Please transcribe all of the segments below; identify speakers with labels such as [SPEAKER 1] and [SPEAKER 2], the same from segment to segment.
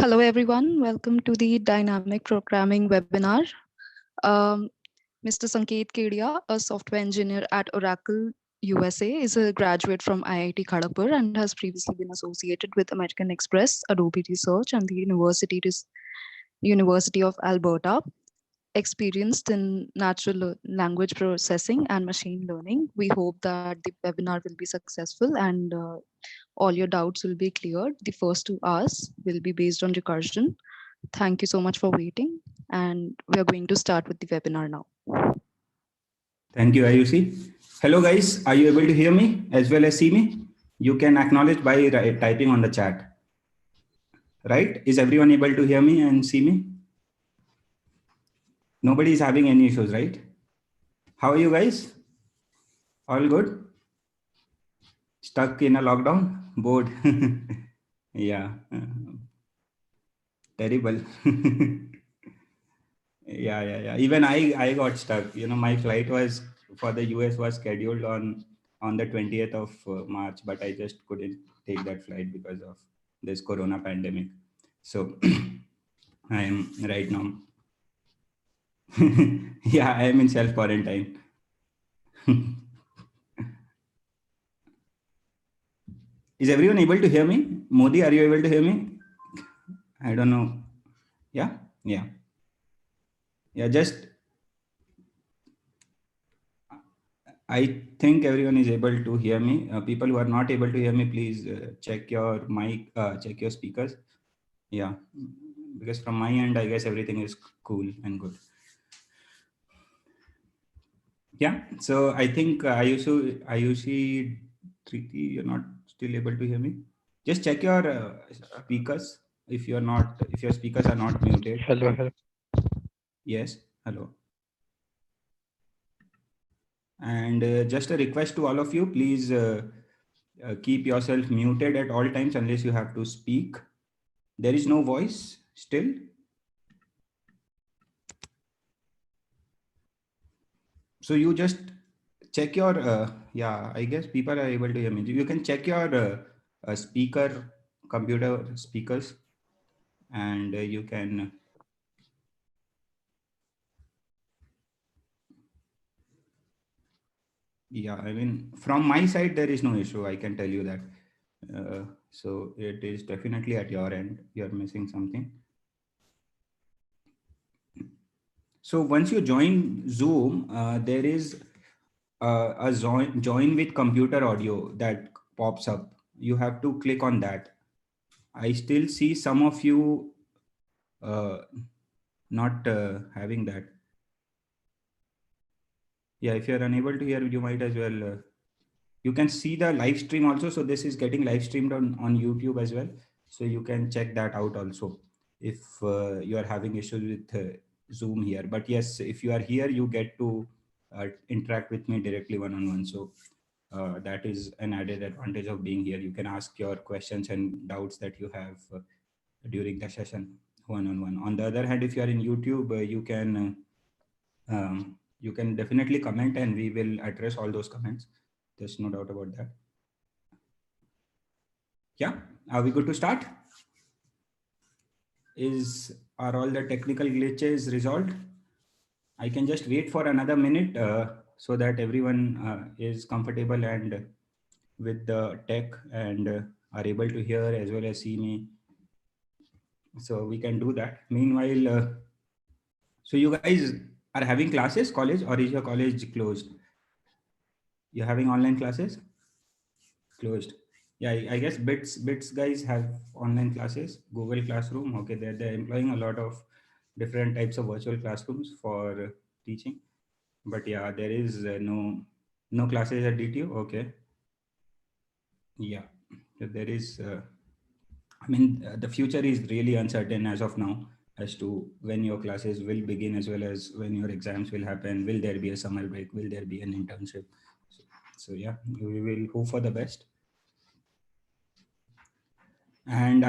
[SPEAKER 1] Hello, everyone. Welcome to the Dynamic Programming webinar. Um, Mr. Sanket Kedia, a software engineer at Oracle USA, is a graduate from IIT Kharagpur and has previously been associated with American Express, Adobe Research, and the University of Alberta. Experienced in natural language processing and machine learning, we hope that the webinar will be successful and all your doubts will be cleared. The first 2 hours will be based on recursion. Thank you so much for waiting, and we are going to start with the webinar now.
[SPEAKER 2] Thank you, Ayushi. Hello, guys. Are you able to hear me as well as see me? You can acknowledge by typing on the chat. Right? Is everyone able to hear me and see me? Nobody is having any issues, right? How are you guys? All good? Stuck in a lockdown? Bored? Yeah. Terrible. Yeah. Even I got stuck. You know, my flight was for the US was scheduled on the 20th of March, but I just couldn't take that flight because of this corona pandemic. So I am right now. Yeah, I am in self quarantine. Is everyone able to hear me? Modi, are you able to hear me? I don't know. Yeah. Just I think everyone is able to hear me. People who are not able to hear me, please check your mic, check your speakers. Yeah, because from my end, I guess everything is cool and good. Yeah, so I think Ayushi, Triti, you're not still able to hear me. Just check your speakers if your speakers are not muted.
[SPEAKER 3] Hello.
[SPEAKER 2] Yes, hello. And just a request to all of you, please keep yourself muted at all times unless you have to speak. There is no voice still. So you just check your, yeah, I guess people are able to hear me. You can check your computer speakers, and you can. Yeah, I mean, from my side, there is no issue. I can tell you that. So it is definitely at your end. You're missing something. So once you join Zoom, there is a join with computer audio that pops up. You have to click on that. I still see some of you not having that. Yeah, if you're unable to hear, you might as well. You can see the live stream also. So this is getting live streamed on YouTube as well. So you can check that out also if you are having issues with Zoom here. But yes, if you are here, you get to interact with me directly one-on-one. So that is an added advantage of being here. You can ask your questions and doubts that you have during the session one-on-one. On the other hand, if you are in YouTube, you can definitely comment and we will address all those comments. There's no doubt about that. Yeah, are we good to start? Are all the technical glitches resolved? I can just wait for another minute so that everyone is comfortable and with the tech and are able to hear as well as see me. So we can do that. Meanwhile, so you guys are having classes, college, or is your college closed? You're having online classes? Closed. Yeah, I guess bits guys have online classes. Google Classroom. Okay, they're employing a lot of different types of virtual classrooms for teaching. But yeah, there is no classes at DTU. Okay. Yeah, there is. I mean, the future is really uncertain as of now as to when your classes will begin as well as when your exams will happen. Will there be a summer break? Will there be an internship? So yeah, we will hope for the best. And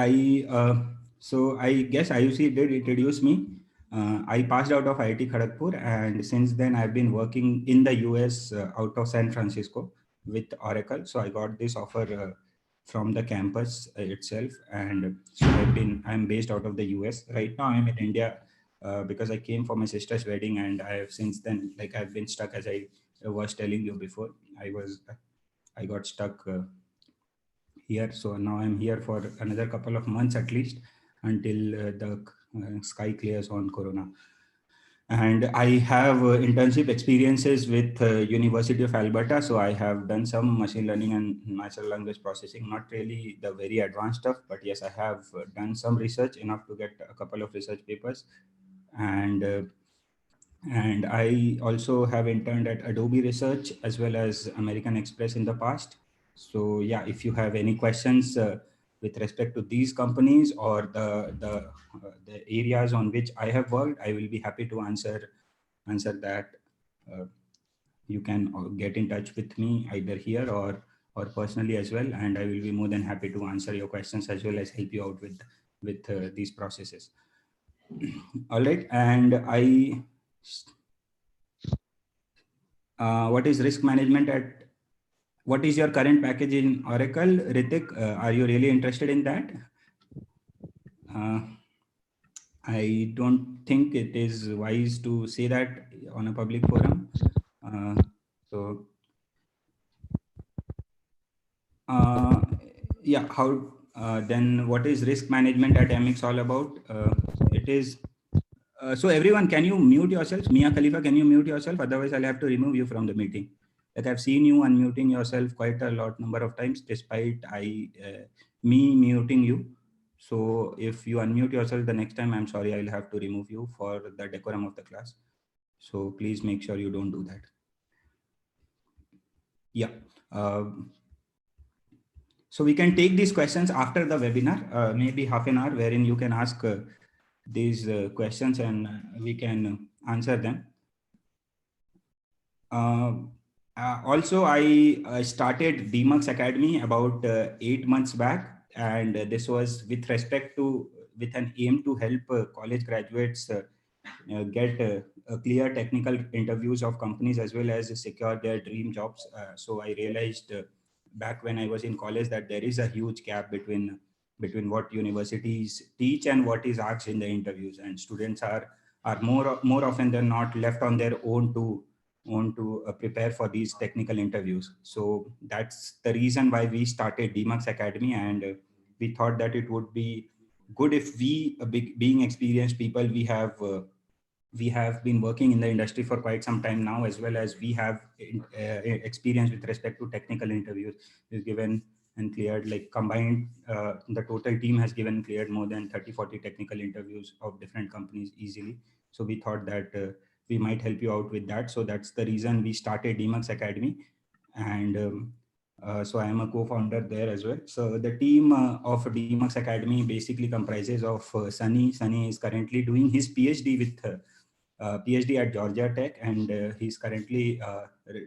[SPEAKER 2] so I guess IUC did introduce me. I passed out of IIT Kharagpur, and since then I've been working in the US out of San Francisco with Oracle. So I got this offer from the campus itself. And so I'm based out of the US. Right now I'm in India because I came for my sister's wedding, and I have since then, like, I've been stuck, as I was telling you before. I got stuck here. So now I'm here for another couple of months at least, until the sky clears on Corona. And I have internship experiences with University of Alberta. So I have done some machine learning and natural language processing, not really the very advanced stuff, but yes, I have done some research enough to get a couple of research papers. And I also have interned at Adobe Research as well as American Express in the past. So yeah, if you have any questions with respect to these companies or the areas on which I have worked, I will be happy to answer that. Uh, you can get in touch with me either here or personally as well, and I will be more than happy to answer your questions as well as help you out with these processes. All right, and what is risk management at what is your current package in Oracle, Ritik? Are you really interested in that? uh, I don't think it is wise to say that on a public forum. So yeah, how then what is risk management at MX all about? It is so everyone, can you mute yourselves? Mia Khalifa, can you mute yourself? Otherwise, I'll have to remove you from the meeting. Like, I've seen you unmuting yourself quite a lot number of times, despite me muting you. So if you unmute yourself the next time, I'm sorry, I'll have to remove you for the decorum of the class. So please make sure you don't do that. Yeah. So we can take these questions after the webinar, maybe half an hour, wherein you can ask these questions and we can answer them. Also, I started DMux Academy about 8 months back, and this was with an aim to help college graduates get clear technical interviews of companies as well as secure their dream jobs. So I realized back when I was in college that there is a huge gap between what universities teach and what is asked in the interviews, and students are more often than not left on their own to prepare for these technical interviews. So that's the reason why we started DMux Academy, and we thought that it would be good if we, being experienced people, we have been working in the industry for quite some time now, as well as we have experience with respect to technical interviews. We've given and cleared, like, combined, the total team has given cleared more than 30-40 technical interviews of different companies easily. So we thought that we might help you out with that. So that's the reason we started DMux Academy. And so I am a co-founder there as well. So the team of DMux Academy basically comprises of Sunny. Sunny is currently doing his PhD with PhD at Georgia Tech, and he's currently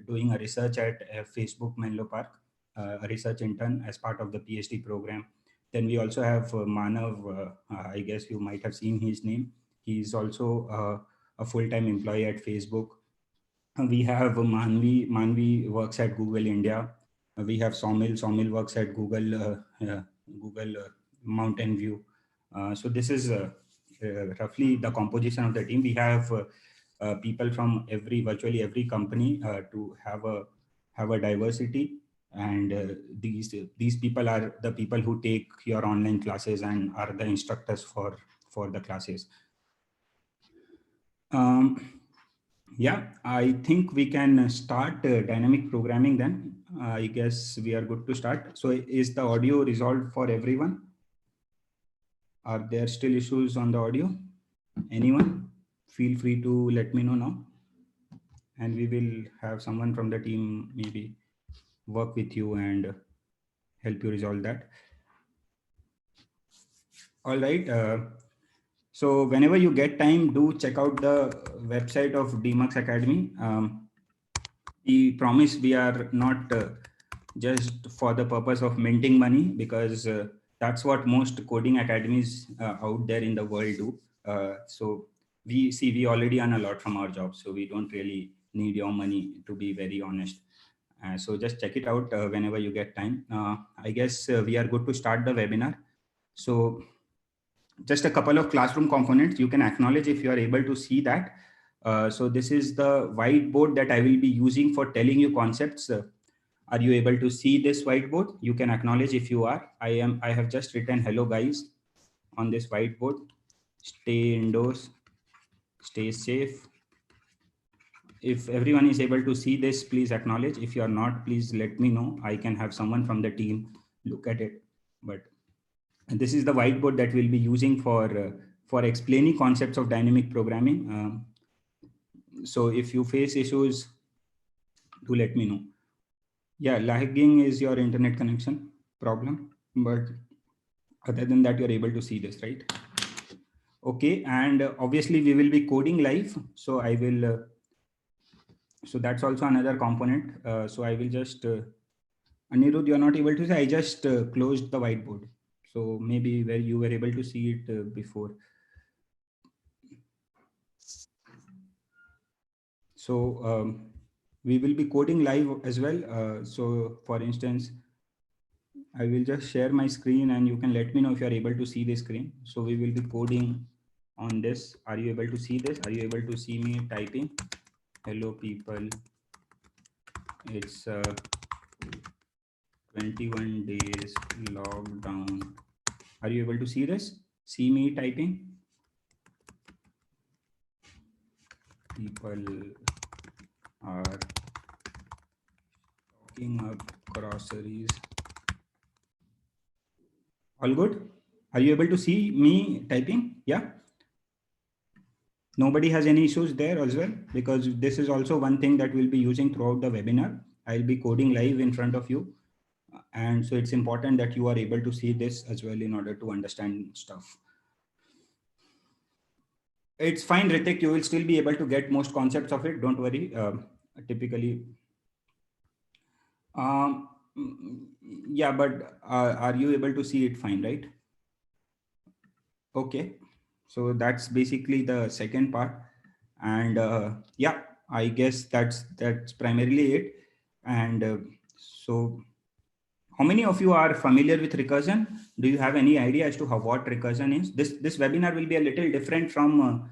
[SPEAKER 2] doing a research at Facebook Menlo Park, a research intern as part of the PhD program. Then we also have Manav. I guess you might have seen his name. He's also a full-time employee at Facebook. We have Manvi. Manvi works at Google India. We have Somil. Somil works at Google Mountain View. So this is roughly the composition of the team. We have people from virtually every company to have a diversity, and these people are the people who take your online classes and are the instructors for the classes. Yeah, I think we can start dynamic programming then. I guess we are good to start. So is the audio resolved for everyone? Are there still issues on the audio? Anyone? Feel free to let me know now. And we will have someone from the team maybe work with you and help you resolve that. All right. So whenever you get time, do check out the website of DMux Academy. We promise we are not just for the purpose of minting money, because that's what most coding academies out there in the world do. So we already earn a lot from our jobs, so we don't really need your money, to be very honest. So just check it out whenever you get time. I guess we are good to start the webinar. So just a couple of classroom components you can acknowledge if you are able to see that. So this is the whiteboard that I will be using for telling you concepts. Are you able to see this whiteboard? You can acknowledge if you are. I have just written hello guys on this whiteboard. Stay indoors, stay safe. If everyone is able to see this, please acknowledge. If you are not, please let me know. I can have someone from the team look at it. But this is the whiteboard that we'll be using for explaining concepts of dynamic programming. So if you face issues, do let me know. Yeah, lagging is your internet connection problem, but other than that, you're able to see this, right? Okay, and obviously we will be coding live. So I will, so that's also another component. So I will just, Anirudh, you're not able to see, I just closed the whiteboard. So maybe where you were able to see it before. So we will be coding live as well. So for instance, I will just share my screen and you can let me know if you are able to see the screen. So we will be coding on this. Are you able to see this? Are you able to see me typing? Hello people. It's 21 days lockdown. Are you able to see this? See me typing? People are stocking up groceries. All good? Are you able to see me typing? Yeah. Nobody has any issues there as well, because this is also one thing that we'll be using throughout the webinar. I'll be coding live in front of you. And so it's important that you are able to see this as well in order to understand stuff. It's fine, Ritik, you will still be able to get most concepts of it. Don't worry. Typically, yeah, but are you able to see it fine, right? Okay. So that's basically the second part. And yeah, I guess that's primarily it. And so how many of you are familiar with recursion? Do you have any idea as to what recursion is? This webinar will be a little different from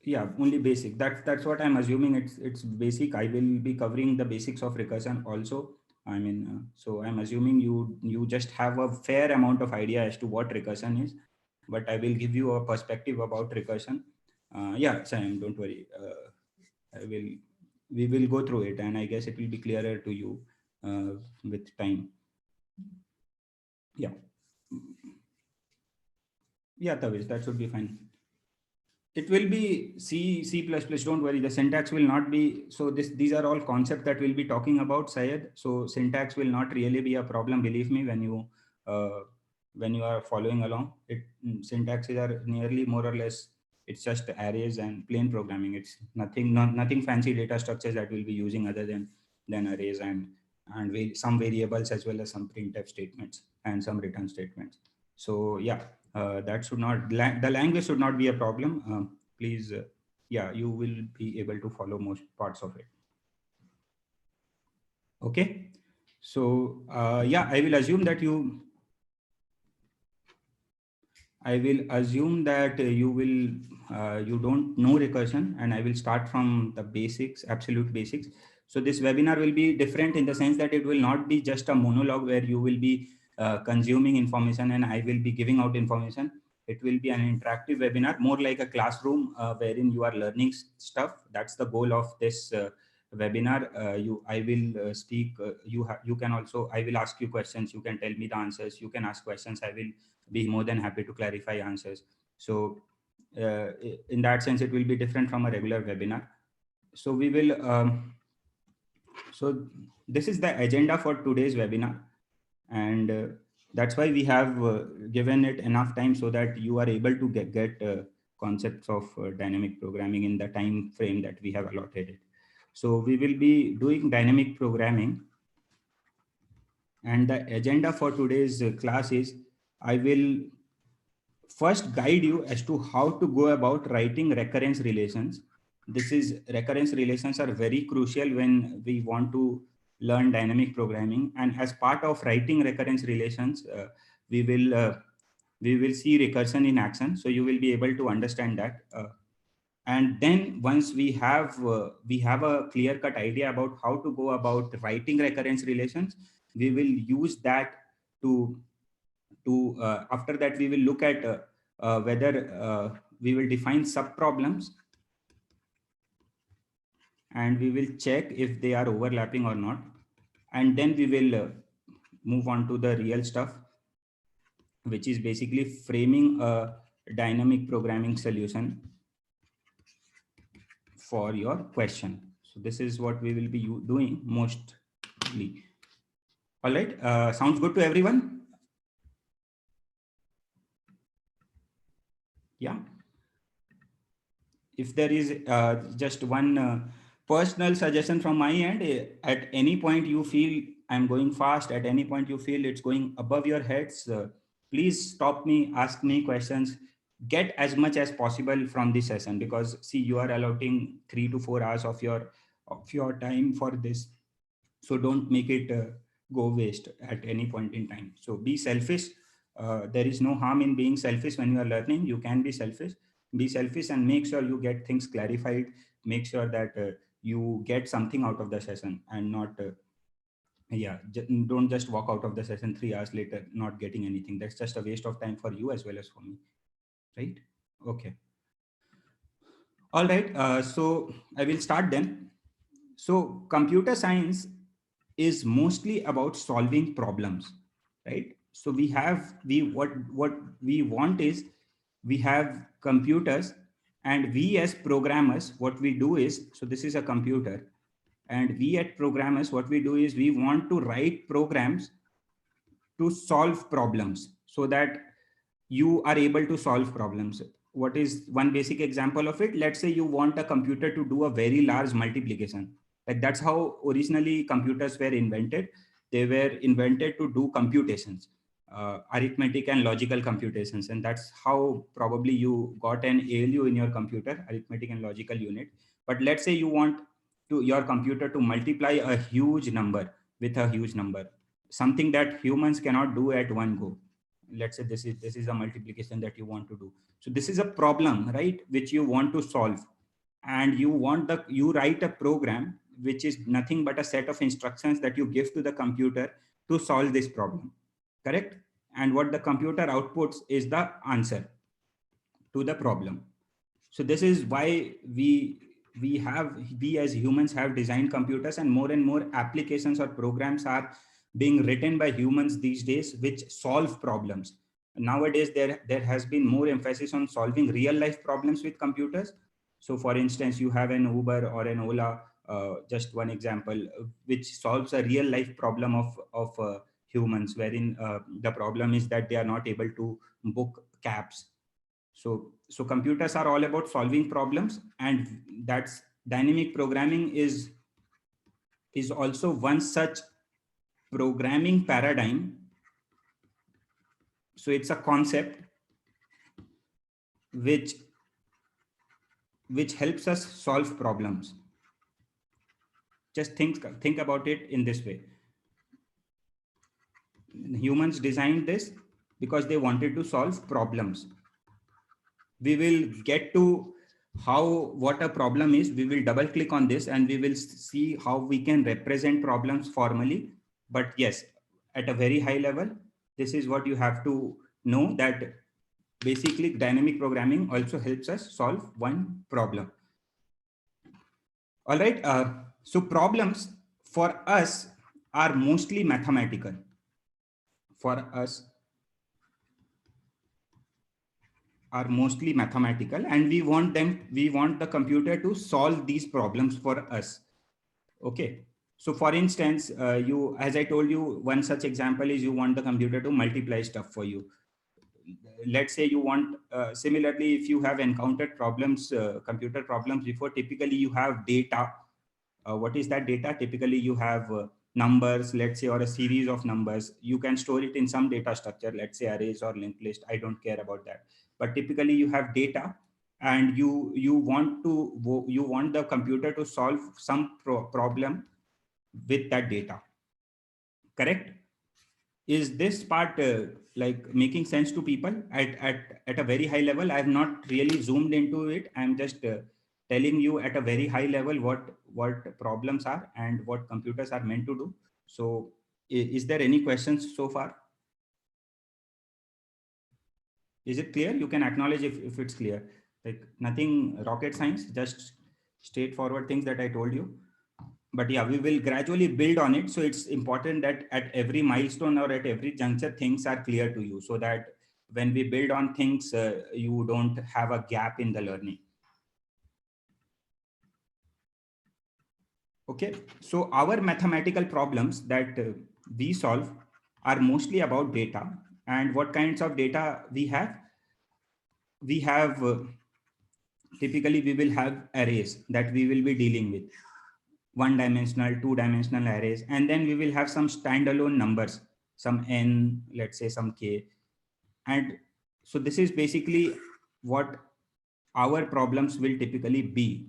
[SPEAKER 2] yeah, only basic. That's what I'm assuming. It's basic. I will be covering the basics of recursion also. I mean, so I'm assuming you just have a fair amount of idea as to what recursion is, but I will give you a perspective about recursion. Yeah, Sam, don't worry. We will go through it, and I guess it will be clearer to you with time. Yeah, yeah, Tavish, that should be fine. It will be C++. Don't worry. The syntax will not be. So these are all concepts that we'll be talking about, Syed. So syntax will not really be a problem. Believe me, when you are following along, syntaxes are nearly more or less. It's just arrays and plain programming. It's nothing fancy data structures that we'll be using other than arrays and some variables as well as some printf statements and some return statements. So yeah, that should not the language should not be a problem. Please, yeah, you will be able to follow most parts of it. Okay, so yeah, I will assume that you you don't know recursion, and I will start from the basics, absolute basics. So this webinar will be different in the sense that it will not be just a monologue where you will be consuming information and I will be giving out information. It will be an interactive webinar, more like a classroom wherein you are learning stuff. That's the goal of this webinar. I will speak. You can also. I will ask you questions. You can tell me the answers. You can ask questions. I will be more than happy to clarify answers. So in that sense, it will be different from a regular webinar. So we will. So this is the agenda for today's webinar, and that's why we have given it enough time so that you are able to get concepts of dynamic programming in the time frame that we have allotted it. So we will be doing dynamic programming, and the agenda for today's class is I will first guide you as to how to go about writing recurrence relations. This is recurrence relations are very crucial when we want to learn dynamic programming. And as part of writing recurrence relations, we will uh, we will see recursion in action. So you will be able to understand that. And then once we have a clear cut idea about how to go about writing recurrence relations, we will use that to after that we will look at whether we will define sub problems, and we will check if they are overlapping or not, and then we will move on to the real stuff, which is basically framing a dynamic programming solution for your question. So this is what we will be doing mostly. All right, sounds good to everyone? Yeah. If there is just one personal suggestion from my end, at any point you feel I'm going fast, at any point you feel it's going above your heads, please stop me, ask me questions, get as much as possible from this session, because see, you are allotting 3 to 4 hours of your time for this. So don't make it go waste at any point in time. So be selfish. There is no harm in being selfish. When you are learning, you can be selfish. Be selfish and make sure you get things clarified. Make sure that you get something out of the session, and not don't just walk out of the session 3 hours later not getting anything. That's just a waste of time for you as well as for me, right? Okay. All right, so I will start then. So computer science is mostly about solving problems, right? So we what we want is, we have computers, and we as programmers, what we do is, so this is a computer, and we at programmers, what we do is, we want to write programs to solve problems, so that you are able to solve problems. What is one basic example of it? Let's say you want a computer to do a very large multiplication. Like, that's how originally computers were invented. They were invented to do computations, arithmetic and logical computations. And that's how probably you got an ALU in your computer, arithmetic and logical unit. But let's say you want your computer to multiply a huge number with a huge number, something that humans cannot do at one go. Let's say this is a multiplication that you want to do. So this is a problem, right, which you want to solve, and you write a program which is nothing but a set of instructions that you give to the computer to solve this problem, correct? And what the computer outputs is the answer to the problem. So this is why we as humans have designed computers, and more applications or programs are being written by humans these days which solve problems. Nowadays there has been more emphasis on solving real life problems with computers. So for instance, you have an Uber or an Ola, just one example, which solves a real life problem of humans, wherein the problem is that they are not able to book cabs. So computers are all about solving problems, and that's dynamic programming is also one such programming paradigm. So it's a concept which helps us solve problems. Just think about it in this way. Humans designed this because they wanted to solve problems. We will get to what a problem is. We will double click on this and we will see how we can represent problems formally. But yes, at a very high level, this is what you have to know, that basically dynamic programming also helps us solve one problem. All right. So problems for us are mostly mathematical. For us are mostly mathematical, and we want the computer to solve these problems for us. Okay. So for instance, as I told you, one such example is you want the computer to multiply stuff for you. Let's say you want, similarly, if you have encountered problems, computer problems before, typically you have data. What is that data? Typically you have numbers, let's say, or a series of numbers. You can store it in some data structure, let's say arrays or linked list. I don't care about that. But typically you have data, and you want the computer to solve some problem with that data. Correct? Is this part like making sense to people at a very high level? I have not really zoomed into it. I'm just telling you at a very high level what problems are and what computers are meant to do. So is there any questions so far? Is it clear? You can acknowledge if it's clear. Like nothing rocket science, just straightforward things that I told you. But yeah, we will gradually build on it. So it's important that at every milestone or at every juncture, things are clear to you, so that when we build on things, you don't have a gap in the learning. Okay, so our mathematical problems that we solve are mostly about data. And what kinds of data we have? We have typically we will have arrays that we will be dealing with, one-dimensional, two-dimensional arrays, and then we will have some standalone numbers, some n, let's say some k. And so this is basically what our problems will typically be.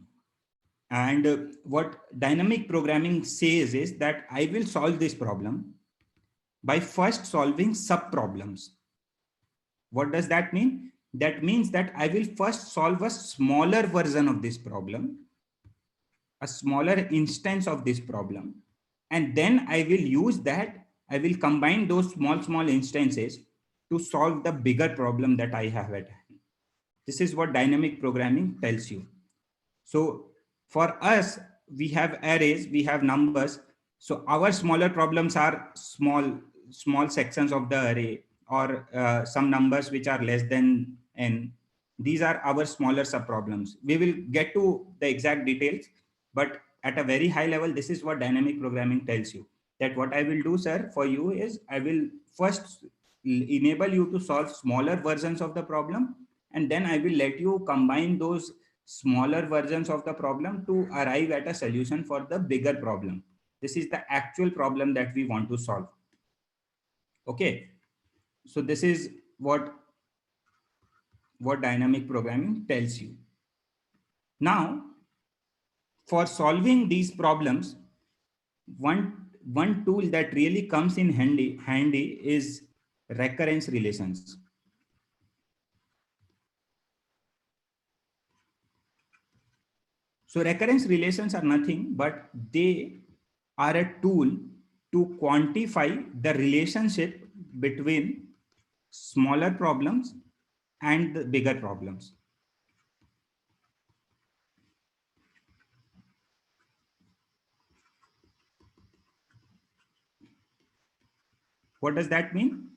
[SPEAKER 2] And what dynamic programming says is that I will solve this problem by first solving sub-problems. What does that mean? That means that I will first solve a smaller version of this problem, a smaller instance of this problem, and then I will use that. I will combine those small instances to solve the bigger problem that I have at hand. This is what dynamic programming tells you. So for us, we have arrays, we have numbers. So our smaller problems are small sections of the array, or some numbers which are less than n. These are our smaller subproblems. We will get to the exact details, but at a very high level, this is what dynamic programming tells you. That what I will do, sir, for you is I will first enable you to solve smaller versions of the problem, and then I will let you combine those smaller versions of the problem to arrive at a solution for the bigger problem. This is the actual problem that we want to solve. Okay, so this is what dynamic programming tells you. Now, for solving these problems, one tool that really comes in handy is recurrence relations. So recurrence relations are nothing but they are a tool to quantify the relationship between smaller problems and the bigger problems. What does that mean?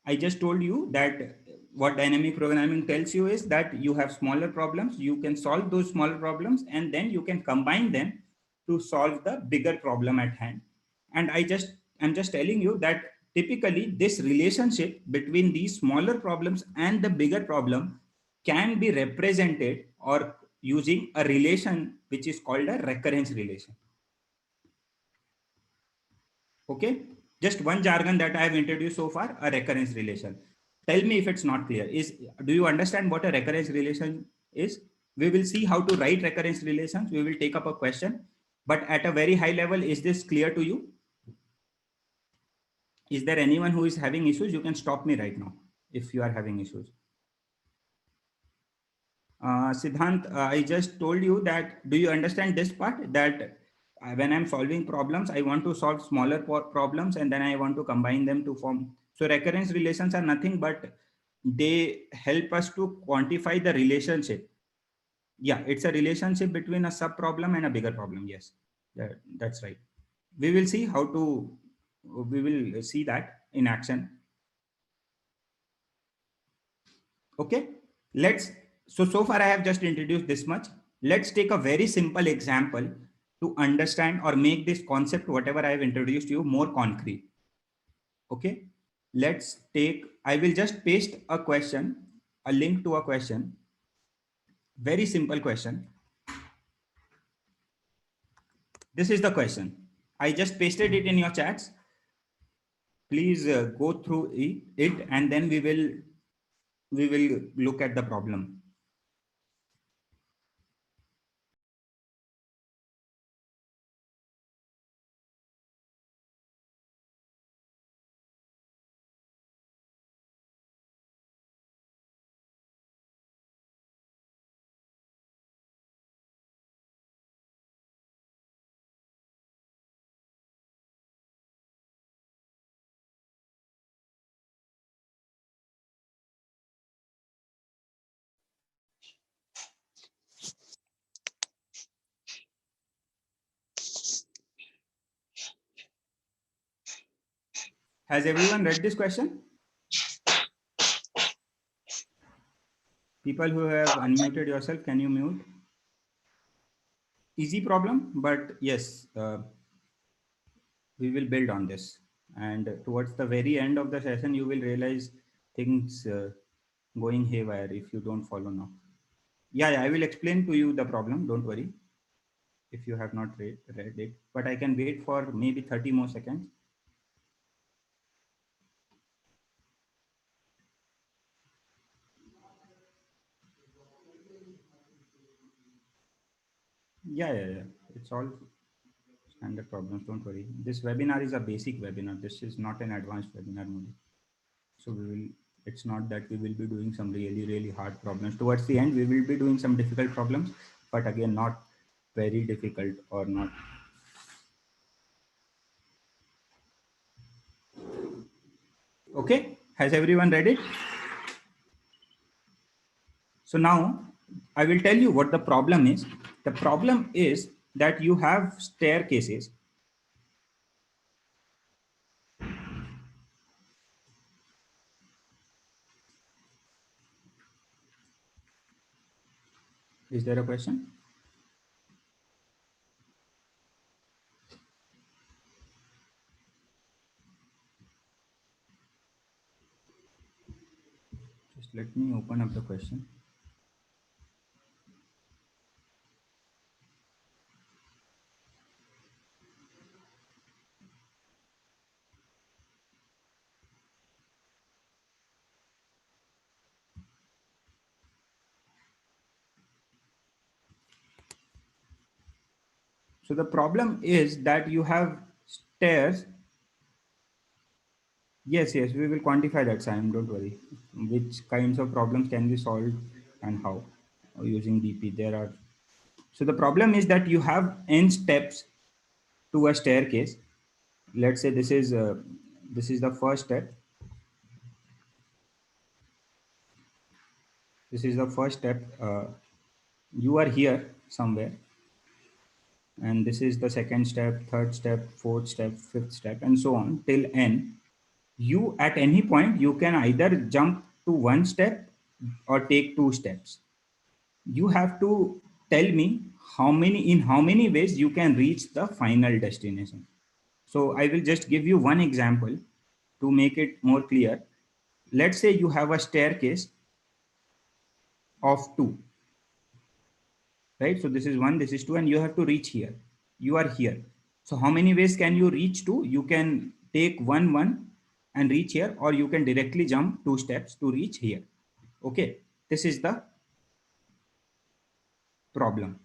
[SPEAKER 2] I just told you that what dynamic programming tells you is that you have smaller problems, you can solve those smaller problems, and then you can combine them to solve the bigger problem at hand. And I'm just telling you that typically this relationship between these smaller problems and the bigger problem can be represented or using a relation which is called a recurrence relation. Okay, just one jargon that I have introduced so far, a recurrence relation. Tell me if it's not clear. Do you understand what a recurrence relation is? We will see how to write recurrence relations. We will take up a question, but at a very high level, is this clear to you? Is there anyone who is having issues? You can stop me right now if you are having issues. Siddhant, I just told you that, do you understand this part, that when I'm solving problems, I want to solve smaller problems and then I want to combine them to form. So recurrence relations are nothing but they help us to quantify the relationship. Yeah, it's a relationship between a sub problem and a bigger problem. Yes, that's right. We will see how to, we will see that in action. Okay, so far I have just introduced this much. Let's take a very simple example to understand or make this concept, whatever I have introduced you, more concrete. Okay, let's take, I will just paste a question, a link to a question, very simple question. This is the question. I just pasted it in your chats. Please go through it and then we will look at the problem. Has everyone read this question? People who have unmuted yourself, can you mute? Easy problem, but yes, we will build on this. And towards the very end of the session, you will realize things going haywire if you don't follow now. Yeah, I will explain to you the problem. Don't worry if you have not read it, but I can wait for maybe 30 more seconds. Yeah. It's all standard problems. Don't worry. This webinar is a basic webinar. This is not an advanced webinar only. So it's not that we will be doing some really hard problems. Towards the end, we will be doing some difficult problems, but again, not very difficult or not. Okay. Has everyone read it? So now I will tell you what the problem is. The problem is that you have staircases. Is there a question? Just let me open up the question. So the problem is that you have stairs. Yes, we will quantify that, Simon. Don't worry. Which kinds of problems can be solved and how using DP? There are. So the problem is that you have n steps to a staircase. Let's say this is the first step. This is the first step. You are here somewhere, and this is the second step, third step, fourth step, fifth step, and so on till n. You at any point you can either jump to one step or take two steps. You have to tell me how many ways you can reach the final destination. So I will just give you one example to make it more clear. Let's say you have a staircase of two, right? So this is one, this is two, and you have to reach here. You are here. So how many ways can you reach to? You can take one and reach here, or you can directly jump two steps to reach here. Okay, this is the problem.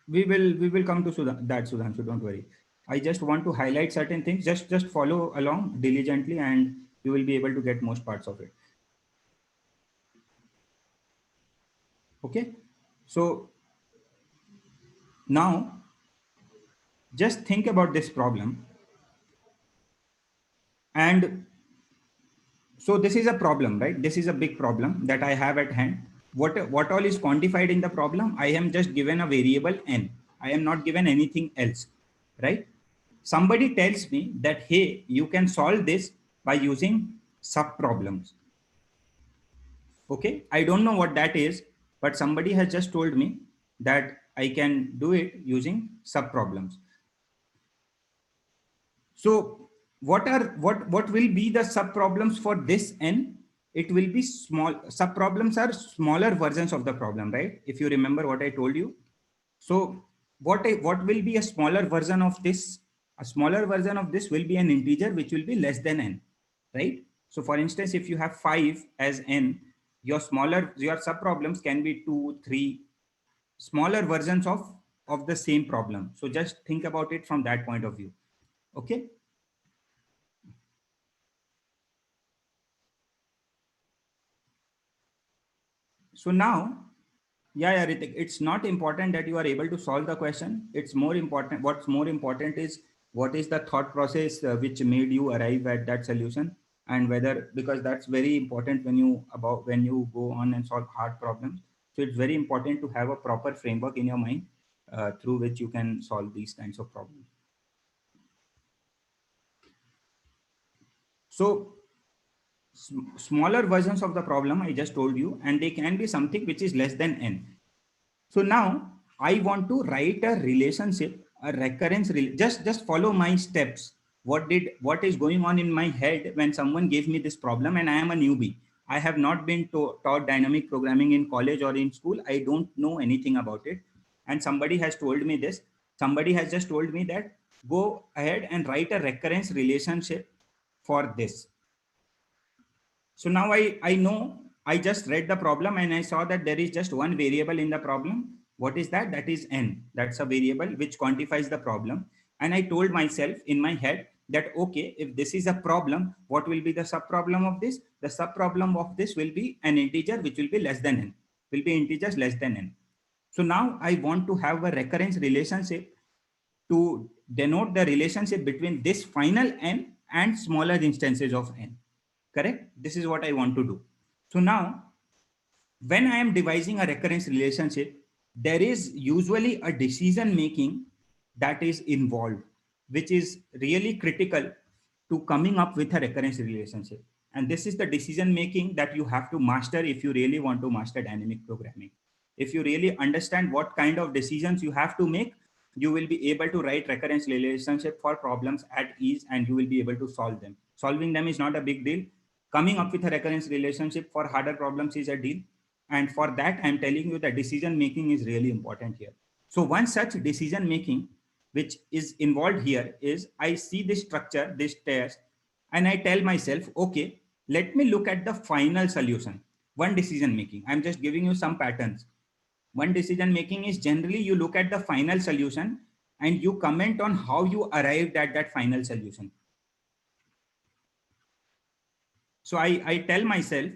[SPEAKER 2] We will come to that, Sudhanshu, don't worry. I just want to highlight certain things. Just follow along diligently and you will be able to get most parts of it. Okay, so now just think about this problem. And so this is a problem, right? This is a big problem that I have at hand. What all is quantified in the problem? I am just given a variable n. I am not given anything else, right? Somebody tells me that, hey, you can solve this by using subproblems. Okay, I don't know what that is, but somebody has just told me that I can do it using subproblems. So what will be the subproblems for this n? it will be small. Sub problems are smaller versions of the problem, right? If you remember what I told you. So what will be a smaller version of this? A smaller version of this will be an integer which will be less than n, right? So for instance, if you have 5 as n, your sub problems can be 2, 3 smaller versions of the same problem. So just think about it from that point of view. Okay. So now, yeah, Ritik, it's not important that you are able to solve the question. It's more important. What's more important is what is the thought process which made you arrive at that solution, and whether, because that's very important when you go on and solve hard problems. So it's very important to have a proper framework in your mind through which you can solve these kinds of problems. So smaller versions of the problem I just told you, and they can be something which is less than n. So now I want to write a relationship, a recurrence. Just follow my steps. What is going on in my head when someone gave me this problem and I am a newbie? I have not been taught dynamic programming in college or in school. I don't know anything about it, and somebody has told me this. Somebody has just told me that go ahead and write a recurrence relationship for this. So now I know, I just read the problem and I saw that there is just one variable in the problem. What is that? That is n. That's a variable which quantifies the problem. And I told myself in my head that, okay, if this is a problem, what will be the subproblem of this? The subproblem of this will be an integer which will be less than n, will be integers less than n. So now I want to have a recurrence relationship to denote the relationship between this final n and smaller instances of n. Correct? This is what I want to do. So now, when I am devising a recurrence relationship, there is usually a decision making that is involved, which is really critical to coming up with a recurrence relationship. And this is the decision making that you have to master if you really want to master dynamic programming. If you really understand what kind of decisions you have to make, you will be able to write recurrence relationship for problems at ease, and you will be able to solve them. Solving them is not a big deal. Coming up with a recurrence relationship for harder problems is a deal. And for that, I'm telling you that decision making is really important here. So one such decision making which is involved here is, I see this structure, this test, and I tell myself, okay, let me look at the final solution. One decision making. I'm just giving you some patterns. One decision making is generally you look at the final solution and you comment on how you arrived at that final solution. So I tell myself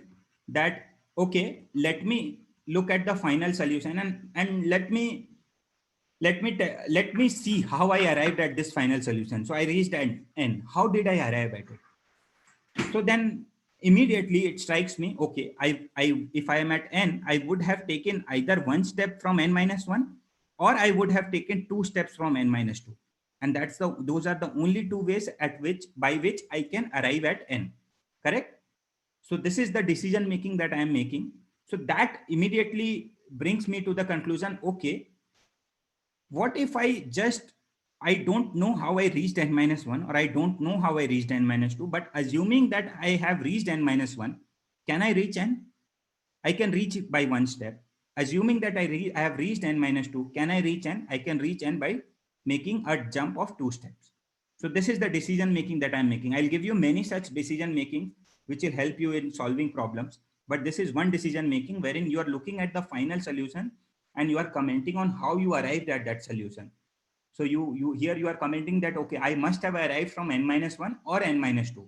[SPEAKER 2] that, okay, let me look at the final solution and let me see how I arrived at this final solution. So I reached n. How did I arrive at it? So then immediately it strikes me, okay, if I am at n, I would have taken either one step from n minus 1, or I would have taken two steps from n minus 2. And those are the only two ways by which I can arrive at n. Correct? So this is the decision making that I am making. So that immediately brings me to the conclusion, okay, what if I don't know how I reached n minus 1, or I don't know how I reached n minus 2, but assuming that I have reached n minus 1, can I reach n? I can reach it by one step. Assuming that I have reached n minus 2, can I reach n? I can reach n by making a jump of two steps. So this is the decision making that I'm making. I'll give you many such decision making which will help you in solving problems. But this is one decision making wherein you are looking at the final solution and you are commenting on how you arrived at that solution. So you are commenting that, okay, I must have arrived from n minus 1 or n minus 2.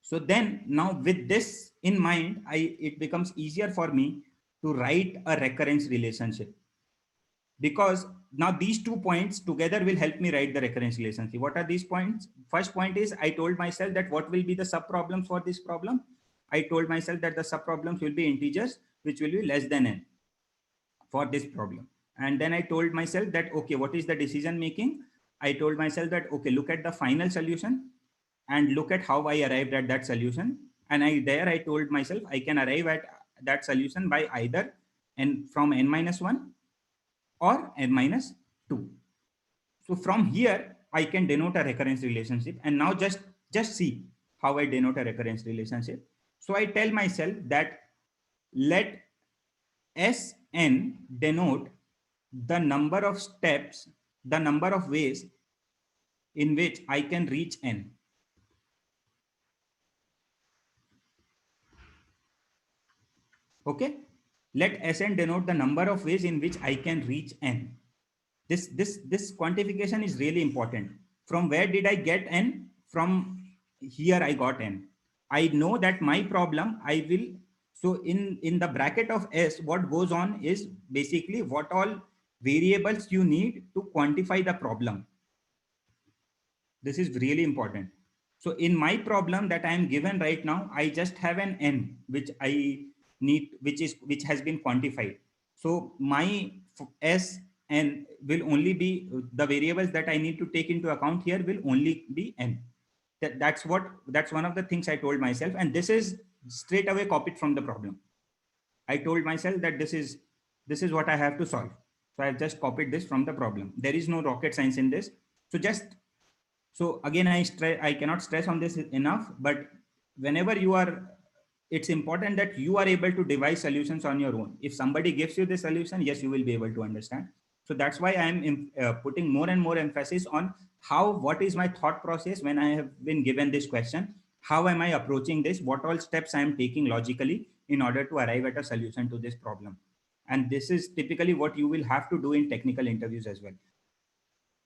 [SPEAKER 2] So then now with this in mind, it becomes easier for me to write a recurrence relationship, because now these 2 points together will help me write the recurrence relationship. What are these points? First point is, I told myself that what will be the sub problems for this problem. I told myself that the sub problems will be integers which will be less than n for this problem. And then I told myself that, okay, what is the decision making? I told myself that, okay, look at the final solution and look at how I arrived at that solution. And I told myself I can arrive at that solution by either n from n minus 1 or n minus 2. So from here, I can denote a recurrence relationship. And now just see how I denote a recurrence relationship. So I tell myself that let Sn denote the number of steps, the number of ways in which I can reach n. Okay, let Sn denote the number of ways in which I can reach n. This quantification is really important. From where did I get n? From here I got n. I know that my problem I will, so in the bracket of S, what goes on is basically what all variables you need to quantify the problem. This is really important. So in my problem that I am given right now, I just have an n which I need, which has been quantified. So my S n will only be the variables that I need to take into account here will only be n. That's one of the things I told myself, and this is straight away copied from the problem. I told myself that this is what I have to solve. So I've just copied this from the problem. There is no rocket science in this. So again, I cannot stress on this enough, but whenever you are, it's important that you are able to devise solutions on your own. If somebody gives you the solution, yes, you will be able to understand. So that's why I am putting more and more emphasis on what is my thought process when I have been given this question. How am I approaching this? What all steps I am taking logically in order to arrive at a solution to this problem? And this is typically what you will have to do in technical interviews as well.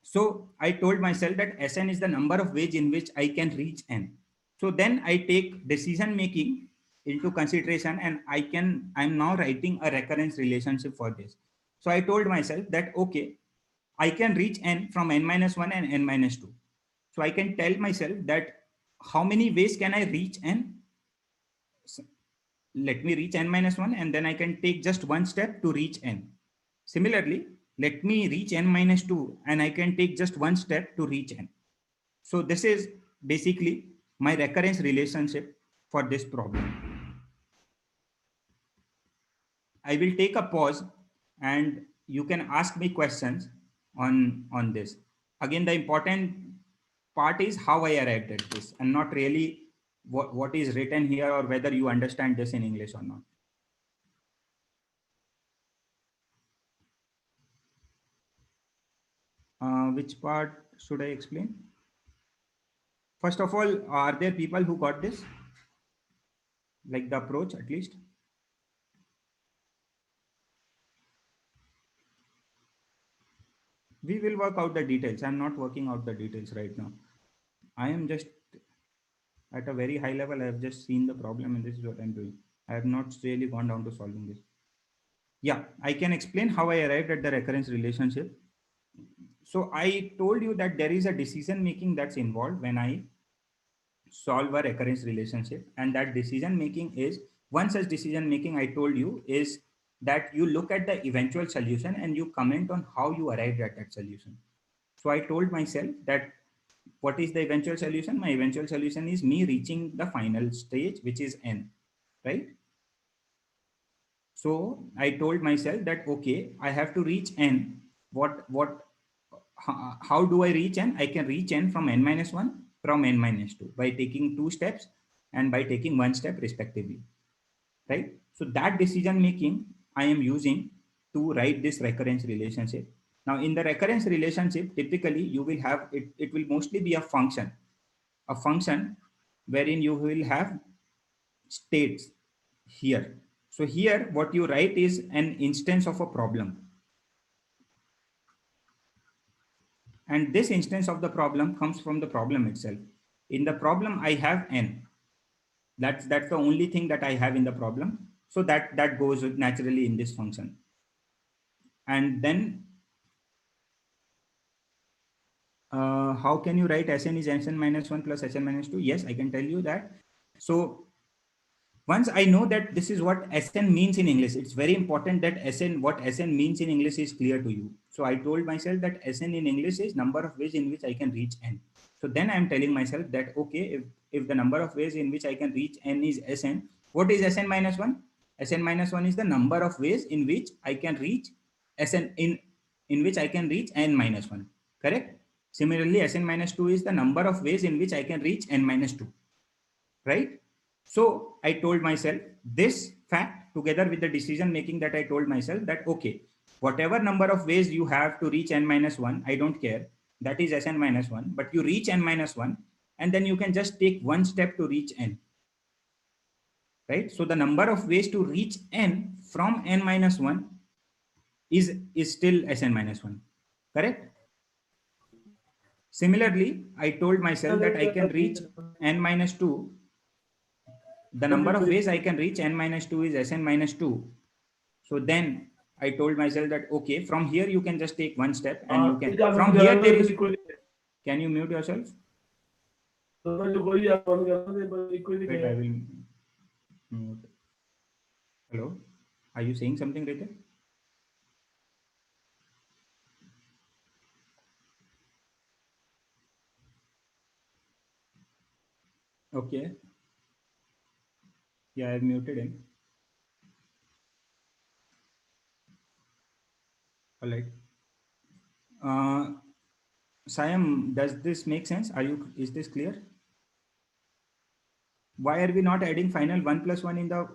[SPEAKER 2] So I told myself that Sn is the number of ways in which I can reach n. So then I take decision making into consideration, and I'm now writing a recurrence relationship for this. So I told myself that, okay, I can reach n from n minus 1 and n minus 2. So I can tell myself that how many ways can I reach n? So let me reach n minus 1, and then I can take just one step to reach n. Similarly, let me reach n minus 2, and I can take just one step to reach n. So this is basically my recurrence relationship for this problem. I will take a pause and you can ask me questions on this. Again, the important part is how I arrived at this, and not really what is written here or whether you understand this in English or not. Which part should I explain? First of all, are there people who got this? Like the approach at least? We will work out the details. I'm not working out the details right now. I am just at a very high level. I have just seen the problem and this is what I'm doing. I have not really gone down to solving this. Yeah, I can explain how I arrived at the recurrence relationship. So I told you that there is a decision making that's involved when I solve a recurrence relationship, and that decision making is, one such decision making I told you is that you look at the eventual solution and you comment on how you arrived at that solution. So I told myself that what is the eventual solution? My eventual solution is me reaching the final stage, which is n, right? So I told myself that, okay, I have to reach n. How do I reach n? I can reach n from n minus 1, from n minus 2 by taking two steps and by taking one step respectively, right? So that decision making I am using to write this recurrence relationship. Now in the recurrence relationship, typically you will have, it will mostly be a function wherein you will have states here. So here what you write is an instance of a problem. And this instance of the problem comes from the problem itself. In the problem, I have n. That's the only thing that I have in the problem. So that goes naturally in this function. And then how can you write Sn is Sn minus 1 plus Sn minus 2? Yes, I can tell you that. So once I know that this is what Sn means in English, it's very important that what Sn means in English is clear to you. So I told myself that Sn in English is number of ways in which I can reach n. So then I'm telling myself that, okay, if the number of ways in which I can reach n is Sn, what is Sn minus 1? Sn minus 1 is the number of ways in which I can reach Sn in which I can reach n minus 1, correct? Similarly, Sn minus 2 is the number of ways in which I can reach n minus 2, right? So I told myself this fact together with the decision making that I told myself that, okay, whatever number of ways you have to reach n minus 1, I don't care. That is Sn minus 1, but you reach n minus 1 and then you can just take one step to reach n, right? So the number of ways to reach n from n minus 1 is still Sn minus 1, correct? Similarly, I told myself that I can reach n minus 2. The number of ways I can reach n minus 2 is Sn minus 2. So then I told myself that, okay, from here you can just take one step and you can, from here there is, can you mute yourself? Wait, I will mute. Hello? Are you saying something, Rita? Okay. Yeah, I've muted him. All right. Siam, does this make sense? Is this clear? Why are we not adding final 1 plus 1 in the,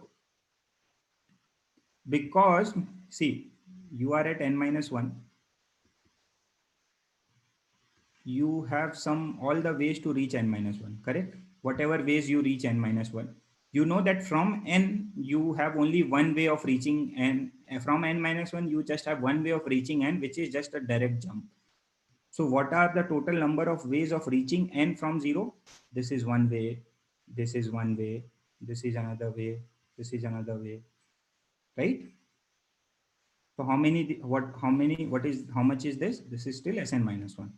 [SPEAKER 2] because see, you are at n minus 1. You have some all the ways to reach n minus 1, correct? Whatever ways you reach n minus 1, you know that from n you have only one way of reaching n. From n minus 1 you just have one way of reaching n, which is just a direct jump. So what are the total number of ways of reaching n from 0? This is one way, this is one way, this is another way, this is another way, right? So how many, how much is this? This is still Sn minus 1.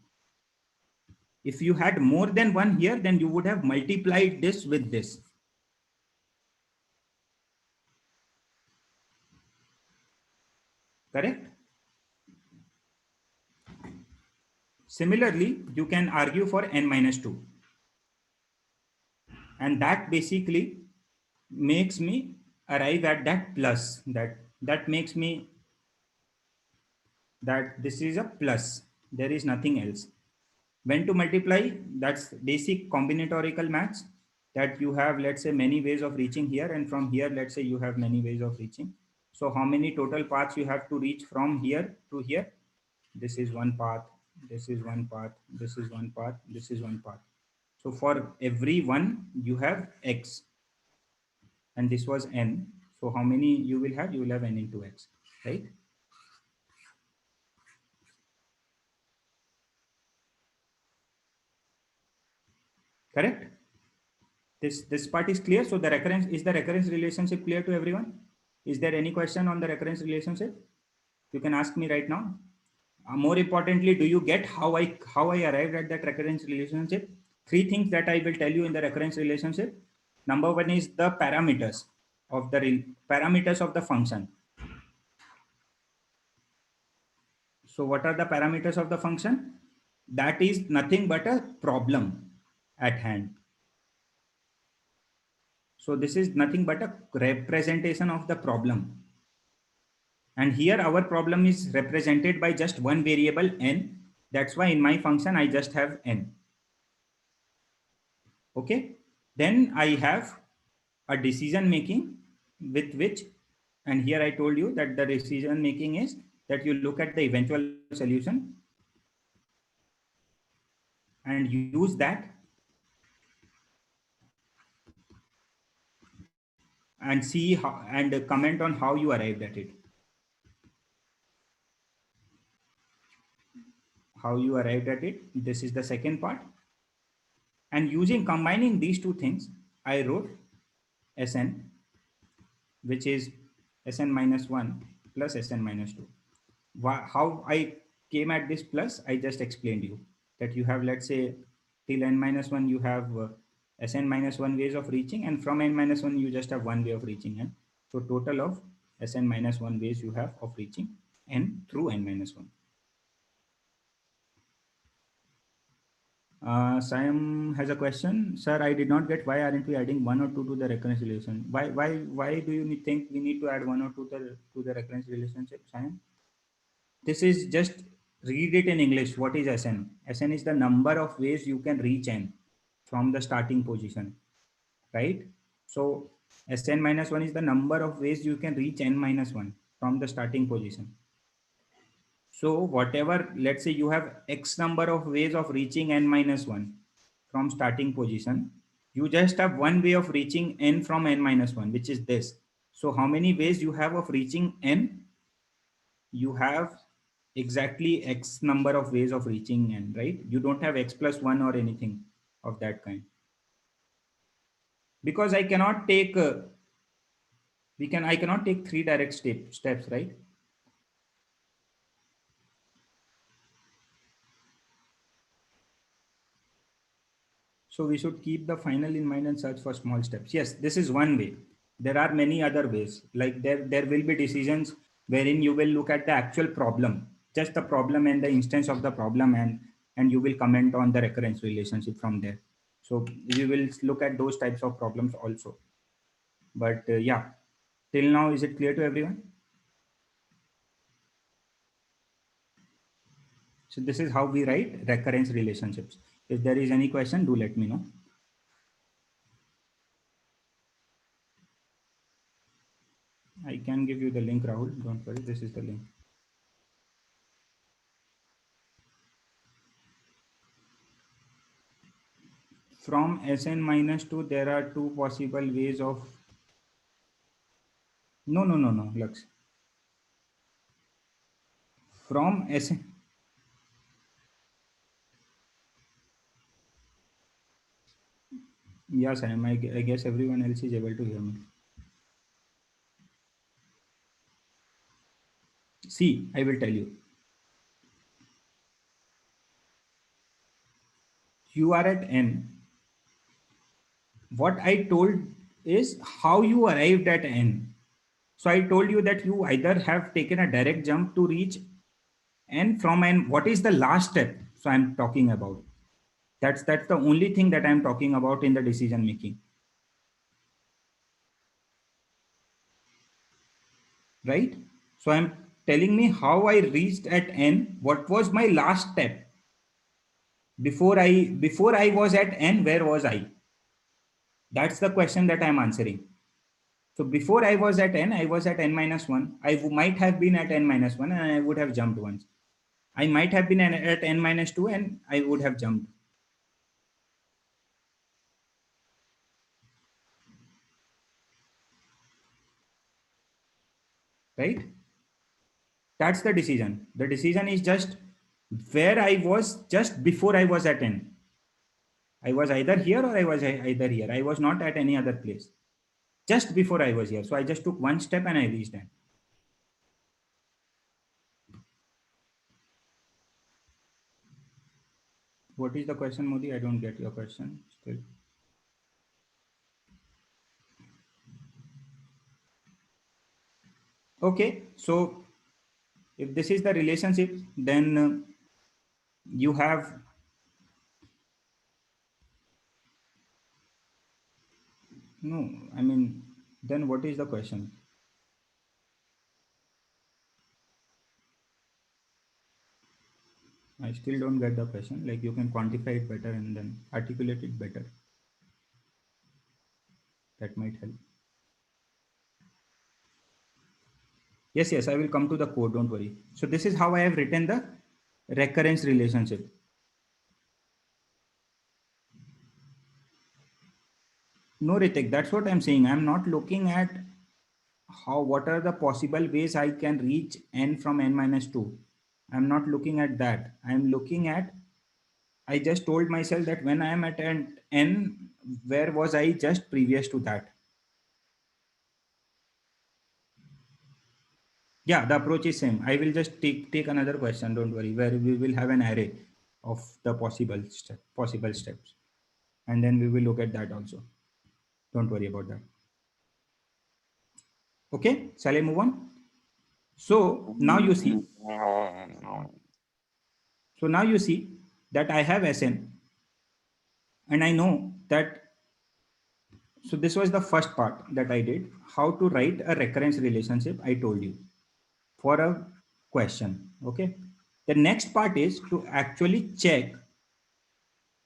[SPEAKER 2] If you had more than one here, then you would have multiplied this with this. Correct? Similarly, you can argue for n minus 2. And that basically makes me arrive at that plus. That makes me that this is a plus. There is nothing else. When to multiply? That's basic combinatorial maths, that you have, let's say, many ways of reaching here, and from here, let's say you have many ways of reaching. So how many total paths you have to reach from here to here? This is one path, this is one path, this is one path, this is one path. So for every one you have x, and this was n. So how many you will have? You will have n into x, right? Correct? This part is clear. So the recurrence, is the recurrence relationship clear to everyone? Is there any question on the recurrence relationship? You can ask me right now. More importantly, do you get how I arrived at that recurrence relationship? Three things that I will tell you in the recurrence relationship. Number one is the parameters of the function. So what are the parameters of the function? That is nothing but a problem at hand. So this is nothing but a representation of the problem. And here our problem is represented by just one variable n. That's why in my function, I just have n. Okay. Then I have a decision making with which, and here I told you that the decision making is that you look at the eventual solution and use that and see how, and comment on how you arrived at it. How you arrived at it. This is the second part. And combining these two things, I wrote Sn, which is Sn minus 1 plus Sn minus 2. How I came at this plus, I just explained you that you have, let's say, till n minus 1, you have Sn minus 1 ways of reaching, and from n minus 1, you just have one way of reaching n. So total of Sn minus 1 ways you have of reaching n through n minus 1. Sam has a question. Sir, I did not get why aren't we adding 1 or 2 to the recurrence relation? Why do you think we need to add 1 or 2 to the recurrence relationship, Sam? This is just read it in English. What is Sn? Sn is the number of ways you can reach n from the starting position, right? So Sn minus 1 is the number of ways you can reach n minus 1 from the starting position. So whatever, let's say you have x number of ways of reaching n minus 1 from starting position, you just have one way of reaching n from n minus 1, which is this. So how many ways you have of reaching n? You have exactly x number of ways of reaching n, right? You don't have x plus 1 or anything of that kind. Because I cannot take I cannot take three direct steps, right? So we should keep the final in mind and search for small steps. Yes, this is one way. There are many other ways. Like there will be decisions wherein you will look at the actual problem, just the problem and the instance of the problem, and you will comment on the recurrence relationship from there. So we will look at those types of problems also. But yeah, till now, is it clear to everyone? So this is how we write recurrence relationships. If there is any question, do let me know. I can give you the link, Rahul. Don't worry, this is the link. From Sn minus 2, there are two possible ways of... No, Lux. From Sn... Yes, I guess everyone else is able to hear me. See, I will tell you. You are at n. What I told is how you arrived at n. So I told you that you either have taken a direct jump to reach n from n. What is the last step? So I'm talking about. That's the only thing that I'm talking about in the decision making. Right? So I'm telling me how I reached at n. What was my last step? Before I was at n, where was I? That's the question that I'm answering. So before I was at n, I was at n minus 1. I might have been at n minus 1 and I would have jumped once. I might have been at n minus 2 and I would have jumped. Right? That's the decision. The decision is just where I was just before I was at n. I was either here or I was either here. I was not at any other place. Just before I was here. So I just took one step and I reached n. What is the question, Modi? I don't get your question still. Okay, so if this is the relationship, then you have... No, I mean, then what is the question? I still don't get the question. Like, you can quantify it better and then articulate it better. That might help. Yes, I will come to the code. Don't worry. So this is how I have written the recurrence relationship. No, Ritik, that's what I'm saying. I'm not looking at what are the possible ways I can reach n from n minus 2. I'm not looking at that. I'm looking at... I just told myself that when I am at an n, where was I just previous to that? Yeah, the approach is same. I will just take another question. Don't worry. Where we will have an array of the possible steps, and then we will look at that also. Don't worry about that. Okay, shall I move on? So now you see. So now you see that I have Sn, and I know that... So this was the first part that I did. How to write a recurrence relationship, I told you, for a question. Okay. The next part is to actually check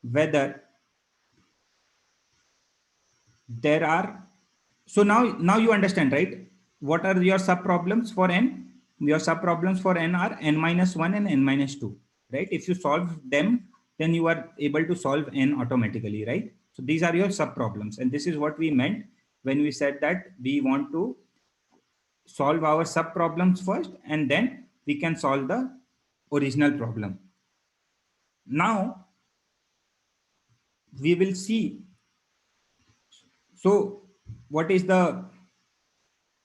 [SPEAKER 2] whether there are So now you understand, right? What are your sub problems for n? Your sub problems for n are n minus 1 and n minus 2, right? If you solve them, then you are able to solve n automatically, right? So these are your sub problems, and this is what we meant when we said that we want to solve our sub problems first, and then we can solve the original problem. Now we will see. So what is the,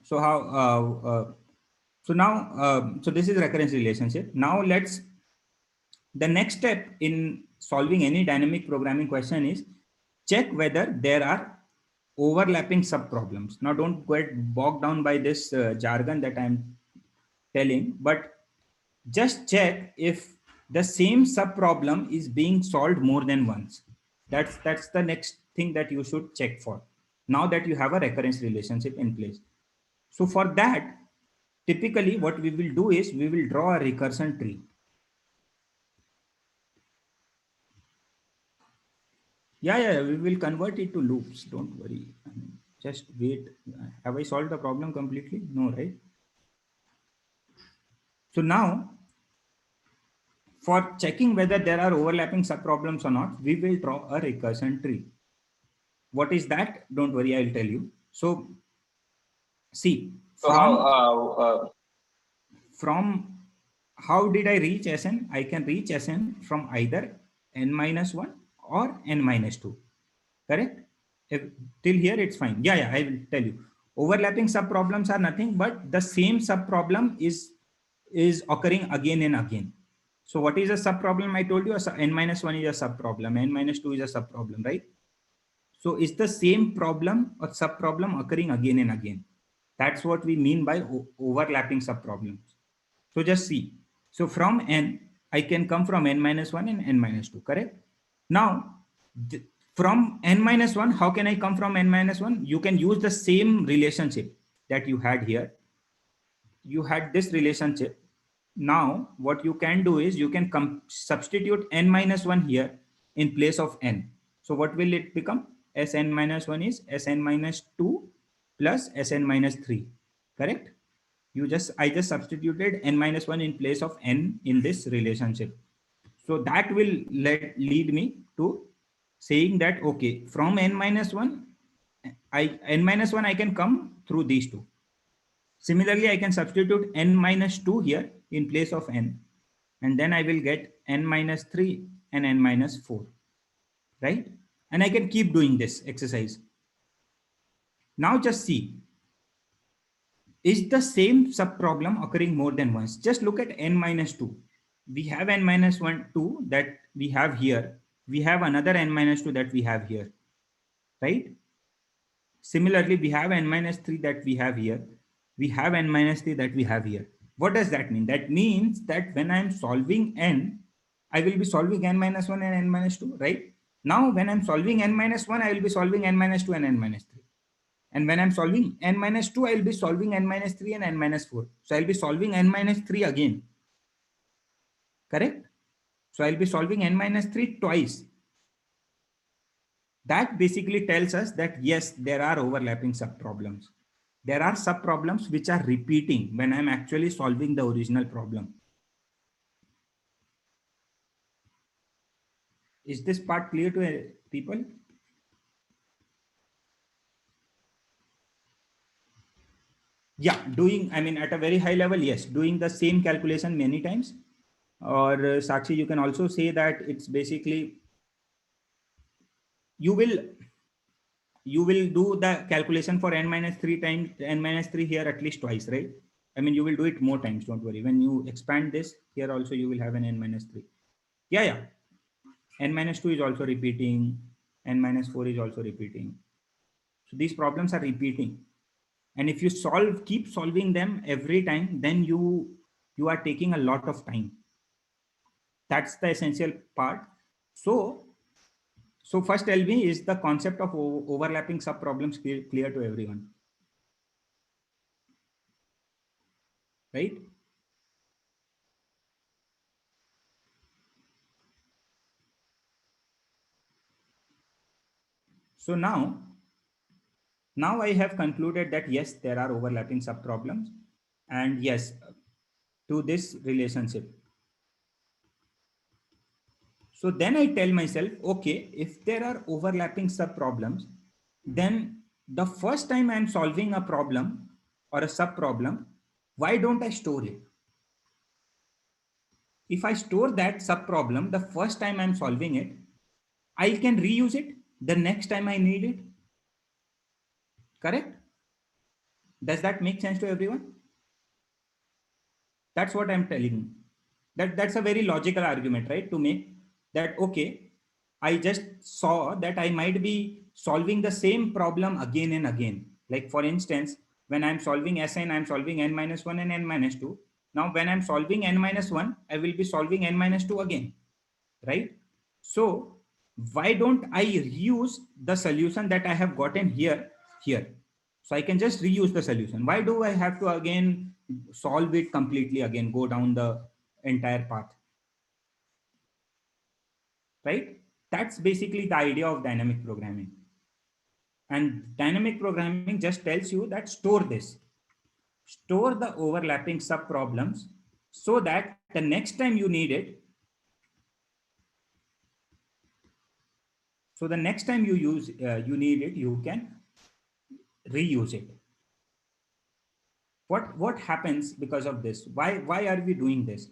[SPEAKER 2] so how so now so this is recurrence relationship. Now let's, the next step in solving any dynamic programming question is check whether there are overlapping sub problems. Now don't get bogged down by this jargon that I'm telling, but just check if the same sub problem is being solved more than once. That's the next thing that you should check for, now that you have a recurrence relationship in place. So for that, typically what we will do is we will draw a recursion tree. Yeah, we will convert it to loops. Don't worry. Just wait. Have I solved the problem completely? No, right? So now, for checking whether there are overlapping subproblems or not, we will draw a recursion tree. What is that? Don't worry, I'll tell you. So see,
[SPEAKER 3] So how
[SPEAKER 2] from how did I reach Sn? I can reach Sn from either n minus 1 or n minus 2. Correct? If, till here it's fine. Yeah, I will tell you. Overlapping subproblems are nothing but the same subproblem is occurring again and again. So what is a subproblem? I told you n minus 1 is a subproblem, n minus 2 is a subproblem, right? So it's the same problem or subproblem occurring again and again. That's what we mean by overlapping subproblems. So just see. So from n, I can come from n minus 1 and n minus 2, correct? Now, from n minus 1, how can I come from n minus 1? You can use the same relationship that you had here. You had this relationship. Now, what you can do is you can substitute n minus 1 here in place of n. So what will it become? Sn minus 1 is Sn minus 2 plus Sn minus 3, correct? I just substituted n minus 1 in place of n in this relationship. So that will lead me to saying that, okay, from n minus 1, n minus 1, I can come through these two. Similarly, I can substitute n minus 2 here in place of n, and then I will get n minus 3 and n minus 4, right? And I can keep doing this exercise. Now just see, is the same subproblem occurring more than once? Just look at n minus 2. We have n minus 1, 2 that we have here. We have another n minus 2 that we have here, right? Similarly, we have n minus 3 that we have here. We have n minus 3 that we have here. What does that mean? That means that when I'm solving n, I will be solving n minus 1 and n minus 2, right? Now, when I'm solving n minus 1, I will be solving n minus 2 and n minus 3. And when I'm solving n minus 2, I'll be solving n minus 3 and n minus 4. So I'll be solving n minus 3 again. Correct? So I'll be solving n minus 3 twice. That basically tells us that yes, there are overlapping subproblems. There are subproblems which are repeating when I'm actually solving the original problem. Is this part clear to people? Yeah, I mean, at a very high level, yes, doing the same calculation many times. Or Sakshi, you can also say that it's basically, you will do the calculation for n minus 3 times n minus 3 here at least twice, right? I mean, you will do it more times, don't worry. When you expand this here also, you will have an n minus 3. Yeah. N minus 2 is also repeating, n minus 4 is also repeating. So these problems are repeating. And if you keep solving them every time, then you are taking a lot of time. That's the essential part. So first tell me, is the concept of overlapping subproblems clear to everyone? Right? So now Now I have concluded that yes, there are overlapping subproblems, and yes, to this relationship. So then I tell myself, okay, if there are overlapping subproblems, then the first time I'm solving a problem or a subproblem, why don't I store it? If I store that subproblem the first time I'm solving it, I can reuse it the next time I need it. Correct? Does that make sense to everyone? That's what I'm telling. That's a very logical argument, right? To make that okay, I just saw that I might be solving the same problem again and again. Like for instance, when I'm solving Sn, I'm solving n minus 1 and n minus 2. Now when I'm solving n minus 1, I will be solving n minus 2 again, right? So why don't I reuse the solution that I have gotten here? So I can just reuse the solution. Why do I have to again solve it completely again, go down the entire path, right? That's basically the idea of dynamic programming. And dynamic programming just tells you that store this, store the overlapping sub problems so that the next time you need it, so the next time you need it, you can reuse it. What happens because of this? Why are we doing this?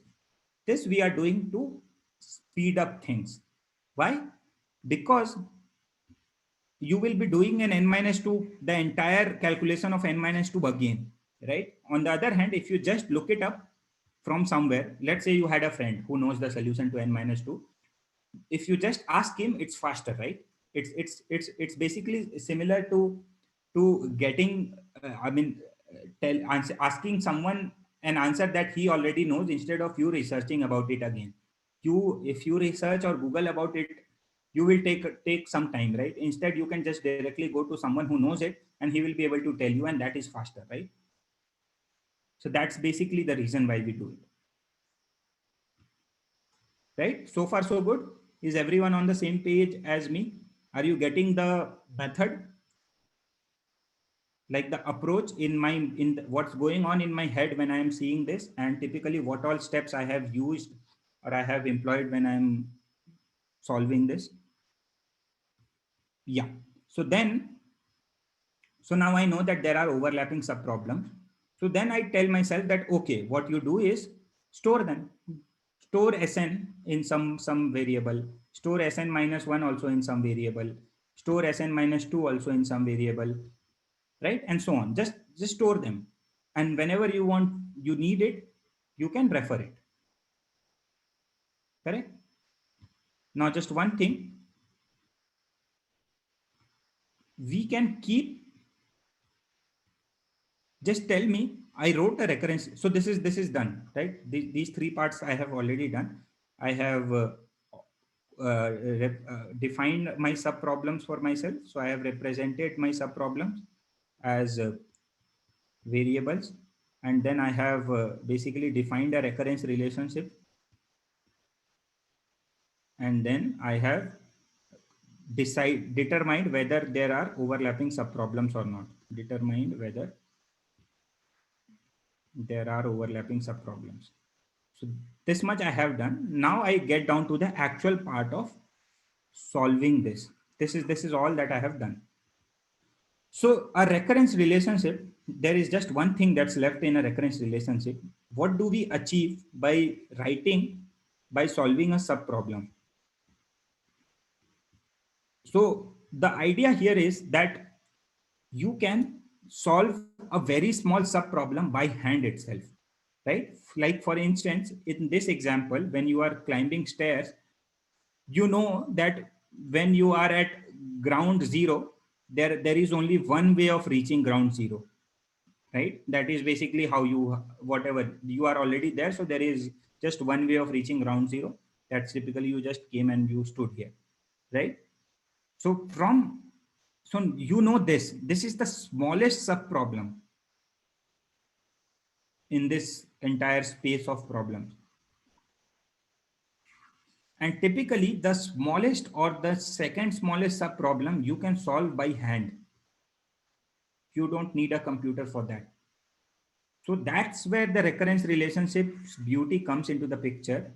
[SPEAKER 2] This we are doing to speed up things. Why? Because you will be doing an n minus 2, the entire calculation of n minus 2 again, right? On the other hand, if you just look it up from somewhere, let's say you had a friend who knows the solution to n minus 2, if you just ask him, it's faster, right? It's basically similar to getting I mean asking someone an answer that he already knows instead of you researching about it again. You If you research or google about it, you will take some time, right? Instead you can just directly go to someone who knows it and he will be able to tell you, and that is faster, right? So that's basically the reason why we do it, right? So far so good. Is everyone on the same page as me? Are you getting the method, like the approach in my what's going on in my head when I am seeing this, and typically what all steps I have used or I have employed when I'm solving this? Yeah. So then, so now I know that there are overlapping subproblems. So then I tell myself that okay, what you do is store them. Store Sn in some variable, store Sn minus 1 also in some variable, store Sn minus 2 also in some variable, right? And so on. Just store them. And whenever you need it, you can refer it. Correct? Now just one thing, we can keep, just tell me, I wrote a recurrence. So this is done, right? These three parts I have already done. I have defined my sub problems for myself. So I have represented my sub problems as variables, and then I have basically defined a recurrence relationship, and then I have determined whether there are overlapping subproblems or not. Determined whether there are overlapping subproblems. So this much I have done. Now I get down to the actual part of solving this. This is all that I have done. So a recurrence relationship, there is just one thing that's left in a recurrence relationship. What do we achieve by by solving a subproblem? So the idea here is that you can solve a very small subproblem by hand itself, right? Like for instance, in this example, when you are climbing stairs, you know that when you are at ground zero, there is only one way of reaching ground zero, right? That is basically how you, whatever, you are already there, so there is just one way of reaching ground zero. That's typically you just came and you stood here, right? So from, so you know this is the smallest sub problem in this entire space of problems. And typically the smallest or the second smallest sub problem you can solve by hand. You don't need a computer for that. So that's where the recurrence relationships beauty comes into the picture,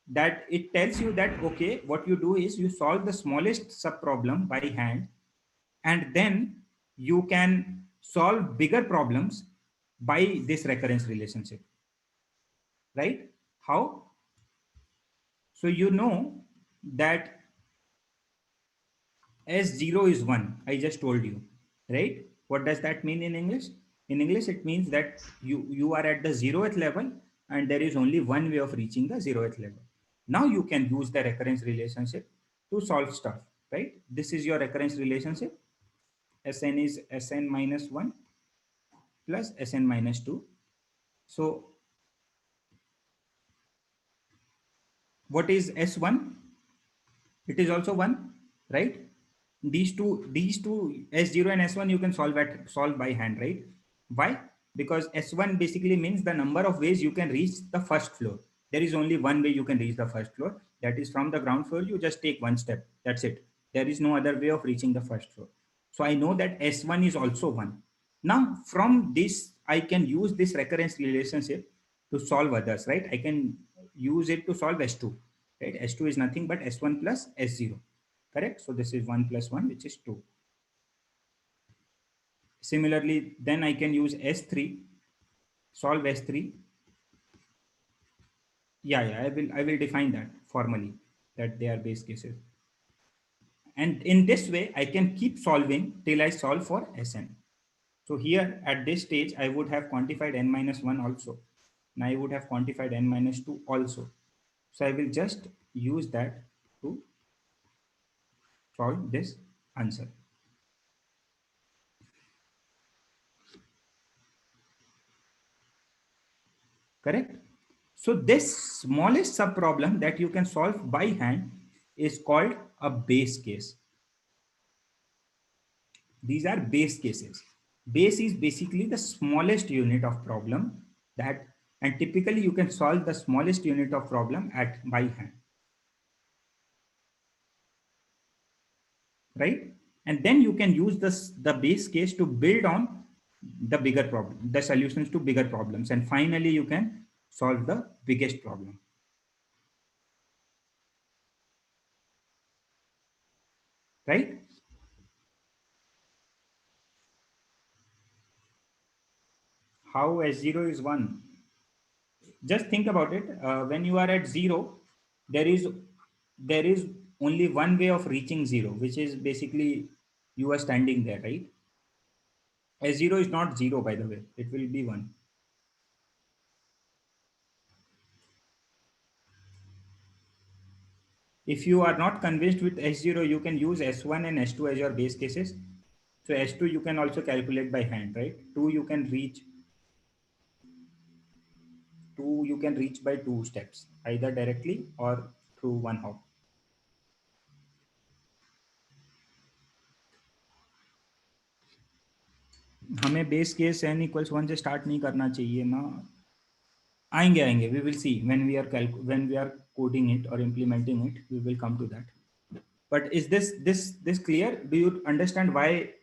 [SPEAKER 2] that it tells you that, okay, what you do is you solve the smallest sub problem by hand, and then you can solve bigger problems by this recurrence relationship, right? How? So you know that S0 is 1. I just told you, right? What does that mean in English? In English, it means that you are at the 0th level and there is only one way of reaching the 0th level. Now you can use the recurrence relationship to solve stuff, right? This is your recurrence relationship. Sn is Sn minus 1 plus Sn minus 2. So what is S1? It is also 1, right? These two S0 and S1 you can solve by hand, right? Why? Because S1 basically means the number of ways you can reach the first floor. There is only one way you can reach the first floor, that is from the ground floor you just take one step, that's it. There is no other way of reaching the first floor. So I know that S1 is also 1. Now from this I can use this recurrence relationship to solve others, right? I can use it to solve S2, right? S2 is nothing but S1 plus S0, correct? So this is 1 plus 1, which is 2. Similarly, then I can use S3, solve S3. Yeah, I will define that formally, that they are base cases. And in this way, I can keep solving till I solve for Sn. So here at this stage, I would have quantified n minus 1 also. Now I would have quantified n minus 2 also. So I will just use that to solve this answer. Correct? So this smallest sub problem that you can solve by hand is called a base case. These are base cases. Base is basically the smallest unit of problem that, and typically you can solve the smallest unit of problem at by hand, right? And then you can use this the base case to build on the bigger problem, the solutions to bigger problems, and finally you can solve the biggest problem, right? How S0 is 1? Just think about it. When you are at 0, there is there is only one way of reaching 0, which is basically you are standing there, right? S0 is not 0, by the way, it will be 1. If you are not convinced with S0, you can use S1 and S2 as your base cases. So S2 you can also calculate by hand, right? 2 you can reach 2 you can reach by 2 steps, either directly or through one hop. हमें base case n equals 1 से start नहीं करना चाहिए ना. आएंगे, we will see when we are coding it or implementing it, we will come to that. But is this clear? Do you understand why?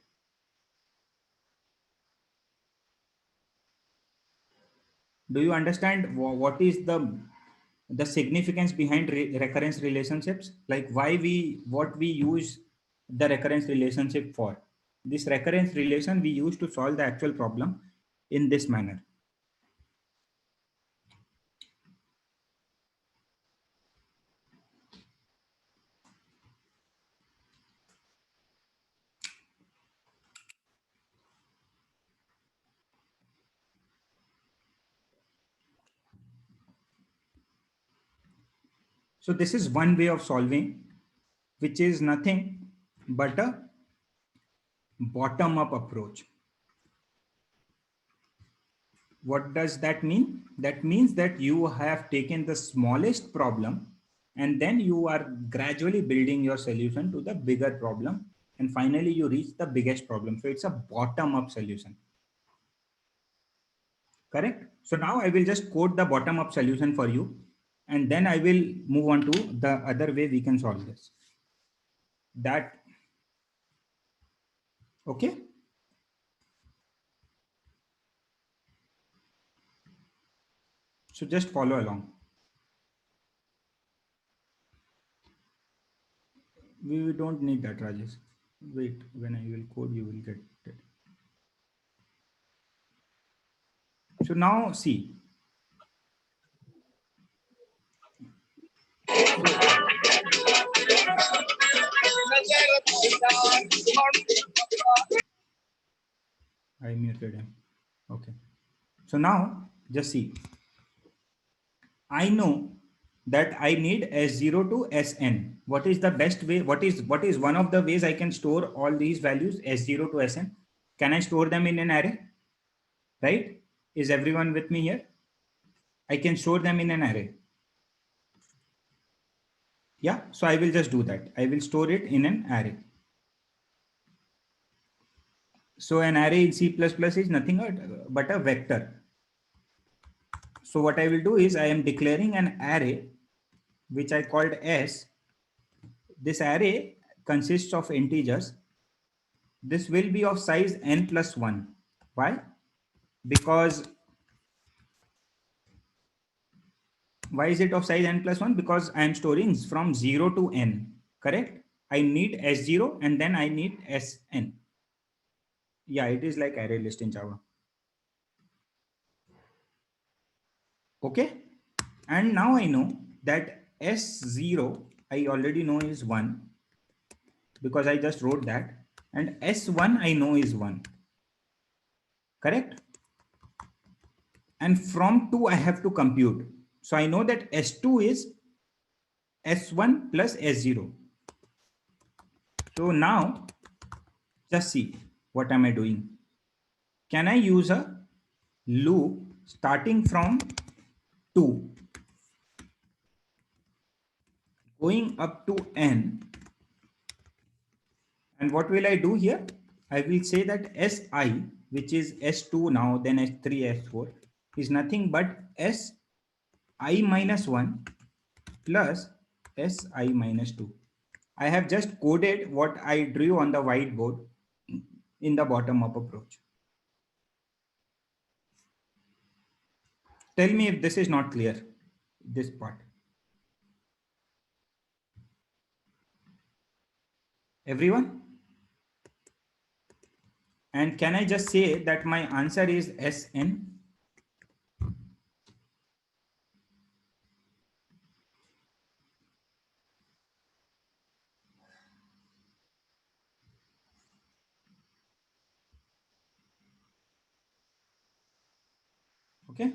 [SPEAKER 2] Do you understand what is the significance behind recurrence relationships? Like what we use the recurrence relationship for? This recurrence relation we use to solve the actual problem in this manner. So this is one way of solving, which is nothing but a bottom up approach. What does that mean? That means that you have taken the smallest problem and then you are gradually building your solution to the bigger problem, and finally you reach the biggest problem. So it's a bottom up solution. Correct? So now I will just code the bottom up solution for you, and then I will move on to the other way we can solve this. That, okay? So just follow along. We don't need that, Rajesh. Wait, when I will code, you will get it. So now see. So I muted him. Okay. So now just see. I know that I need S0 to Sn. What is the best way? What is one of the ways I can store all these values S0 to Sn? Can I store them in an array? Right? Is everyone with me here? I can store them in an array. Yeah. So I will just do that. I will store it in an array. So an array in C++ is nothing but a vector. So what I will do is I am declaring an array which I called S. This array consists of integers. This will be of size n plus 1. Why? Because why is it of size n plus 1? Because I am storing from 0 to n. Correct? I need S0 and then I need Sn. Yeah, it is like array list in Java. Okay. And now I know that S0 I already know is 1 because I just wrote that. And S1 I know is 1. Correct? And from 2 I have to compute. So I know that S2 is S1 plus S0. So now just see what am I doing. Can I use a loop starting from 2 going up to n? And what will I do here? I will say that Si, which is S2 now, then S3, S4, is nothing but Si minus 1 plus Si minus 2. I have just coded what I drew on the whiteboard in the bottom-up approach. Tell me if this is not clear, this part. Everyone? And can I just say that my answer is Sn? Okay.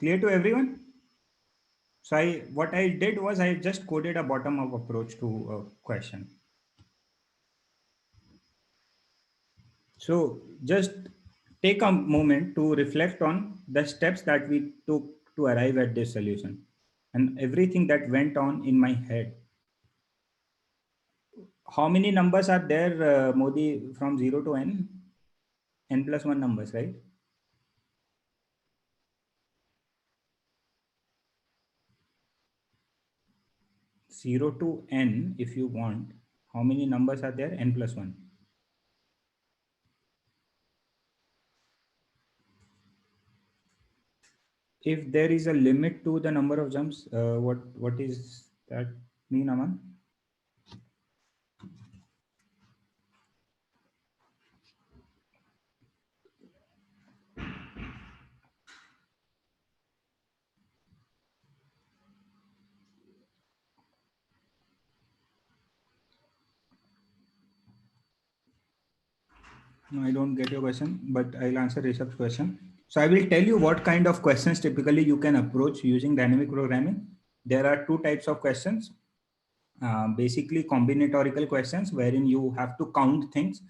[SPEAKER 2] Clear to everyone? So what I did was I just coded a bottom-up approach to a question. So just take a moment to reflect on the steps that we took to arrive at this solution and everything that went on in my head. How many numbers are there, Modi, from 0 to n? N plus 1 numbers, right? Zero to n, if you want, how many numbers are there? N plus 1. If there is a limit to the number of jumps, what is that mean, Aman? No, I don't get your question, but I'll answer Rishabh's question. So I will tell you what kind of questions typically you can approach using dynamic programming. There are two types of questions. Basically combinatorial questions wherein you have to count things,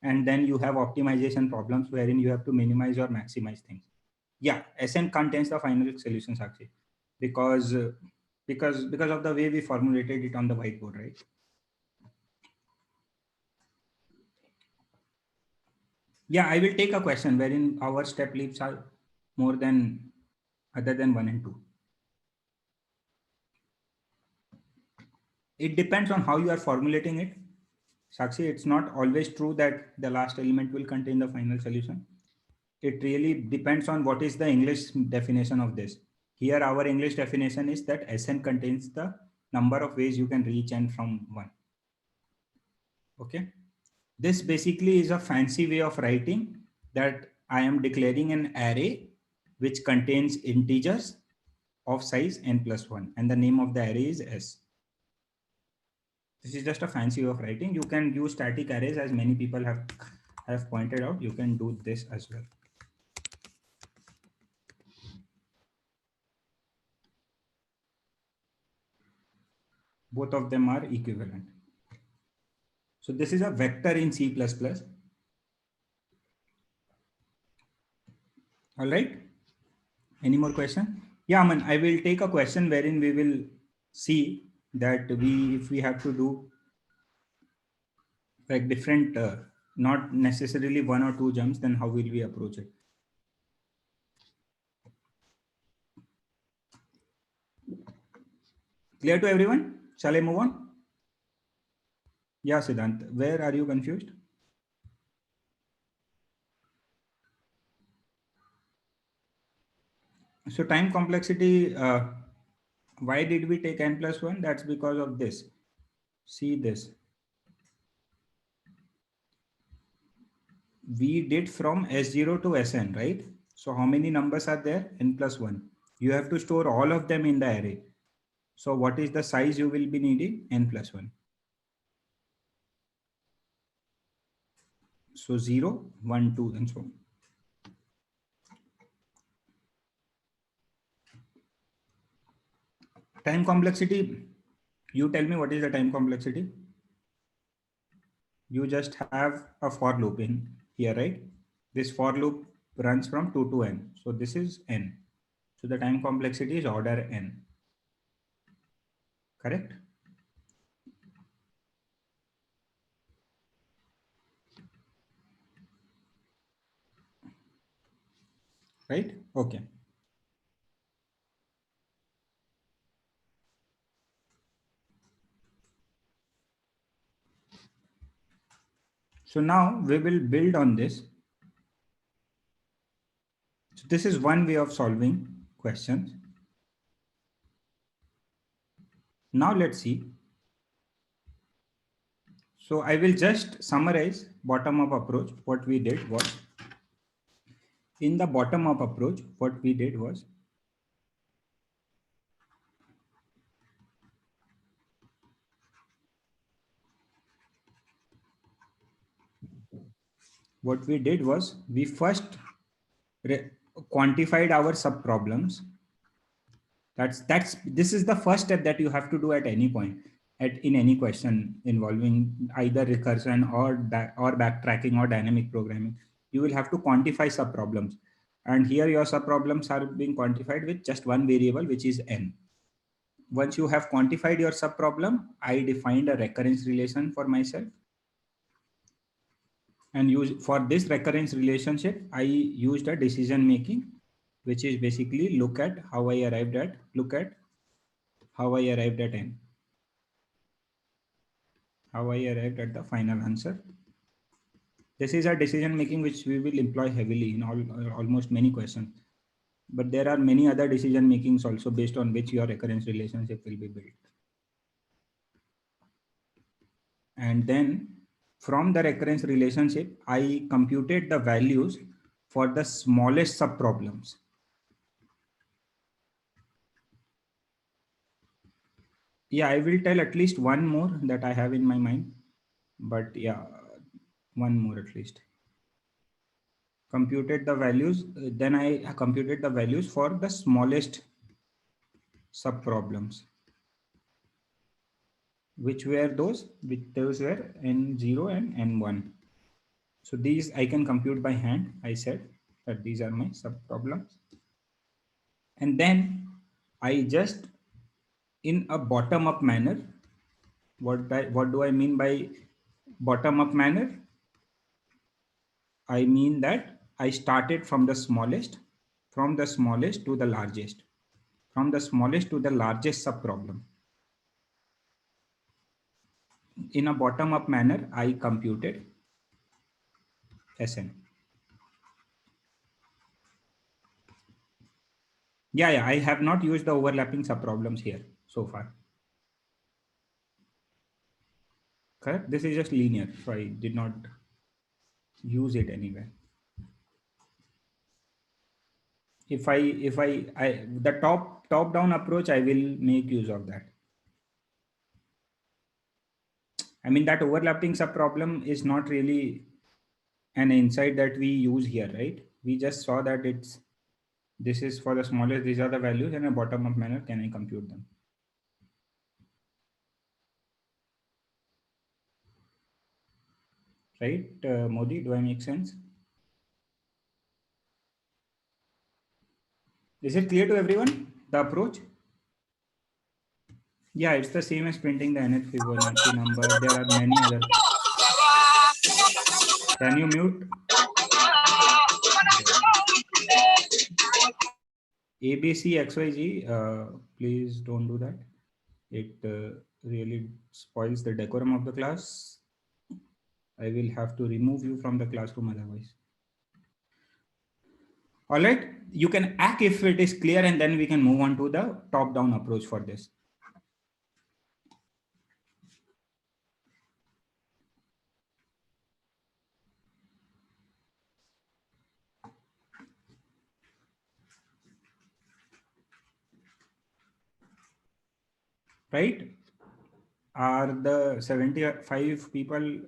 [SPEAKER 2] and then you have optimization problems wherein you have to minimize or maximize things. Yeah, SN contains the final solution, Sakshi, because because of the way we formulated it on the whiteboard, right? Yeah, I will take a question wherein our step leaps are more than other than 1 and 2. It depends on how you are formulating it. Sakshi, it's not always true that the last element will contain the final solution. It really depends on what is the English definition of this. Here, our English definition is that Sn contains the number of ways you can reach n from 1. Okay. This basically is a fancy way of writing that I am declaring an array which contains integers of size n plus 1, and the name of the array is S. This is just a fancy way of writing. You can use static arrays, as many people have pointed out. You can do this as well. Both of them are equivalent. So this is a vector in C++. All right. Any more question? Yeah, man, I will take a question wherein we will see that if we have to do like different, not necessarily 1 or 2 jumps, then how will we approach it? Clear to everyone? Shall I move on? Yeah, Siddhant, where are you confused? So time complexity, why did we take n plus 1? That's because of this. See this. We did from S0 to Sn, right? So how many numbers are there? N plus 1. You have to store all of them in the array. So what is the size you will be needing? N plus 1. So 0, 1, 2, and so on. Time complexity. You tell me what is the time complexity? You just have a for loop in here, right? This for loop runs from 2 to n. So this is n. So the time complexity is order n. Correct? Right? Okay. So now we will build on this. So this is one way of solving questions. Now let's see. So I will just summarize bottom-up approach. What we did was, in the bottom-up approach, what we did was, we first quantified our subproblems. This is the first step that you have to do at any point in any question involving either recursion or backtracking or dynamic programming. You will have to quantify subproblems, and here your subproblems are being quantified with just one variable, which is n. Once you have quantified your subproblem, I defined a recurrence relation for myself, and for this recurrence relationship, I used a decision making, which is basically look at how I arrived at n, how I arrived at the final answer. This is a decision making which we will employ heavily in almost many questions. But there are many other decision makings also based on which your recurrence relationship will be built. And then from the recurrence relationship, I computed the values for the smallest subproblems. Yeah, I will tell at least one more that I have in my mind. But yeah, one more at least. Computed the values. Then I computed the values for the smallest subproblems. Which were those? Those were n0 and n1. So these I can compute by hand. I said that these are my subproblems. And then I just, in a bottom-up manner, what do I mean by bottom-up manner? I mean that I started from the smallest to the largest, from the smallest to the largest subproblem. in a bottom up manner, I computed Sn. Yeah, I have not used the overlapping subproblems here so far. Correct? This is just linear, so I did not use it anywhere. If I the top down approach, I will make use of that. I mean, that overlapping subproblem is not really an insight that we use here, right? We just saw that this is for the smallest, these are the values, in a bottom up manner, can I compute them? Right, Modi, do I make sense? Is it clear to everyone, the approach? Yeah, it's the same as printing the nth Fibonacci number. There are many other. Can you mute? ABC XYZ, please don't do that. It really spoils the decorum of the class. I will have to remove you from the classroom otherwise. All right, you can act if it is clear, and then we can move on to the top-down approach for this. Right? Are the 75 people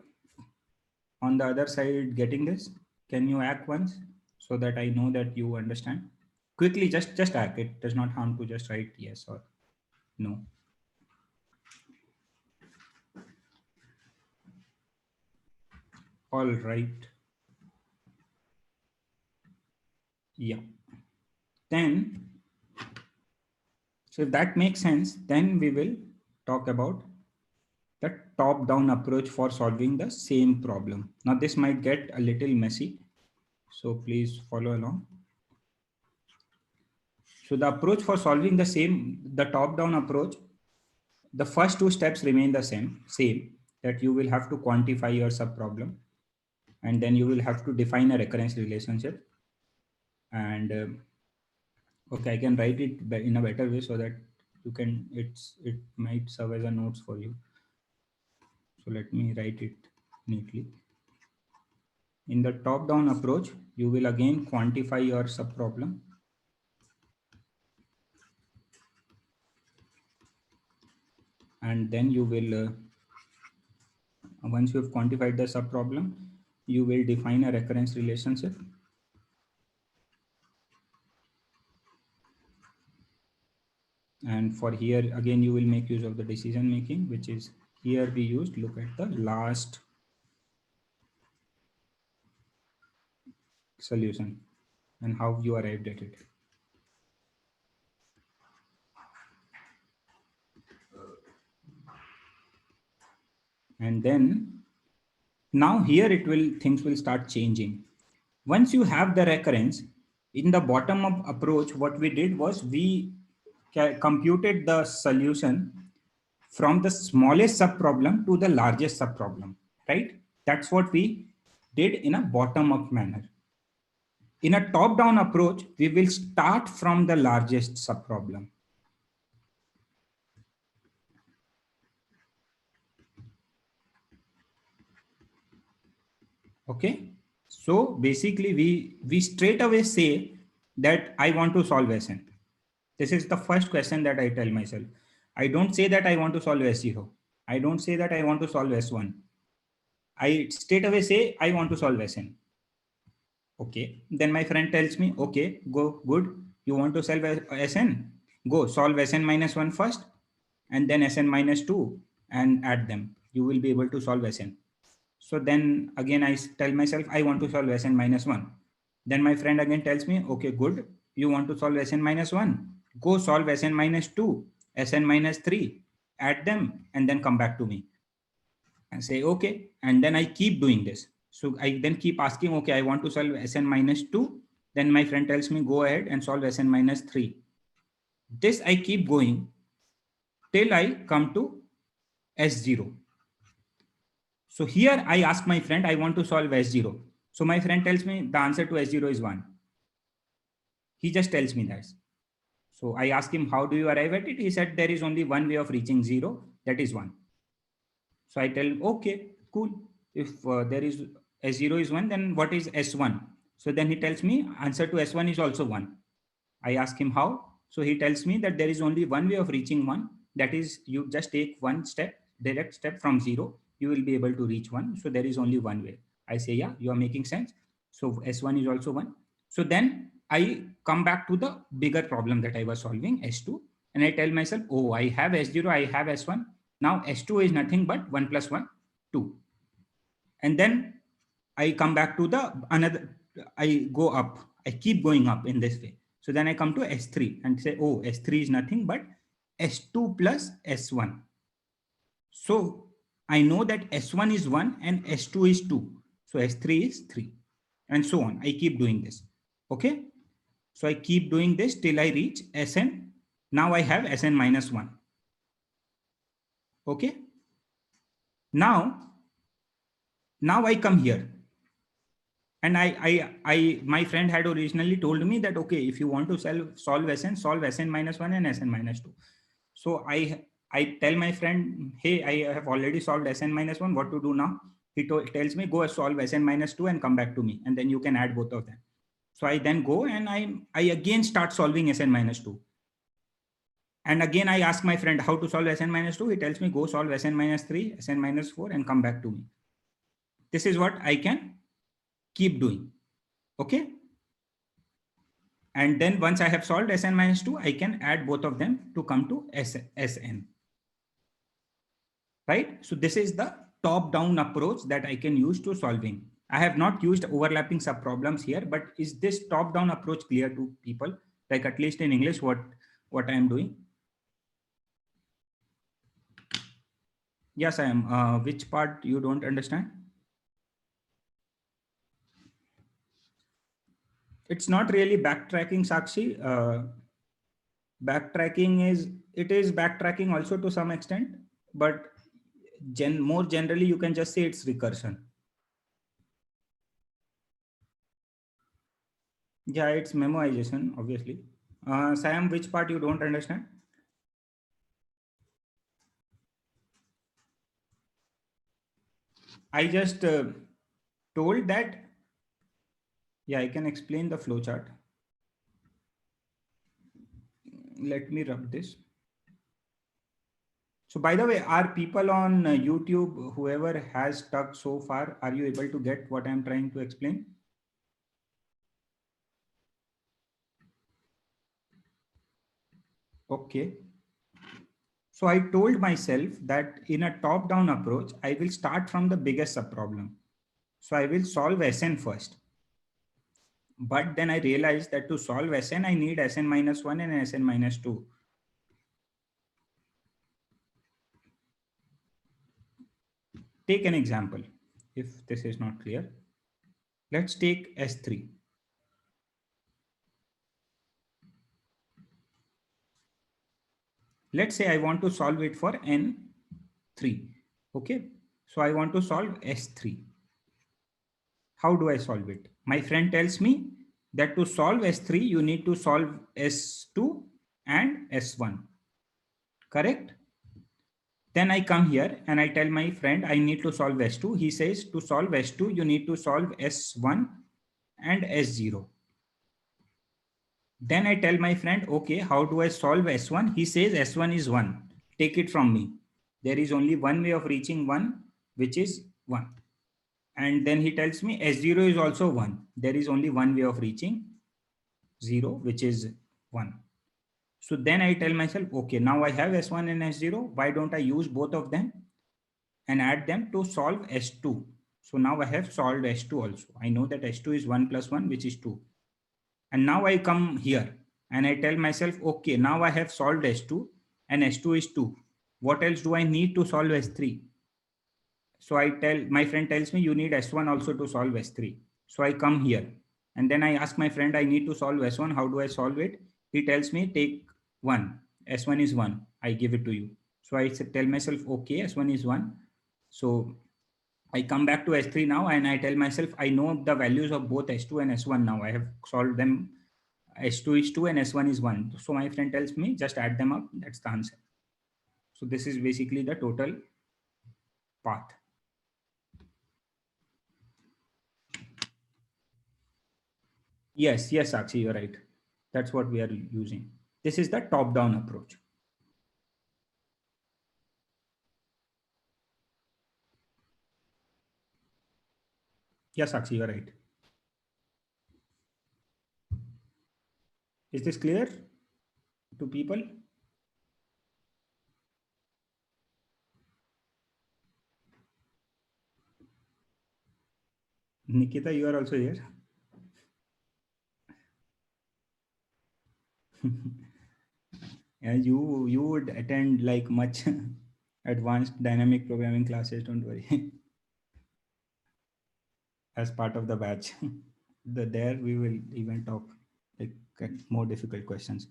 [SPEAKER 2] on the other side getting this? Can you act once so that I know that you understand? Quickly, just act. It does not harm to just write yes or no. All right. Yeah. Then, so if that makes sense, then we will talk about the top-down approach for solving the same problem. Now, this might get a little messy, so please follow along. So the approach for solving the top-down approach, the first two steps remain the same, that you will have to quantify your subproblem, and then you will have to define a recurrence relationship. And okay, I can write it in a better way so that you can, it might serve as a notes for you. So let me write it neatly. In the top-down approach, you will again quantify your subproblem. And then you will, once you have quantified the subproblem, you will define a recurrence relationship. And for here, again, you will make use of the decision making, which is here we used, look at the last solution and how you arrived at it. And then now here things will start changing. Once you have the recurrence, in the bottom up approach, what we did was we computed the solution from the smallest subproblem to the largest subproblem, right? That's what we did in a bottom up manner. In a top down approach, we will start from the largest subproblem. Okay, so basically we straight away say that I want to solve Sn. This is the first question that I tell myself. I don't say that I want to solve S0. I don't say that I want to solve S1. I straight away say I want to solve Sn. Okay, then my friend tells me, okay, go, good. You want to solve Sn? Go solve Sn minus 1 first and then Sn minus 2 and add them. You will be able to solve Sn. So then again, I tell myself, I want to solve Sn minus 1. Then my friend again tells me, okay, good. You want to solve Sn minus 1. Go solve Sn minus 2, Sn minus 3, add them, and then come back to me and say, okay. And then I keep doing this. So I then keep asking, okay, I want to solve Sn minus 2. Then my friend tells me, go ahead and solve Sn minus 3. This I keep going till I come to S0. So here I ask my friend, I want to solve S0. So my friend tells me the answer to S0 is 1. He just tells me that. So I asked him, how do you arrive at it? He said, there is only one way of reaching 0, that is 1. So I tell him, okay, cool. If there is S0 is 1, then what is S1? So then he tells me answer to S1 is also 1. I ask him how. So he tells me that there is only one way of reaching 1. That is, you just take one step, direct step from 0. You will be able to reach 1. So there is only one way. I say, yeah, you are making sense. So S1 is also 1. So then I come back to the bigger problem that I was solving, S2. And I tell myself, oh, I have S0, I have S1. Now S2 is nothing but 1 plus 1, 2. And then I come back to the another, I go up, I keep going up in this way. So then I come to S3 and say, oh, S3 is nothing but S2 plus S1. So I know that S1 is 1 and S2 is 2. So S3 is 3 and so on. I keep doing this. Okay. So I keep doing this till I reach Sn. Now I have Sn minus 1. Okay. Now I come here. And my friend had originally told me that, okay, if you want to solve Sn minus 1 and Sn minus 2. So I tell my friend, hey, I have already solved Sn minus 1. What to do now? He tells me, go solve Sn minus 2 and come back to me. And then you can add both of them. So I then go and I again start solving Sn minus 2. And again, I ask my friend how to solve Sn minus 2. He tells me, go solve Sn minus 3, Sn minus 4 and come back to me. This is what I can keep doing. Okay. And then once I have solved Sn minus 2, I can add both of them to come to Sn. Right? So this is the top-down approach that I can use to solving. I have not used overlapping subproblems here, but is this top-down approach clear to people? Like at least in English, what I am doing? Yes, I am. Which part you don't understand? It's not really backtracking, Sakshi. Backtracking is backtracking also to some extent, but more generally, you can just say it's recursion. Yeah, it's memoization, obviously. Sam, which part you don't understand? I just told that, yeah, I can explain the flowchart. Let me rub this. So by the way, are people on YouTube, whoever has stuck so far, are you able to get what I'm trying to explain? Okay. So I told myself that in a top-down approach, I will start from the biggest subproblem. So I will solve Sn first. But then I realized that to solve Sn, I need Sn minus 1 and Sn minus 2. Take an example, if this is not clear. Let's take S3. Let's say I want to solve it for N3. Okay. So I want to solve S3. How do I solve it? My friend tells me that to solve S3, you need to solve S2 and S1. Correct? Then I come here and I tell my friend I need to solve S2. He says to solve S2, you need to solve S1 and S0. Then I tell my friend, okay, how do I solve S1? He says S1 is 1. Take it from me. There is only one way of reaching 1, which is 1. And then he tells me S0 is also 1. There is only one way of reaching 0, which is 1. So then I tell myself, okay, now I have S1 and S0. Why don't I use both of them and add them to solve S2? So now I have solved S2 also. I know that S2 is 1 plus 1, which is 2. And now I come here and I tell myself, okay, now I have solved S2 and S2 is 2. What else do I need to solve S3? So my friend tells me you need S1 also to solve S3. So I come here and then I ask my friend, I need to solve S1. How do I solve it? He tells me take 1. S1 is 1. I give it to you. So I tell myself, okay, S1 is 1. So I come back to S3 now and I tell myself, I know the values of both S2 and S1 now. I have solved them. S2 is 2 and S1 is 1. So my friend tells me, just add them up. That's the answer. So this is basically the total path. Yes, yes, Sakshi, you're right. That's what we are using. This is the top-down approach. Yes, Sakshi, you're right. Is this clear to people? Nikita, you are also here. Yeah, you would attend like much advanced dynamic programming classes, don't worry. As part of the batch. There we will even talk like more difficult questions.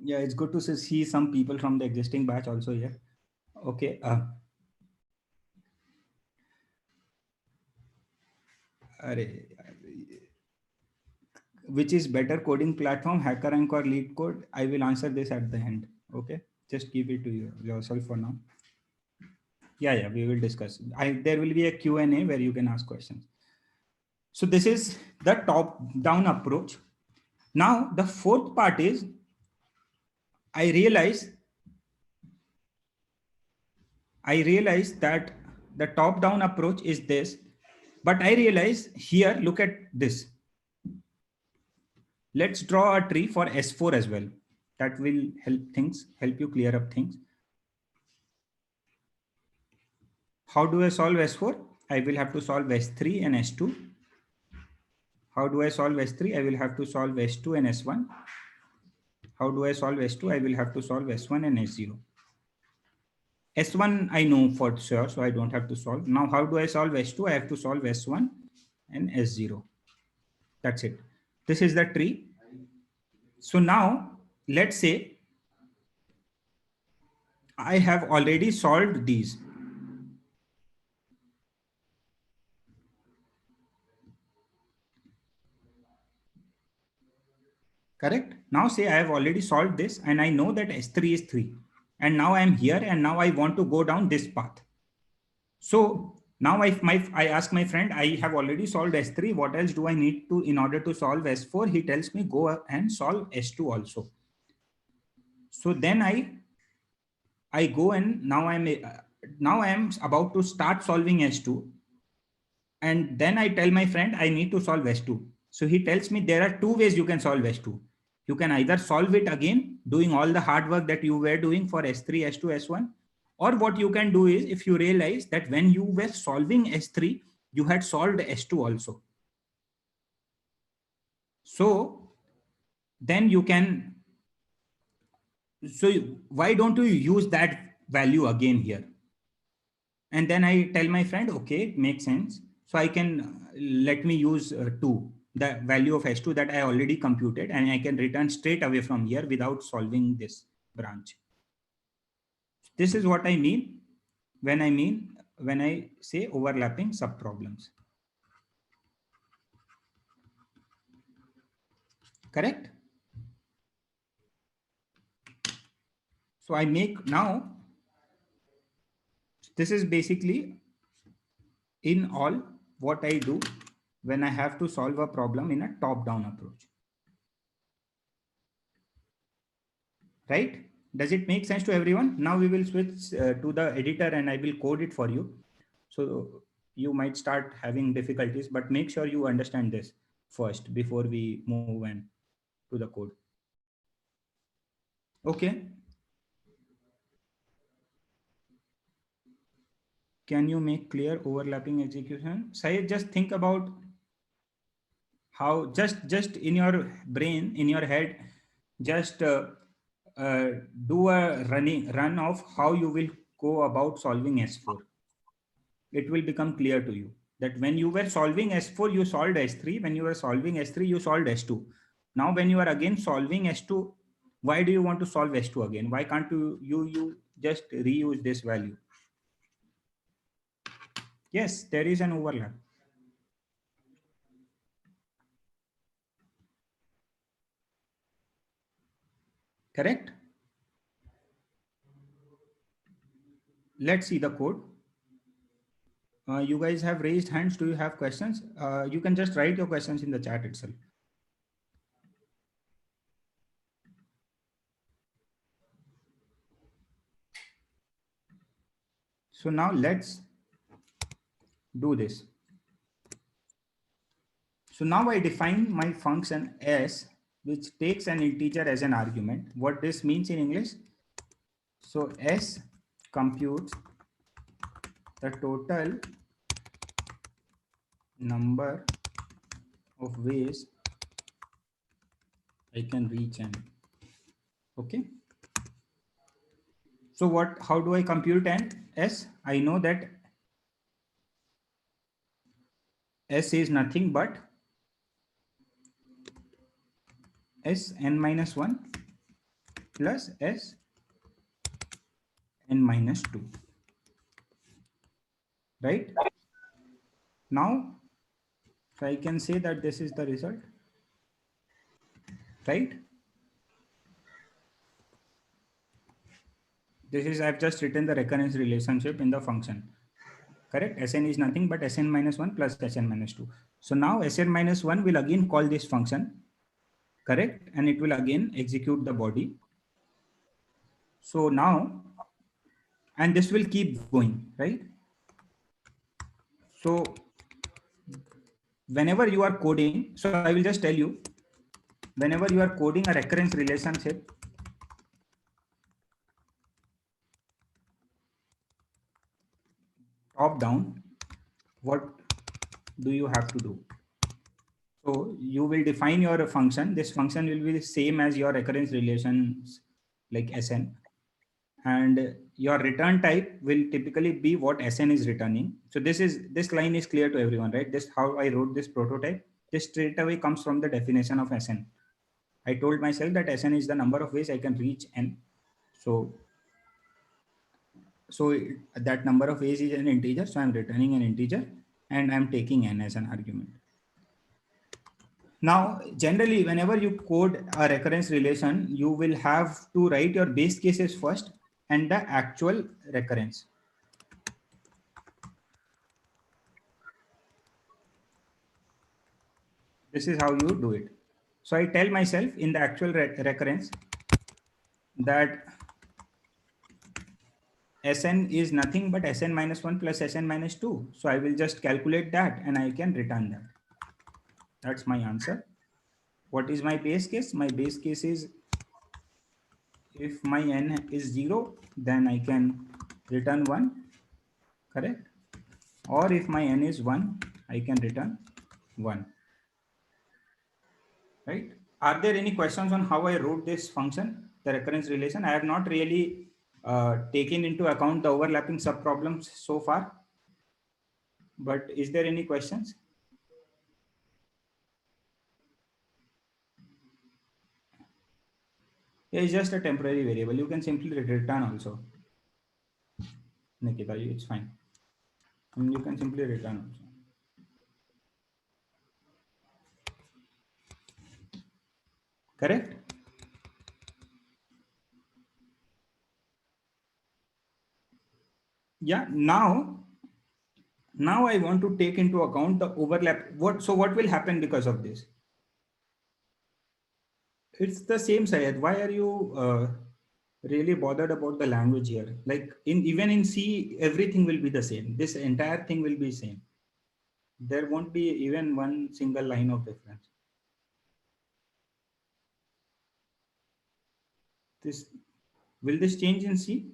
[SPEAKER 2] Yeah, it's good to see some people from the existing batch also here. Okay. Which is better coding platform, HackerRank or LeetCode? I will answer this at the end. Okay, just keep it to yourself for now. Yeah, we will discuss. There will be a Q&A where you can ask questions. So this is the top down approach. Now the fourth part is, I realize that the top down approach is this, but I realize here, look at this. Let's draw a tree for S4 as well. That will help you clear up things. How do I solve S4? I will have to solve S3 and S2. How do I solve S3? I will have to solve S2 and S1. How do I solve S2? I will have to solve S1 and S0. S1 I know for sure, so I don't have to solve. Now, how do I solve S2? I have to solve S1 and S0. That's it. This is the tree. So now, let's say I have already solved these. Correct? Now say I have already solved this and I know that S3 is 3. And now I'm here and now I want to go down this path. So now I ask my friend, I have already solved S3. What else do I need to in order to solve S4? He tells me go and solve S2 also. So then I go and now I'm about to start solving S2. And then I tell my friend I need to solve S2. So he tells me there are two ways you can solve S2. You can either solve it again, doing all the hard work that you were doing for S3, S2, S1. Or what you can do is, if you realize that when you were solving S3, you had solved S2 also. So then you can, so why don't you use that value again here? And then I tell my friend, okay, makes sense. So I can let me use 2, the value of S2 that I already computed, and I can return straight away from here without solving this branch. This is what I mean when I say overlapping subproblems. Correct? So I make now, this is basically in all what I do when I have to solve a problem in a top-down approach. Right? Does it make sense to everyone? Now we will switch to the editor and I will code it for you. So you might start having difficulties, but make sure you understand this first before we move on to the code. Okay. Can you make clear overlapping execution? Sayed, just think about how, just in your brain, in your head, just do a run of how you will go about solving S4. It will become clear to you that when you were solving S4, you solved S3. When you were solving S3, you solved S2. Now, when you are again solving S2, why do you want to solve S2 again? Why can't you just reuse this value? Yes, there is an overlap. Correct? Let's see the code. You guys have raised hands. Do you have questions? You can just write your questions in the chat itself. So now let's do this. So now I define my function s, which takes an integer as an argument. What this means in English? So s computes the total number of ways I can reach n. Okay. So what? How do I compute n? S? I know that s is nothing but s n minus 1 plus s n minus 2. Right? Now, so I can say that this is the result. Right? This is, I've just written the recurrence relationship in the function. Correct? Sn is nothing but sn minus 1 plus sn minus 2. So now sn minus 1 will again call this function. Correct? And it will again execute the body. So now, and this will keep going, right? So whenever you are coding, so I will just tell you, whenever you are coding a recurrence relationship, top down, what do you have to do? So you will define your function. This function will be the same as your recurrence relations like Sn. And your return type will typically be what Sn is returning. So this line is clear to everyone, right? This how I wrote this prototype. This straight away comes from the definition of Sn. I told myself that Sn is the number of ways I can reach n. So that number of ways is an integer. So I'm returning an integer and I'm taking n as an argument. Now, generally, whenever you code a recurrence relation, you will have to write your base cases first and the actual recurrence. This is how you do it. So I tell myself in the actual recurrence that Sn is nothing but Sn minus 1 plus Sn minus 2. So I will just calculate that and I can return that. That's my answer. What is my base case? My base case is if my n is 0, then I can return 1, correct? Or if my n is 1, I can return 1. Right? Are there any questions on how I wrote this function, the recurrence relation? I have not really taken into account the overlapping subproblems so far. But is there any questions? It's just a temporary variable. You can simply return also. Nikita, it's fine. You can simply return also. Correct? Yeah, now I want to take into account the overlap. What will happen because of this? It's the same, Syed. Why are you really bothered about the language here? Like even in C, everything will be the same. This entire thing will be same. There won't be even one single line of difference. This will this change in C?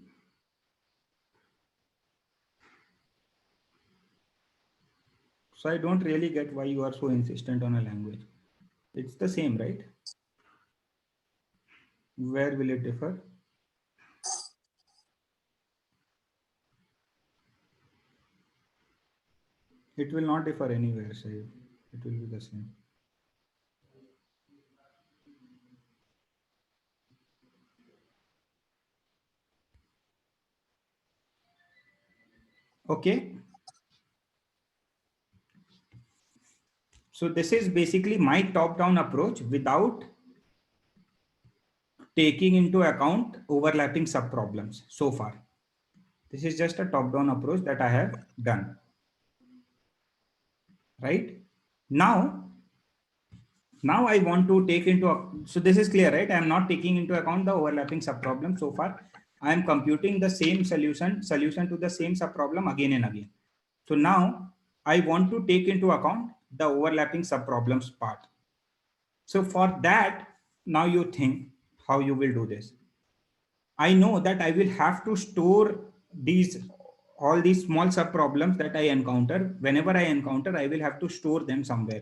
[SPEAKER 2] So I don't really get why you are so insistent on a language. It's the same, right? Where will it differ? It will not differ anywhere, Syed. It will be the same. Okay. So this is basically my top-down approach without taking into account overlapping subproblems so far. This is just a top-down approach that I have done. Right? Now I want to take so this is clear, right? I am not taking into account the overlapping subproblem so far. I am computing the same solution to the same subproblem again and again. So now I want to take into account the overlapping subproblems part. So for that, now you think how you will do this. I know that I will have to store all these small subproblems that I encounter. Whenever I encounter, I will have to store them somewhere.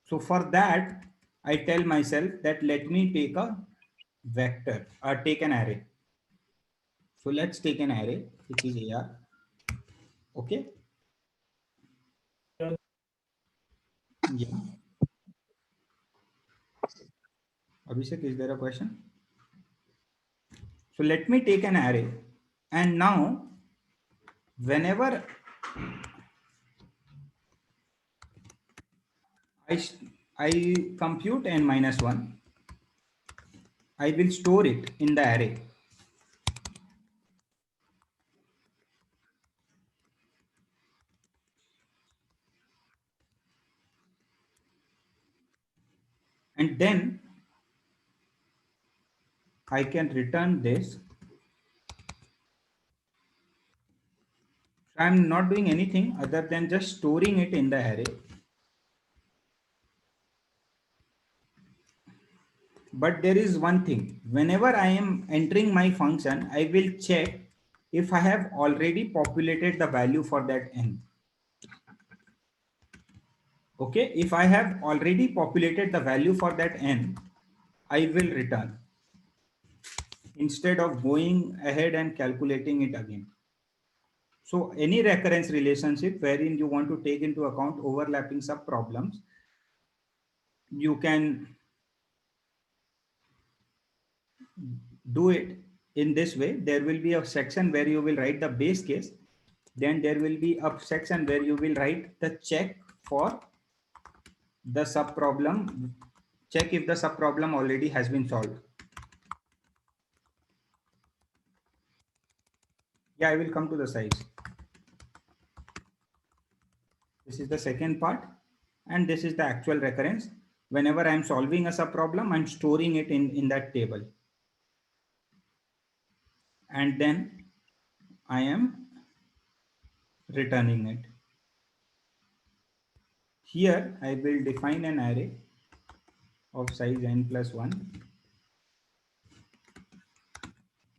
[SPEAKER 2] So for that, I tell myself that let me take a vector or take an array. So let's take an array, which is AR. Okay. Yeah. Abhishek, is there a question? So let me take an array. And now, whenever I compute n minus 1, I will store it in the array. And then I can return this. I'm not doing anything other than just storing it in the array. But there is one thing. Whenever I am entering my function, I will check if I have already populated the value for that n. Okay, if I have already populated the value for that n, I will return instead of going ahead and calculating it again. So any recurrence relationship wherein you want to take into account overlapping subproblems, you can do it in this way. There will be a section where you will write the base case. Then there will be a section where you will write the check for the subproblem. Check if the subproblem already has been solved. Yeah, I will come to the size. This is the second part. And this is the actual recurrence. Whenever I'm solving a subproblem, I'm storing it in that table. And then I am returning it. Here I will define an array of size n plus 1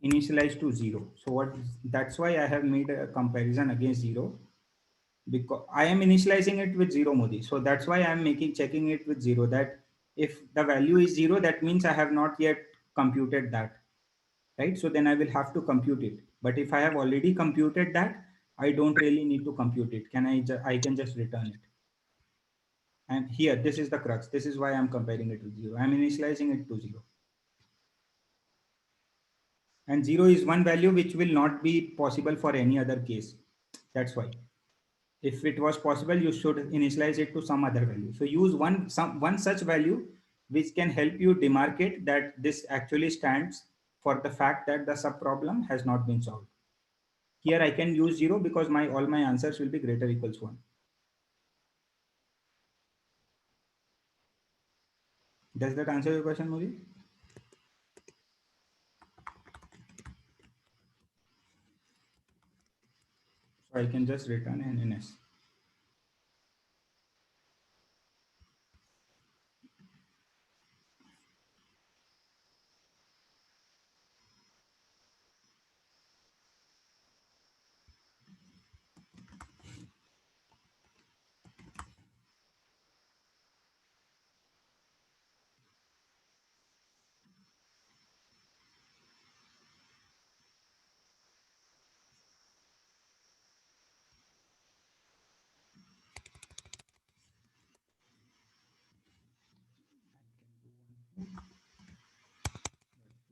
[SPEAKER 2] initialized to 0. So that's why I have made a comparison against 0, because I am initializing it with 0 Modi. So that's why I'm checking it with 0, that if the value is 0, that means I have not yet computed that, right? So then I will have to compute it. But if I have already computed that, I don't really need to compute it. I can just return it. And here, this is the crux. This is why I'm comparing it with 0. I'm initializing it to 0. And 0 is one value which will not be possible for any other case. That's why. If it was possible, you should initialize it to some other value. So use one such value which can help you demarcate that this actually stands for the fact that the subproblem has not been solved. Here I can use 0 because all my answers will be greater equals 1. Does that answer your question, Modi? So I can just return an NS.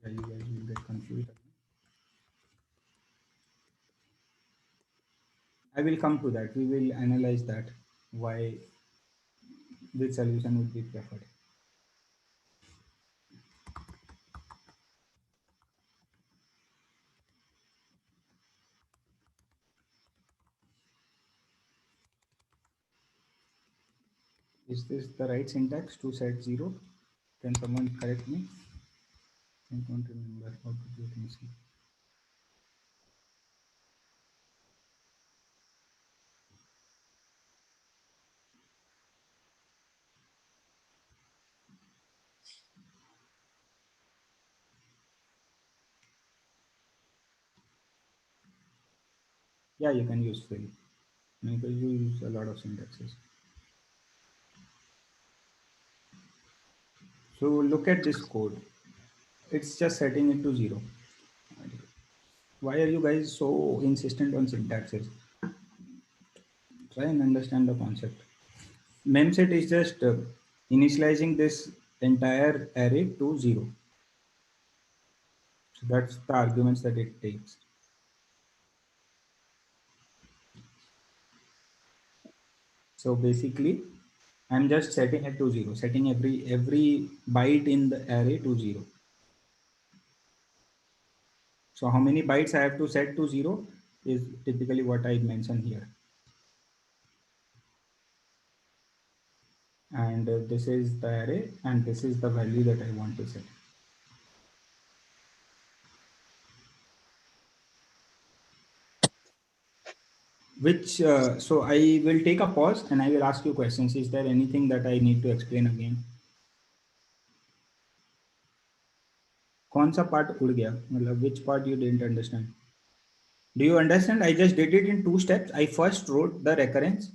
[SPEAKER 2] Yeah, you guys will get confused. I will come to that. We will analyze that. Why which solution would be preferred? Is this the right syntax to set 0? Can someone correct me? I don't remember how to do things. Yeah, you can use fill because you use a lot of syntaxes. So look at this code. It's just setting it to 0. Why are you guys so insistent on syntaxes? Try and understand the concept. Memset is just initializing this entire array to 0. So that's the arguments that it takes. So basically, I'm just setting it to 0, setting every byte in the array to 0. So how many bytes I have to set to 0 is typically what I mentioned here. And this is the array and this is the value that I want to set. So I will take a pause and I will ask you questions. Is there anything that I need to explain again? कौन सा part उड़ गया? मतलब which part you didn't understand? Do you understand? I just did it in 2 steps. I first wrote the recurrence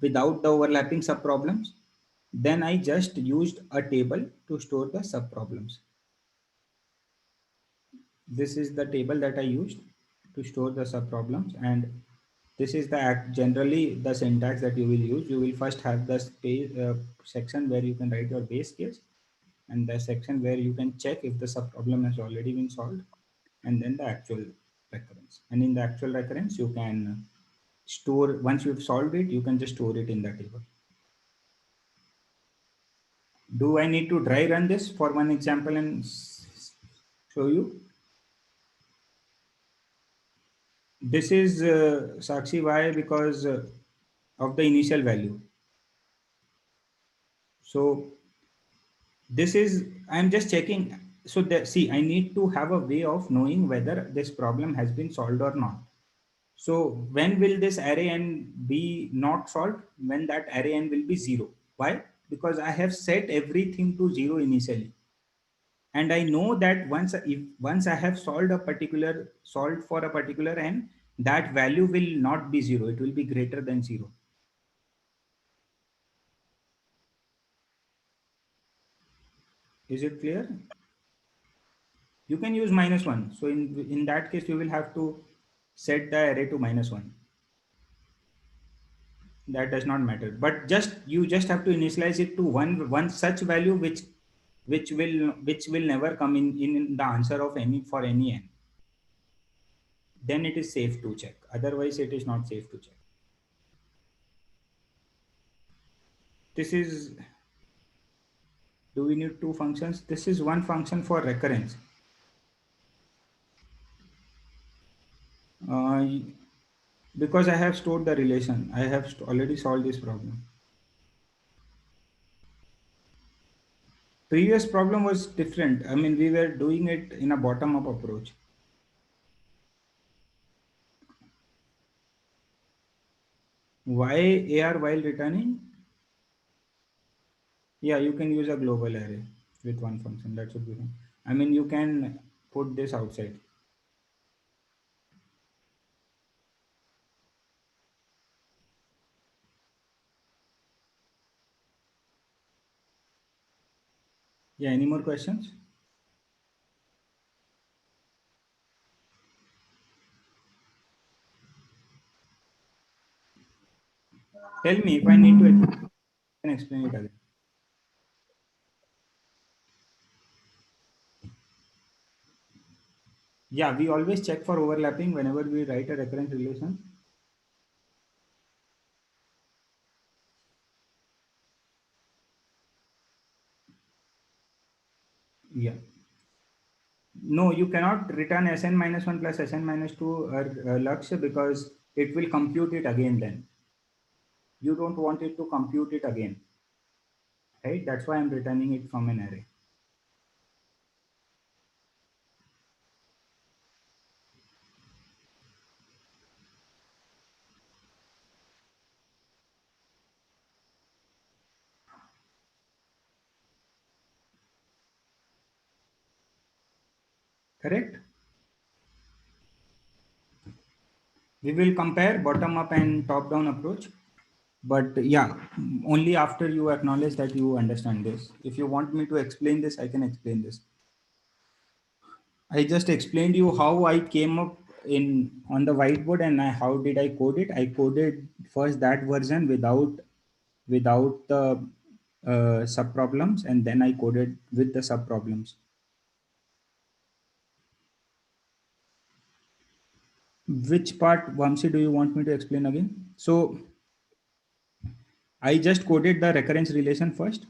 [SPEAKER 2] without the overlapping subproblems. Then I just used a table to store the subproblems. This is the table that I used to store the subproblems, and this is the generally the syntax that you will use. You will first have the space section where you can write your base case, and the section where you can check if the subproblem has already been solved, and then the actual recurrence. And in the actual recurrence, you can store, once you've solved it, you can just store it in the table. Do I need to dry run this for one example and show you? This is Sakshi, why? Because of the initial value. So this is, I'm just checking. So that, see, I need to have a way of knowing whether this problem has been solved or not. So when will this array n be not solved? When that array n will be 0. Why? Because I have set everything to 0 initially. And I know that once I have solved for a particular n, that value will not be 0. It will be greater than 0. Is it clear? You can use -1. So in that case, you will have to set the array to -1. That does not matter. But you just have to initialize it to one such value which will never come in the answer of any for any n. Then it is safe to check. Otherwise, it is not safe to check. This is, do we need 2 functions? This is one function for recurrence. Uh, because I have stored the relation. I have already solved this problem. Previous problem was different. I mean, we were doing it in a bottom-up approach. Why AR while returning? Yeah, you can use a global array with one function. That should be fine. I mean, you can put this outside. Yeah, any more questions? Tell me if I need to explain it again. Yeah, we always check for overlapping whenever we write a recurrence relation. No, you cannot return Sn minus 1 plus Sn minus 2 or Lakshya, because it will compute it again then. You don't want it to compute it again, right? That's why I'm returning it from an array. Correct? We will compare bottom up and top down approach. But yeah, only after you acknowledge that you understand this. If you want me to explain this, I can explain this. I just explained you how I came up in on the whiteboard, and how did I code it. I coded first that version without the sub problems, and then I coded with the sub problems. Which part, Vamsi, do you want me to explain again? So I just coded the recurrence relation first.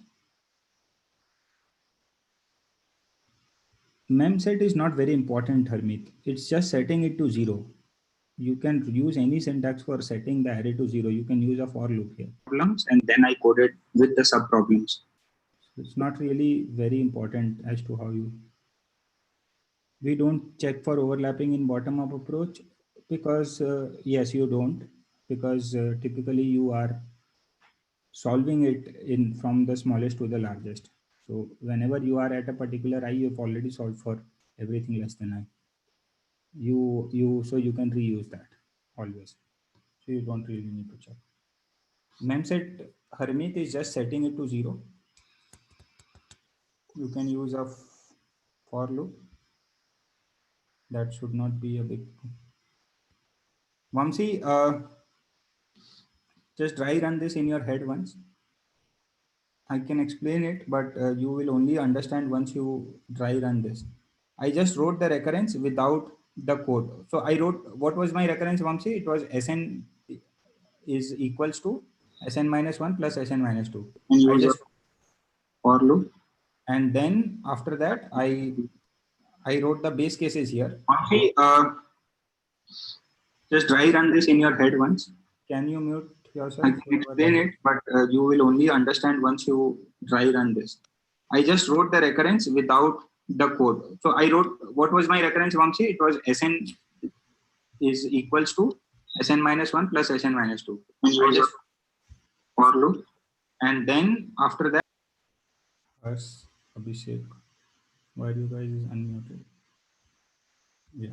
[SPEAKER 2] Mem set is not very important, Harmeet. It's just setting it to 0. You can use any syntax for setting the array to 0. You can use a for loop here. Problems, and then I coded with the sub problems. So it's not really very important as to how you. We don't check for overlapping in bottom up approach, because yes, you don't, because typically you are solving it in from the smallest to the largest. So whenever you are at a particular I, you've already solved for everything less than I. So you can reuse that always. So you don't really need to check. Memset Hermit is just setting it to 0. You can use a for loop. That should not be a big. Vamsi, just dry run this in your head once. I can explain it, but you will only understand once you dry run this. I just wrote the recurrence without the code. So I wrote, what was my recurrence, Vamsi? It was Sn is equals to Sn minus 1 plus Sn minus 2. I just for loop. And then after that, I wrote the base cases here. Vamsi, just dry run this in your head once. Can you mute yourself? I can explain it, but you will only understand once you dry run this. I just wrote the recurrence without the code. So I wrote, what was my recurrence, Vamsi? It was Sn is equals to Sn minus 1 plus Sn minus 2. I just for loop. And then after that, Hers, Abhishek, why you guys is unmuted? Yeah.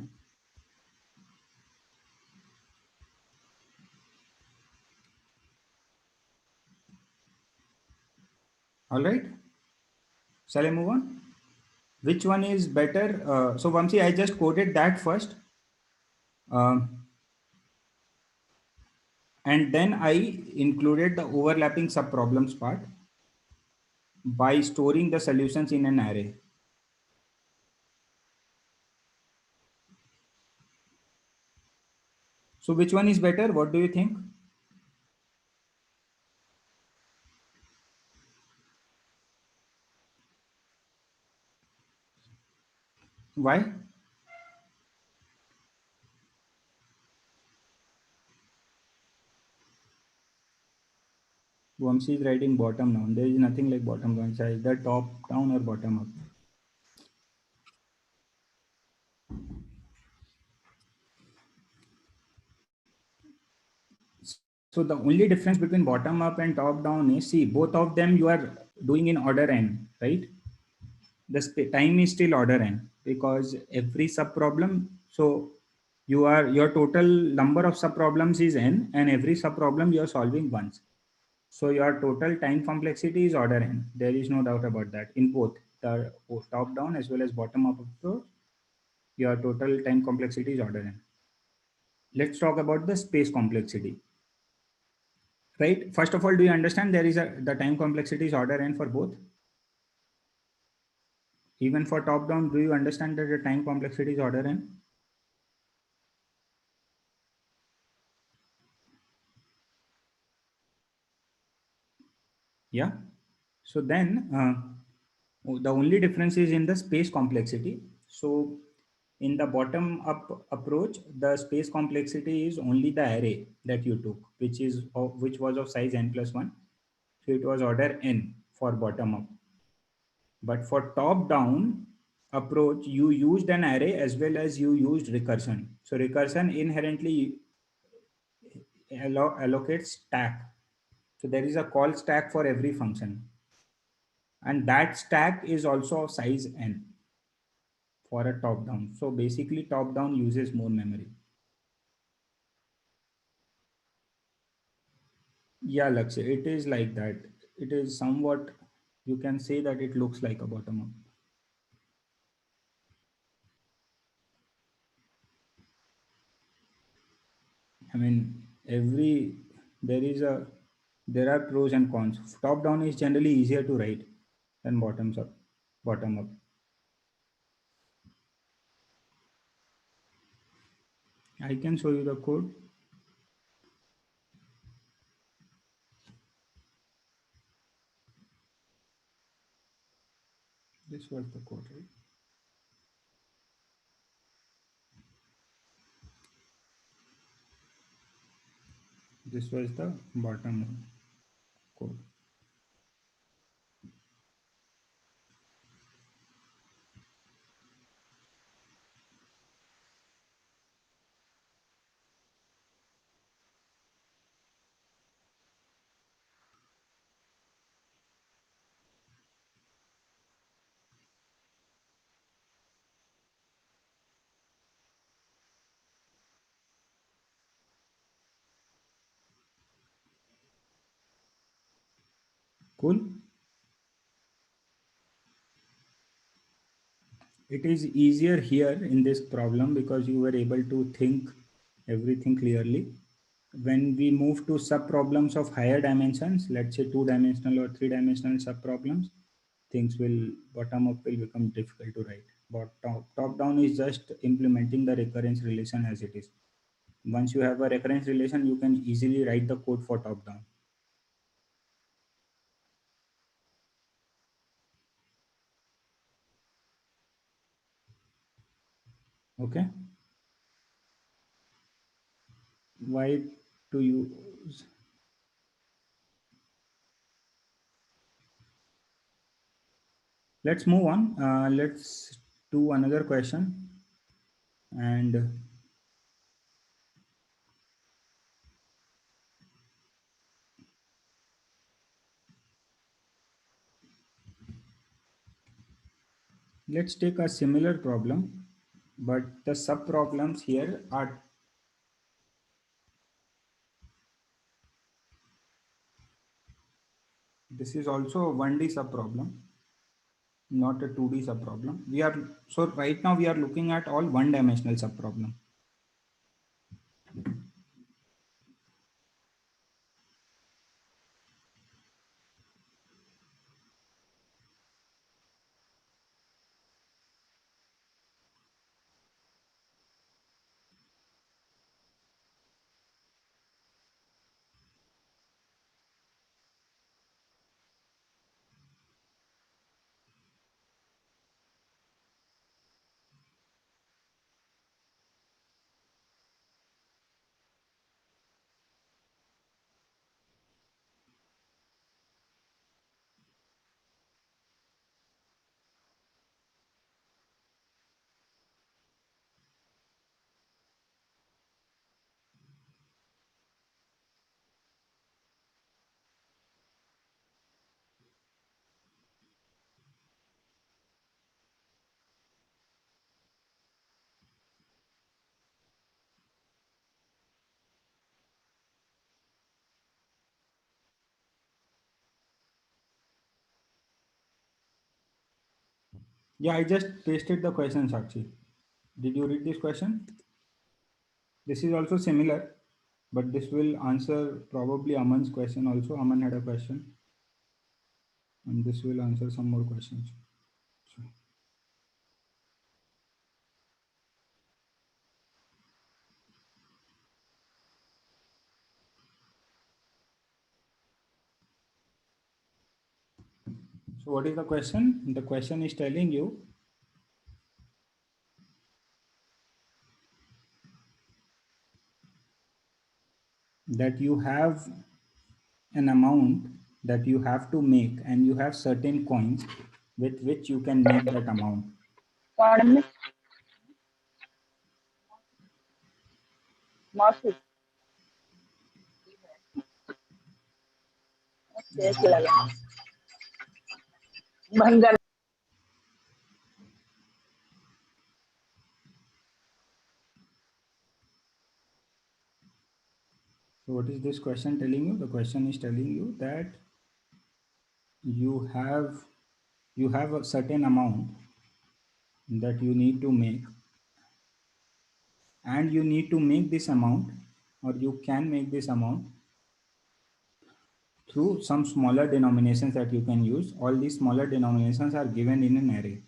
[SPEAKER 2] All right. Shall I move on? Which one is better? So Vamsi, I just coded that first. And then I included the overlapping sub-problems part by storing the solutions in an array. So which one is better? What do you think? Why? Vamsi is writing bottom down. There is nothing like bottom down. It's either top down or bottom up. So the only difference between bottom up and top down is, see, both of them you are doing in order n, right? The time is still order n, because every sub problem, so your total number of sub problems is n, and every sub problem you are solving once. So your total time complexity is order n. There is no doubt about that. In both the top down as well as bottom up approach, your total time complexity is order n. Let's talk about the space complexity. Right. First of all, do you understand there is the time complexity is order n for both? Even for top down, do you understand that the time complexity is order n? Yeah. So then the only difference is in the space complexity. So in the bottom up approach, the space complexity is only the array that you took, which was of size n plus 1. So it was order n for bottom up. But for top down approach, you used an array as well as you used recursion. So recursion inherently allocates stack. So there is a call stack for every function. And that stack is also of size n for a top down. So basically top down uses more memory. Yeah, Lakshya, it is like that. It is somewhat, you can say that it looks like a bottom up. I mean, there is a, there are pros and cons. Top down is generally easier to write than bottom up. I can show you the code. This was the code, right? This was the bottom code. Cool. It is easier here in this problem because you were able to think everything clearly. When we move to sub problems of higher dimensions, let's say 2-dimensional or 3-dimensional sub problems, things will, bottom up will become difficult to write. But top down is just implementing the recurrence relation as it is. Once you have a recurrence relation, you can easily write the code for top down. Okay. Why do you, let's move on. Let's do another question. And let's take a similar problem, but the sub problems here are, this is also a 1D sub problem, not a 2D sub problem. We are, so right now we are looking at all one-dimensional sub problem. Yeah, I just pasted the question, Sakshi. Did you read this question? This is also similar, but this will answer probably Aman's question also. Aman had a question, and this will answer some more questions. So, so what is the question? The question is telling you that you have an amount that you have to make, and you have certain coins with which you can make that amount.
[SPEAKER 3] Pardon me? माफी कैसे लगा बंद कर
[SPEAKER 2] So what is this question telling you? The question is telling you that you have a certain amount that you need to make, and you need to make this amount, or you can make this amount through some smaller denominations that you can use. All these smaller denominations are given in an array.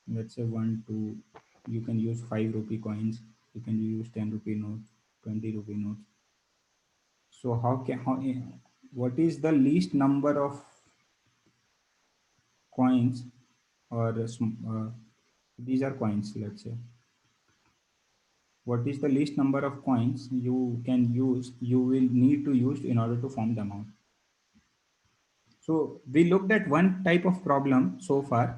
[SPEAKER 2] Let's say 1 2, you can use 5 rupee coins, you can use 10 rupee notes, 20 rupee notes. So what is the least number of coins, or these are coins, let's say. What is the least number of coins you will need to use in order to form the amount? So we looked at one type of problem so far,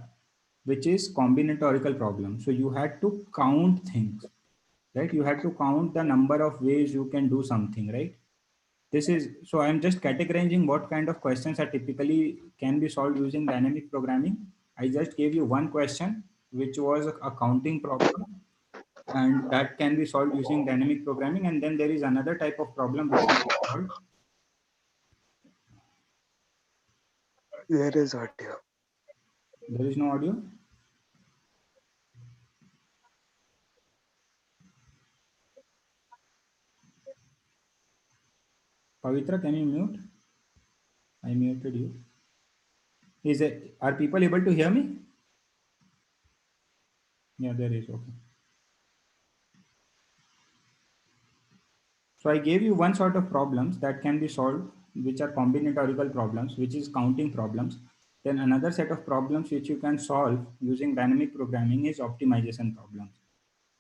[SPEAKER 2] which is combinatorial problem. So you had to count things, right? You had to count the number of ways you can do something, right? This is, so I'm just categorizing what kind of questions are typically can be solved using dynamic programming. I just gave you one question, which was a counting problem, and that can be solved using dynamic programming. And then there is another type of problem which can be solved.
[SPEAKER 4] There is audio.
[SPEAKER 2] There is no audio. Pavitra, can you mute? I muted you. Are people able to hear me? Yeah, there is. Okay. So I gave you one sort of problems that can be solved, which are combinatorial problems, which is counting problems. Then another set of problems which you can solve using dynamic programming is optimization problems.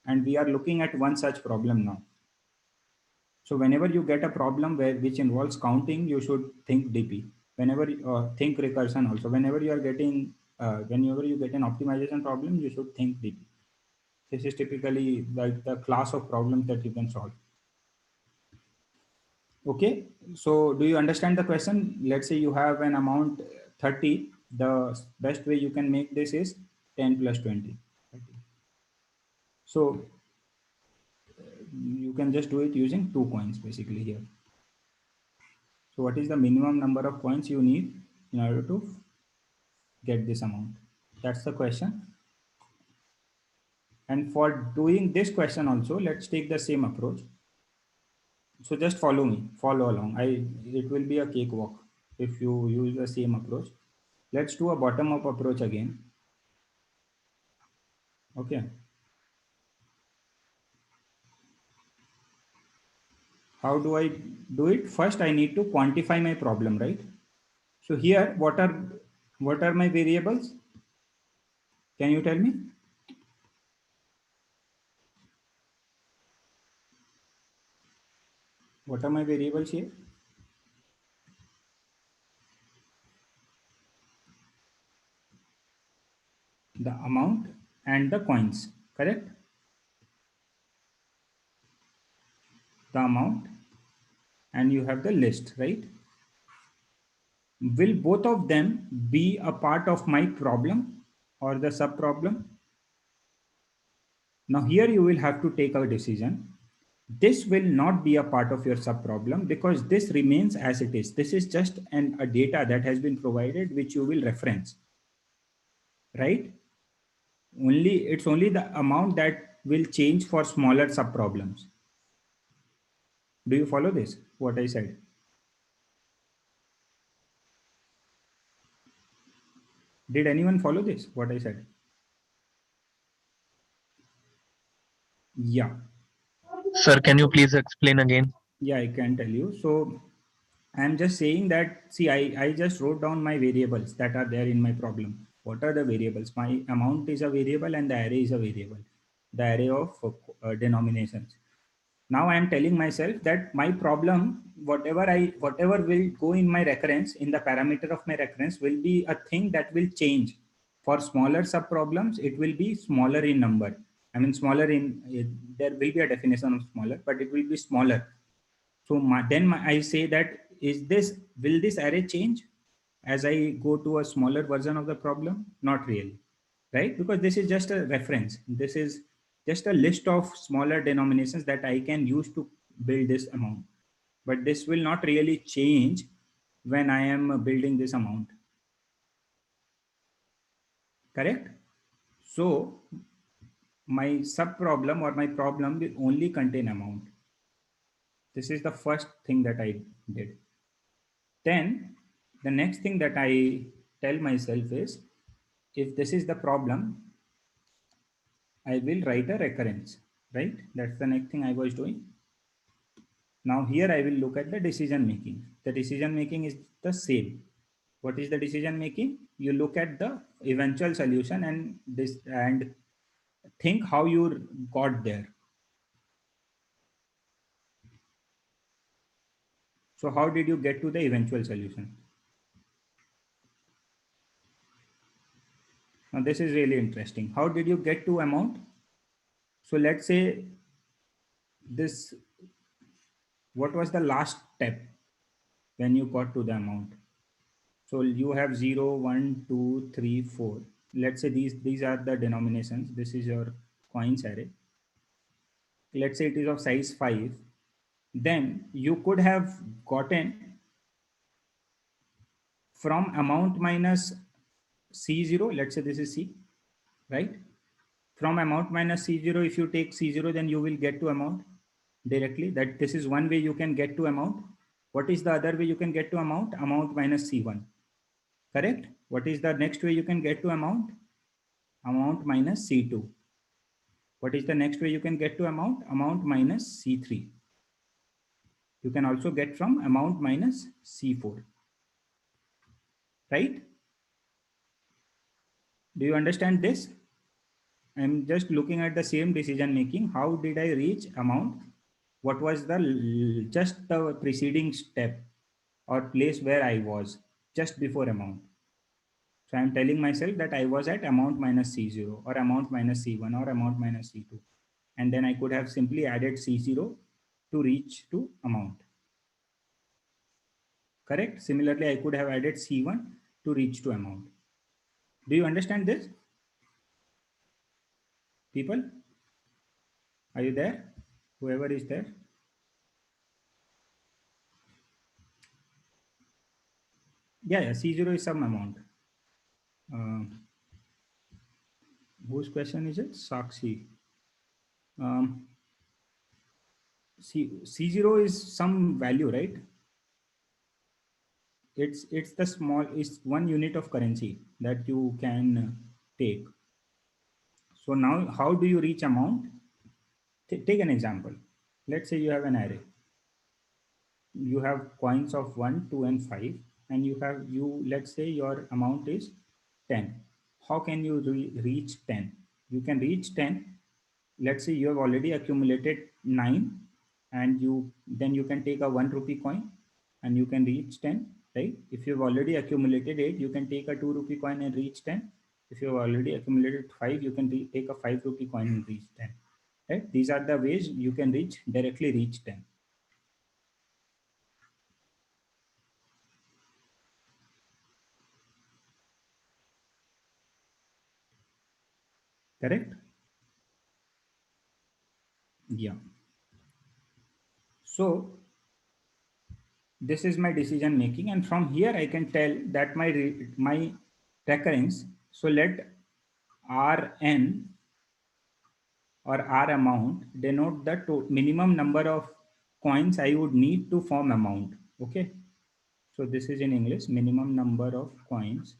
[SPEAKER 2] And we are looking at one such problem now. So whenever you get a problem which involves counting, you should think DP. Whenever think recursion also. Whenever you get an optimization problem, you should think DP. This is typically like the class of problems that you can solve. Okay, so do you understand the question? Let's say you have an amount 30. The best way you can make this is 10 plus 20. 30. So you can just do it using 2 coins basically here. So what is the minimum number of coins you need in order to get this amount? That's the question. And for doing this question also, let's take the same approach. So just follow me, follow along. It will be a cakewalk if you use the same approach. Let's do a bottom-up approach again. Okay. How do I do it? First, I need to quantify my problem, right? So here, what are my variables? Can you tell me? What are my variables here? The amount and the coins, correct? The amount, and you have the list, right? Will both of them be a part of my problem or the sub problem? Now here you will have to take a decision. This will not be a part of your sub problem because this remains as it is. This is just a data that has been provided which you will reference, right? It's only the amount that will change for smaller sub problems. Do you follow this? What I said? Did anyone follow this? What I said? Yeah.
[SPEAKER 4] Sir, can you please explain again?
[SPEAKER 2] Yeah, I can tell you. So I'm just saying that, see, I just wrote down my variables that are there in my problem. What are the variables? My amount is a variable and the array is a variable. The array of denominations. Now I am telling myself that my problem, whatever will go in my recurrence, in the parameter of my recurrence, will be a thing that will change. For smaller sub problems, it will be smaller in number. I mean, smaller in, there will be a definition of smaller, but it will be smaller. So I say that, will this array change as I go to a smaller version of the problem? Not really, right? Because this is just a reference. This is just a list of smaller denominations that I can use to build this amount. But this will not really change when I am building this amount. Correct? So my sub problem or my problem will only contain amount. This is the first thing that I did. Then the next thing that I tell myself is, if this is the problem, I will write a recurrence, right? That's the next thing I was doing. Now here I will look at the decision making. The decision making is the same. What is the decision making? You look at the eventual solution and think how you got there. So how did you get to the eventual solution? Now this is really interesting. How did you get to amount? So let's say this, what was the last step when you got to the amount? So you have 0, 1, 2, 3, 4. Let's say these are the denominations. This is your coins array. Let's say it is of size 5. Then you could have gotten from amount minus C0. Let's say this is C, right? From amount minus C0, if you take C0, then you will get to amount directly. That this is one way you can get to amount. What is the other way you can get to amount? Amount minus C1. Correct? What is the next way you can get to amount? Amount minus C2. What is the next way you can get to amount? Amount minus C3. You can also get from amount minus C4. Right? Do you understand this? I'm just looking at the same decision making. How did I reach amount? What was the just the preceding step or place where I was just before amount? So I'm telling myself that I was at amount minus C0 or amount minus C1 or amount minus C2. And then I could have simply added C0 to reach to amount. Correct? Similarly, I could have added C1 to reach to amount. Do you understand this? People? Are you there? Whoever is there? Yeah, C0 is some amount. Whose question is it? Sakshi. C0 is some value, right? It's the small, it's one unit of currency that you can take. So now how do you reach amount? Take an example. Let's say you have an array. You have coins of 1, 2, and 5, and let's say your amount is 10. How can you reach 10? You can reach 10. Let's say you have already accumulated 9, and then you can take a 1 rupee coin and you can reach 10, right? If you've already accumulated 8, you can take a 2 rupee coin and reach 10. If you've already accumulated 5, you can take a 5 rupee coin and reach 10, right? These are the ways you can directly reach 10. Correct? Yeah. So this is my decision making, and from here I can tell that my recurrence. So let Rn or R amount denote the minimum number of coins I would need to form amount. Okay. So this is in English, minimum number of coins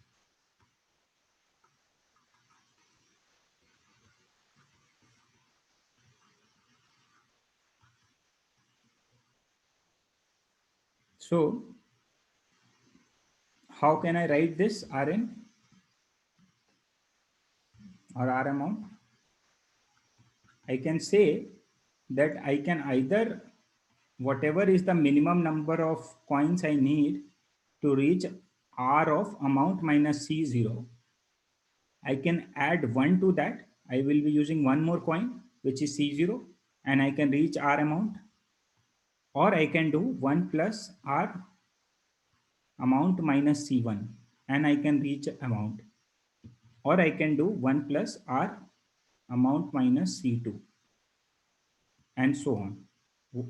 [SPEAKER 2] so how can I write this Rn or R amount? I can say that I can either, whatever is the minimum number of coins I need to reach R of amount minus C0, I can add 1 to that. I will be using one more coin, which is C0, and I can reach R amount. Or I can do 1 plus R amount minus C1, and I can reach amount. Or I can do 1 plus R amount minus C2, and so on.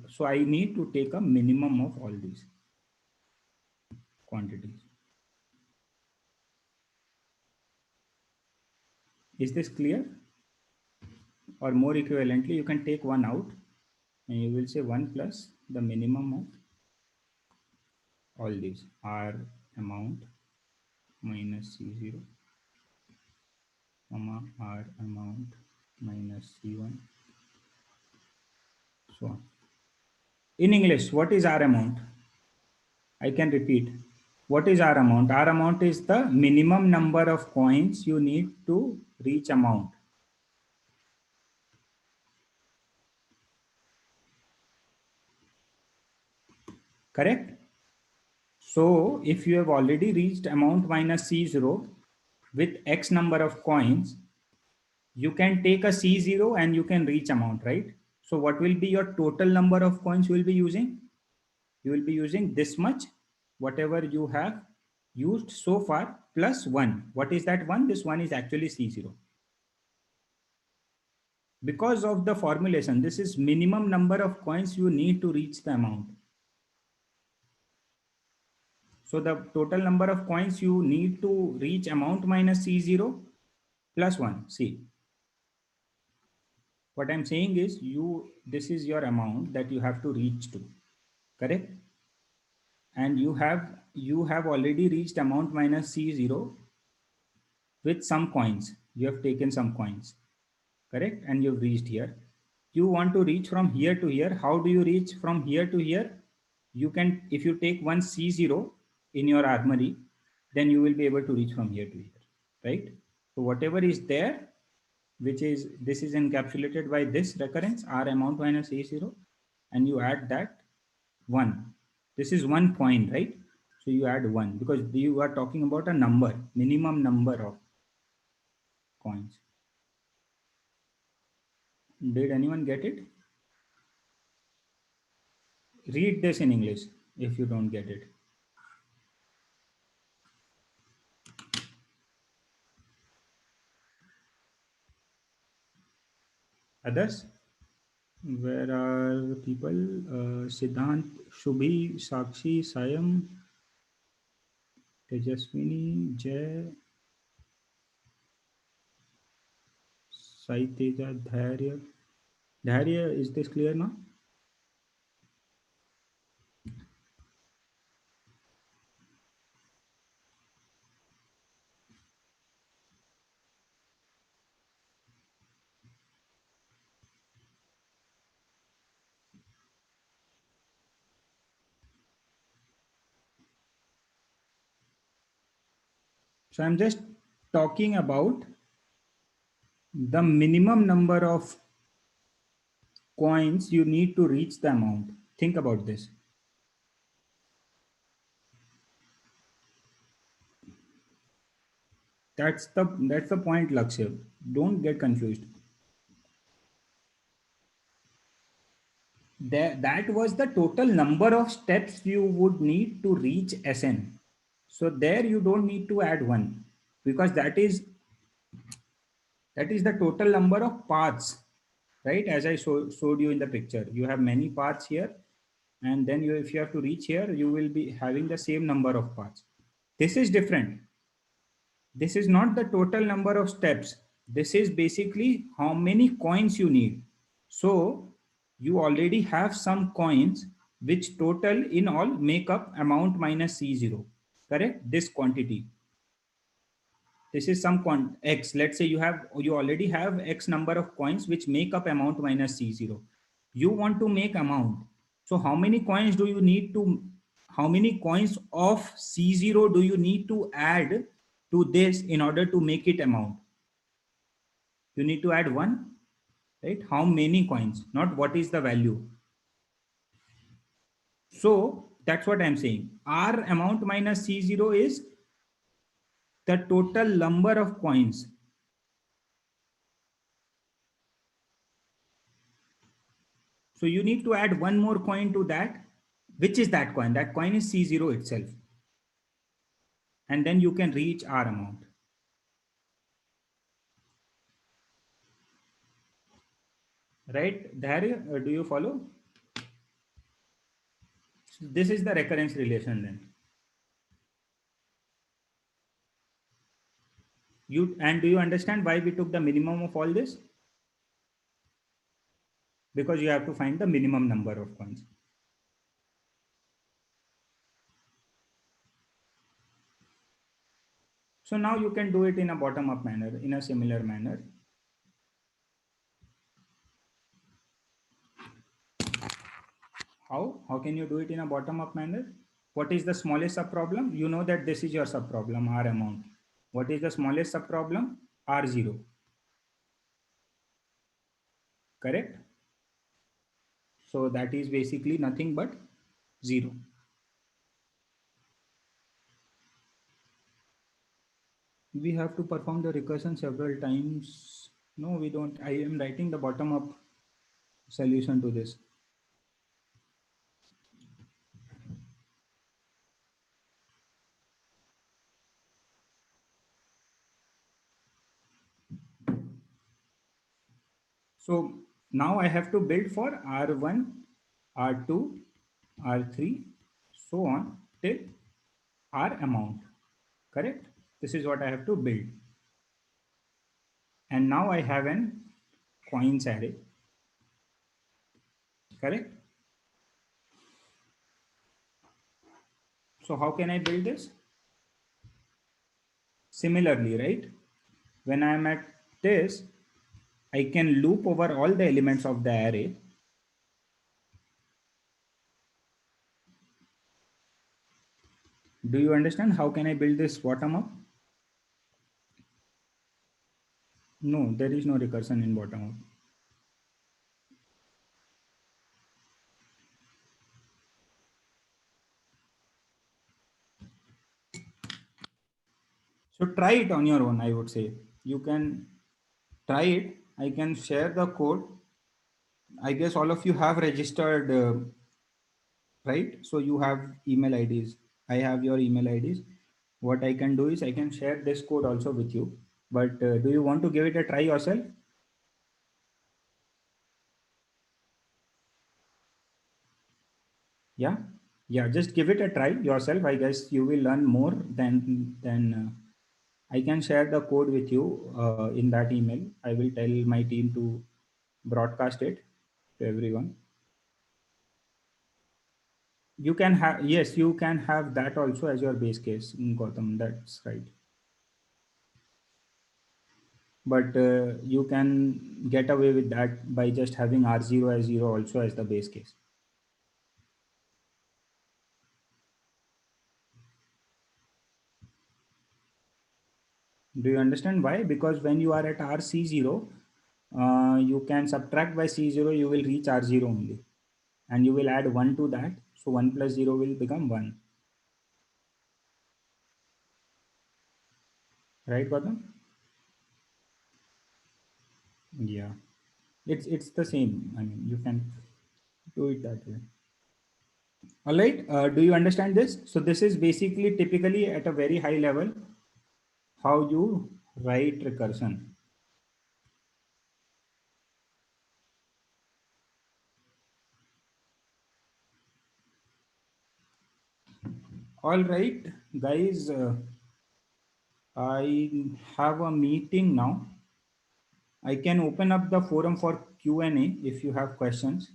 [SPEAKER 2] So I need to take a minimum of all these quantities. Is this clear? Or more equivalently, you can take one out and you will say 1 plus the minimum of all these, R amount minus C0, comma R amount minus C1, so on. In English, what is R amount? I can repeat. What is R amount? R amount is the minimum number of coins you need to reach amount. Correct? So if you have already reached amount minus C0 with X number of coins, you can take a C0 and you can reach amount, right? So what will be your total number of coins you will be using? You will be using this much, whatever you have used so far, plus 1. What is that 1? This 1 is actually C0. Because of the formulation, this is minimum number of coins you need to reach the amount. So the total number of coins you need to reach amount minus C0 plus 1. See, what I'm saying is this is your amount that you have to reach to, correct? And you have already reached amount minus C0 with some coins. You have taken some coins, correct? And you've reached here. You want to reach from here to here. How do you reach from here to here? You can, if you take one C0 in your armory, then you will be able to reach from here to here, right? So whatever is there, this is encapsulated by this recurrence, R amount minus A0, and you add that 1. This is 1 coin, right? So you add 1 because you are talking about a number, minimum number of coins. Did anyone get it? Read this in English if you don't get it. Others? Where are the people? Siddhant, Shubhi, Sakshi, Sayam, Tejaswini, Jay, Sai Teja, Dharya. Dharya, is this clear now? So I'm just talking about the minimum number of coins you need to reach the amount. Think about this. That's the point, Lakshya. Don't get confused. That was the total number of steps you would need to reach SN. So there you don't need to add 1 because that is the total number of paths, right? As I showed you in the picture, you have many paths here, and then if you have to reach here, you will be having the same number of paths. This is different. This is not the total number of steps. This is basically how many coins you need. So you already have some coins which total in all make up amount minus C0, correct? This quantity. This is some X. Let's say you already have X number of coins which make up amount minus C0. You want to make amount. So how many coins do you need to, how many coins of C0 do you need to add to this in order to make it amount? You need to add 1, right? How many coins, not what is the value. So that's what I'm saying. R amount minus C0 is the total number of coins. So you need to add one more coin to that. Which is that coin? That coin is C0 itself. And then you can reach R amount. Right? There, do you follow? So this is the recurrence relation then. Do you understand why we took the minimum of all this? Because you have to find the minimum number of coins. So now you can do it in a bottom-up manner, in a similar manner. How? How can you do it in a bottom-up manner? What is the smallest subproblem? You know that this is your subproblem, R amount. What is the smallest subproblem? R0. Correct? So that is basically nothing but 0. We have to perform the recursion several times. No, we don't. I am writing the bottom-up solution to this. So now I have to build for R1, R2, R3, so on till R amount. Correct? This is what I have to build. And now I have an coins array. Correct? So how can I build this? Similarly, right? When I am at this, I can loop over all the elements of the array. Do you understand how can I build this bottom up? No, there is no recursion in bottom up. So try it on your own, I would say. You can try it. I can share the code. I guess all of you have registered, right? So you have email IDs. I have your email IDs. What I can do is I can share this code also with you. But do you want to give it a try yourself? Yeah, yeah. Just give it a try yourself. I guess you will learn more than. I can share the code with you in that email. I will tell my team to broadcast it to everyone. You can have, yes, you can have that also as your base case in Gotham. That's right. But you can get away with that by just having R0 as 0 also as the base case. Do you understand why? Because when you are at RC0, you can subtract by C0, you will reach R0 only. And you will add 1 to that. So 1 plus 0 will become 1. Right, Gautam? Yeah. It's the same. I mean, you can do it that way. All right. Do you understand this? So this is basically typically at a very high level how you write recursion. All right, guys. I have a meeting now. I can open up the forum for Q&A if you have questions.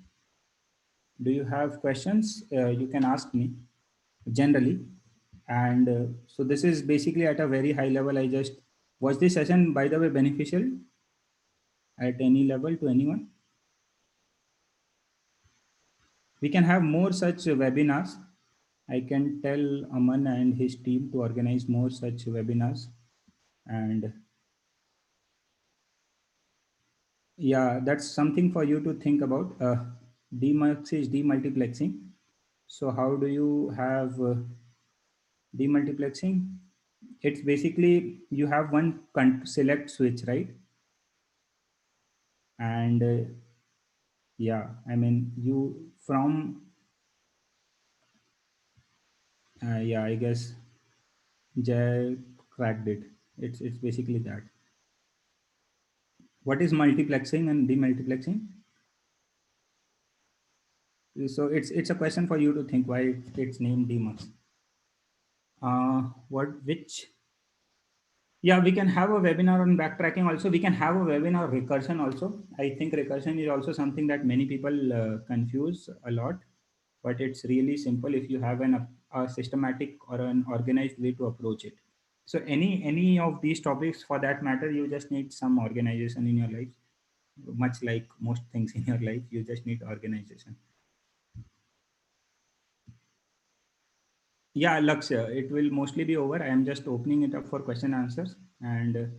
[SPEAKER 2] Do you have questions? You can ask me generally. And so this is basically at a very high level. Was this session, by the way, beneficial at any level to anyone? We can have more such webinars. I can tell Aman and his team to organize more such webinars. And Yeah, that's something for you to think about. Demux is demultiplexing. So how do you have demultiplexing? It's basically you have one select switch, right? And yeah, I mean you from yeah, I guess Jay cracked it. It's basically that. What is multiplexing and demultiplexing? So it's a question for you to think why it's named demux. What which Yeah, we can have a webinar on backtracking also. We can have a webinar recursion also. I think recursion is also something that many people confuse a lot, but it's really simple if you have a systematic or an organized way to approach it. So any of these topics for that matter, you just need some organization in your life. Much like most things in your life, you just need organization. Yeah, Lakshya, it will mostly be over. I am just opening it up for question answers. And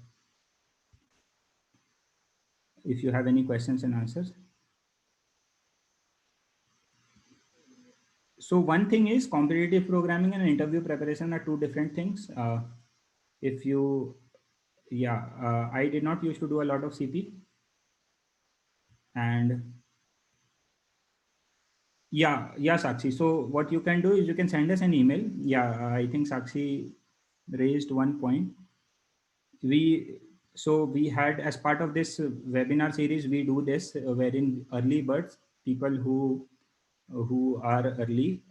[SPEAKER 2] if you have any questions and answers. So one thing is competitive programming and interview preparation are two different things. If you, yeah, I did not used to do a lot of CP, and yeah, Sakshi. So what you can do is you can send us an email. Yeah, I think Sakshi raised one point. We had, as part of this webinar series, we do this wherein early birds, people who are early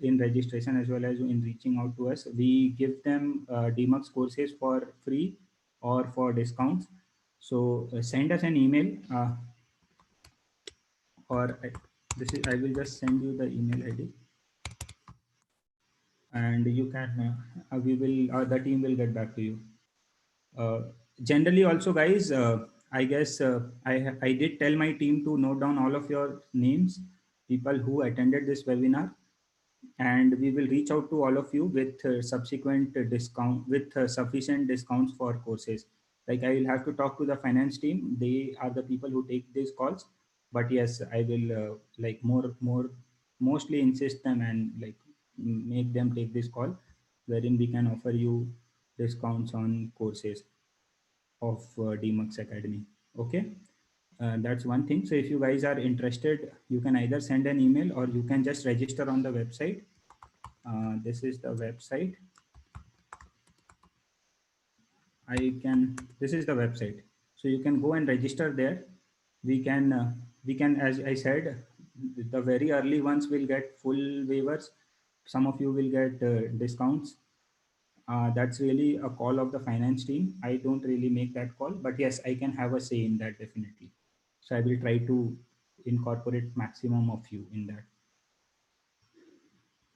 [SPEAKER 2] in registration as well as in reaching out to us, we give them Demux courses for free or for discounts. So send us an email or this is, I will just send you the email ID, and you can we will the team will get back to you. Uh, Generally also guys, I guess I did tell my team to note down all of your names, people who attended this webinar, and we will reach out to all of you with subsequent discount with sufficient discounts for courses. Like I will have to talk to the finance team, they are the people who take these calls, but yes, I will like mostly insist them and like make them take this call, wherein we can offer you discounts on courses of Demux Academy. Okay, that's one thing. So if you guys are interested, you can either send an email or you can just register on the website. This is the website. This is the website. So you can go and register there. We can, as I said, the very early ones will get full waivers. Some of you will get discounts. That's really a call of the finance team. I don't really make that call, but yes, I can have a say in that definitely. So I will try to incorporate maximum of you in that.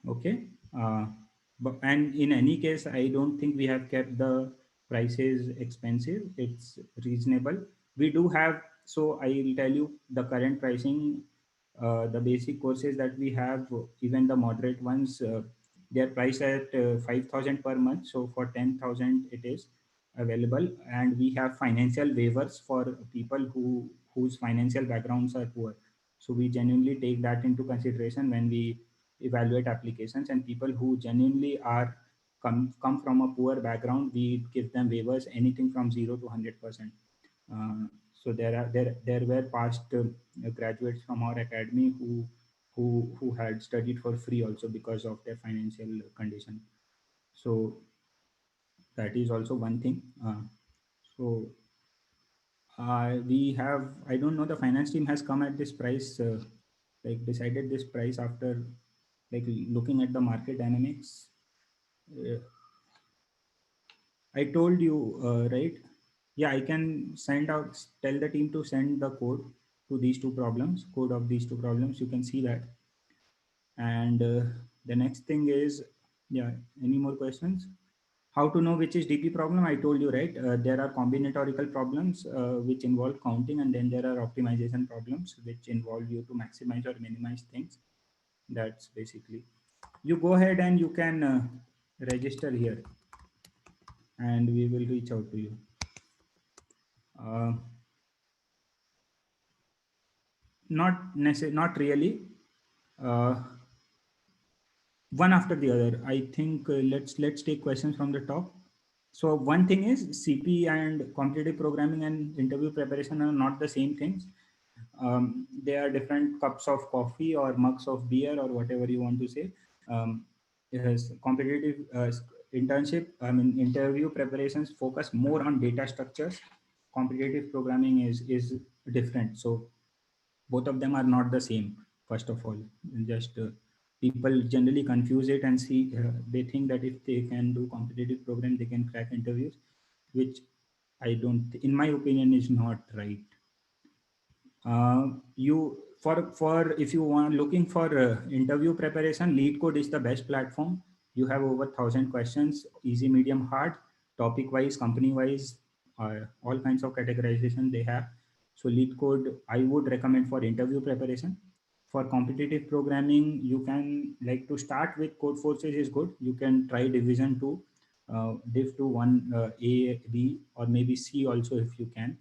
[SPEAKER 2] Okay. But and in any case, I don't think we have kept the prices expensive. It's reasonable. We do have, so I'll tell you the current pricing. The basic courses that we have, even the moderate ones, they're priced at 5,000 per month. So for 10,000 it is available, and we have financial waivers for people whose financial backgrounds are poor. So we genuinely take that into consideration when we evaluate applications, and people who genuinely are come from a poor background, we give them waivers anything from 0 to 100%. So there were past graduates from our academy who had studied for free also because of their financial condition. So that is also one thing. So we have, I don't know, the finance team has come at this price, like decided this price after like looking at the market dynamics. uh, I told you, right? Yeah, I can send out, tell the team to send the code to these two problems, code of these two problems, you can see that. And the next thing is, yeah, any more questions? How to know which is DP problem? I told you, right? There are combinatorial problems which involve counting, and then there are optimization problems which involve you to maximize or minimize things. That's basically. You go ahead and you can register here, and we will reach out to you. Uh, not really. Uh, One after the other. I think let's take questions from the top. So one thing is CP and competitive programming and interview preparation are not the same things. They are different cups of coffee or mugs of beer or whatever you want to say. Yes, competitive internship, I mean interview preparations focus more on data structures. Competitive programming is different. So both of them are not the same. First of all, just people generally confuse it and see they think that if they can do competitive program, they can crack interviews, which I don't, in my opinion, is not right. You for if you want looking for interview preparation, lead code is the best platform. You have over 1,000 questions, easy, medium, hard, topic wise, company wise, all kinds of categorization they have. So lead code I would recommend for interview preparation. For competitive programming, you can like to start with code forces is good. You can try division 2, div 2 1, a b or maybe c also if you can.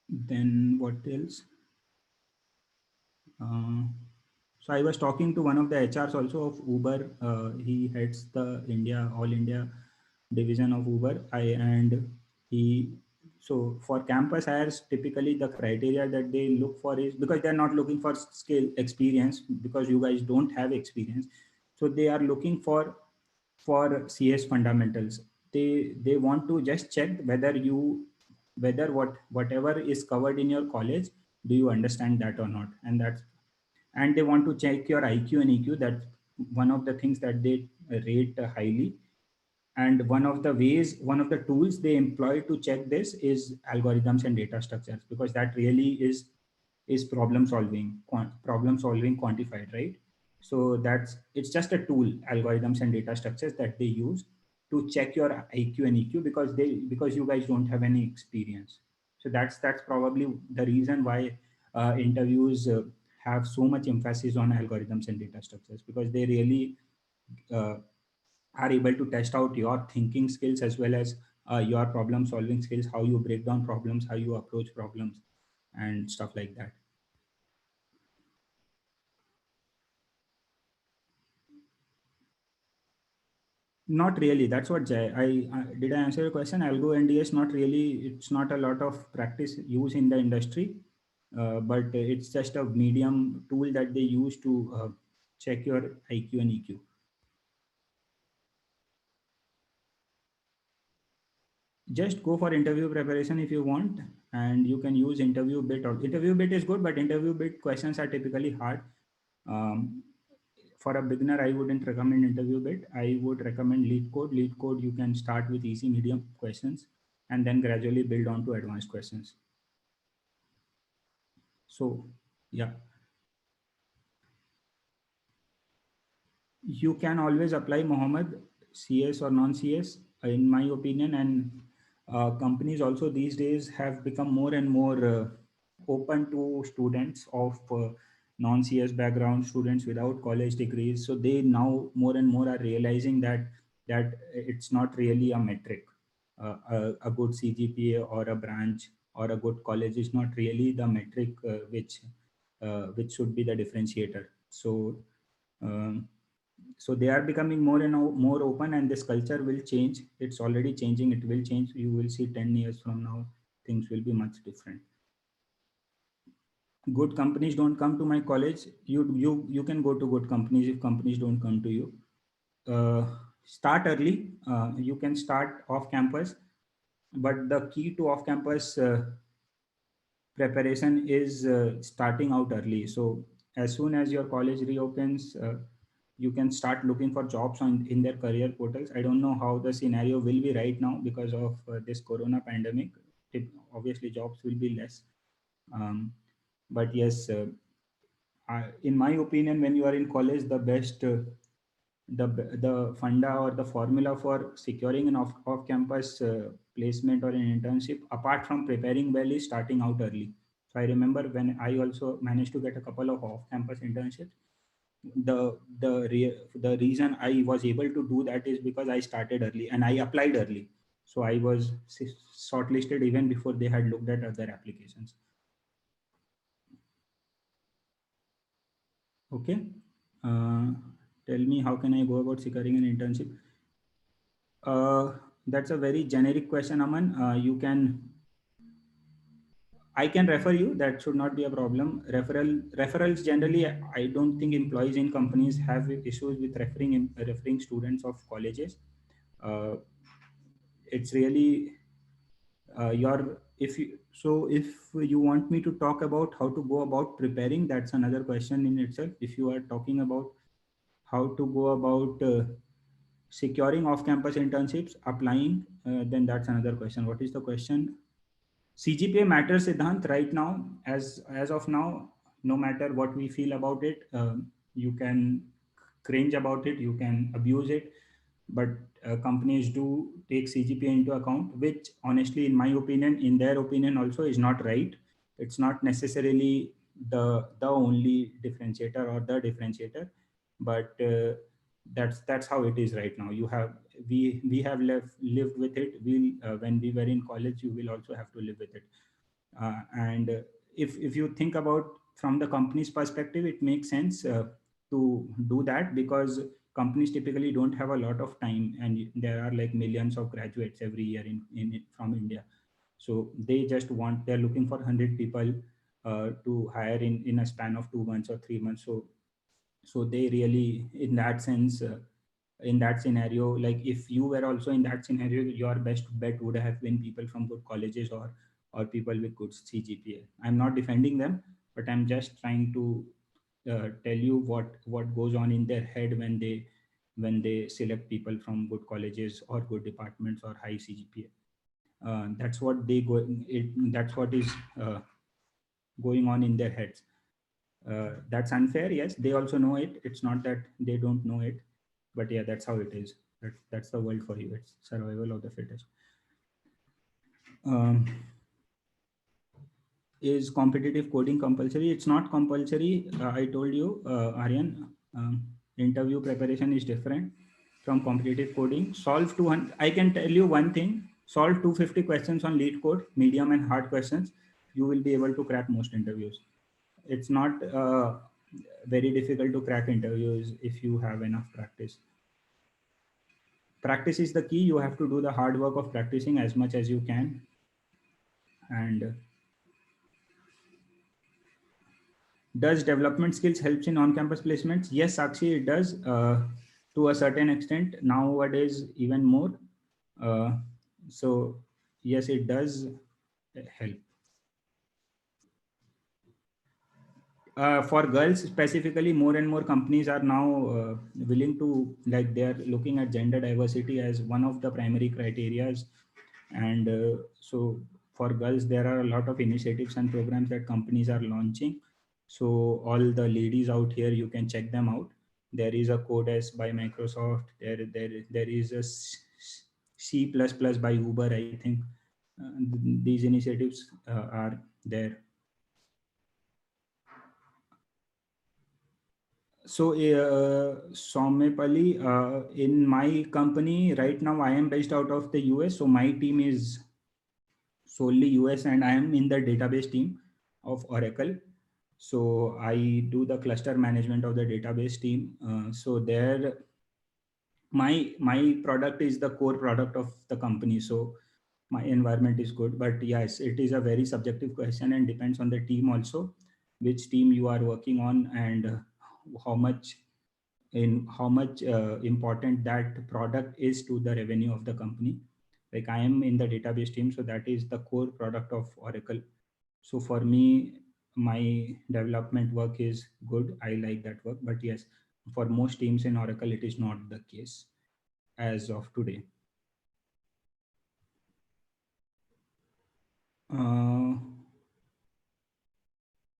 [SPEAKER 2] Then what else? Uh, so I was talking to one of the HRs also of Uber. He heads the All India division of Uber. And he, so for campus hires, typically the criteria that they look for is because they're not looking for skill experience because you guys don't have experience. So they are looking for CS fundamentals. They want to just check whether whatever is covered in your college, do you understand that or not, and they want to check your IQ and EQ. That's one of the things that they rate highly. And one of the tools they employ to check this is algorithms and data structures, because that really is problem solving quantified, right? So it's just a tool, algorithms and data structures, that they use to check your IQ and EQ, because you guys don't have any experience. So that's probably the reason why interviews have so much emphasis on algorithms and data structures, because they really uh, are able to test out your thinking skills as well as your problem solving skills, how you break down problems, how you approach problems, and stuff like that. Not really. That's what Jay. I did I answer your question? Algo NDS, not really. It's not a lot of practice use in the industry, but it's just a medium tool that they use to check your IQ and EQ. Just go for interview preparation if you want, and you can use interview bit. Or interview bit is good, but interview bit questions are typically hard. um, for a beginner, I wouldn't recommend interview bit. I would recommend lead code. Lead code, you can start with easy medium questions and then gradually build on to advanced questions. So yeah, you can always apply, Mohammed, CS or non-CS, in my opinion. And companies also these days have become more and more open to students of non-CS background, students without college degrees. So they now more and more are realizing that it's not really a metric. A good CGPA or a branch or a good college is not really the metric which should be the differentiator. So um, so they are becoming more and more open, and this culture will change. It's already changing. It will change. You will see 10 years from now things will be much different. Good companies don't come to my college. You can go to good companies if companies don't come to you. uh, Start early. You can start off campus, but the key to off campus preparation is starting out early. So as soon as your college reopens, you can start looking for jobs in their career portals. I don't know how the scenario will be right now because of this corona pandemic. Obviously jobs will be less. But yes, in my opinion, when you are in college, the best the funda or the formula for securing an off campus placement or an internship, apart from preparing well, is starting out early. So I remember when I also managed to get a couple of off campus internships. The reason I was able to do that is because I started early and I applied early. So I was shortlisted even before they had looked at other applications. Okay. Uh, Tell me, how can I go about securing an internship? That's a very generic question, Aman. I can refer you. That should not be a problem. Referrals generally, I don't think employees in companies have issues with referring students of colleges. Uh, it's really your if you so if you want me to talk about how to go about preparing, that's another question in itself. If you are talking about how to go about securing off-campus internships, applying, then that's another question. What is the question? CGPA matters, Siddhant, right now, as of now. No matter what we feel about it, you can cringe about it, you can abuse it, but companies do take CGPA into account, which honestly, in my opinion, in their opinion also, is not right. It's not necessarily the only differentiator or the differentiator, but that's how it is right now. We have lived with it. When we were in college, you will also have to live with it. And if you think about from the company's perspective, it makes sense to do that, because companies typically don't have a lot of time, and there are like millions of graduates every year from India. So they're looking for 100 people to hire in a span of 2 months or 3 months. So they really, in that sense, in that scenario, like if you were also in that scenario, your best bet would have been people from good colleges, or people with good CGPA. I'm not defending them, but I'm just trying to tell you what goes on in their head when they select people from good colleges or good departments or high CGPA. That's what they go. That's what is going on in their heads. That's unfair. Yes, they also know it. It's not that they don't know it, but yeah, that's how it is. That's the world for you. It's survival of the fittest. Um, is competitive coding compulsory? It's not compulsory. I told you, Aryan, interview preparation is different from competitive coding. Solve 200. I can tell you one thing. Solve 250 questions on lead code, medium and hard questions. You will be able to crack most interviews. It's not very difficult to crack interviews if you have enough practice. Practice is the key. You have to do the hard work of practicing as much as you can. And does development skills helps in on-campus placements? Yes, Sakshi, it does to a certain extent. Nowadays, even more. So yes, it does help. For girls specifically, more and more companies are now willing to, like, they are looking at gender diversity as one of the primary criterias. And so for girls, there are a lot of initiatives and programs that companies are launching. So all the ladies out here, you can check them out. There is a Codes by Microsoft. There is a C++ by Uber, I think. These initiatives are there. So, Soumepali, in my company right now, I am based out of the US. So my team is solely US, and I am in the database team of Oracle. So I do the cluster management of the database team. So there, my product is the core product of the company. So my environment is good, but yes, it is a very subjective question and depends on the team also, which team you are working on, and how much important that product is to the revenue of the company. Like I am in the database team, so that is the core product of Oracle. So for me, my development work is good. I like that work, but yes, for most teams in Oracle, it is not the case as of today.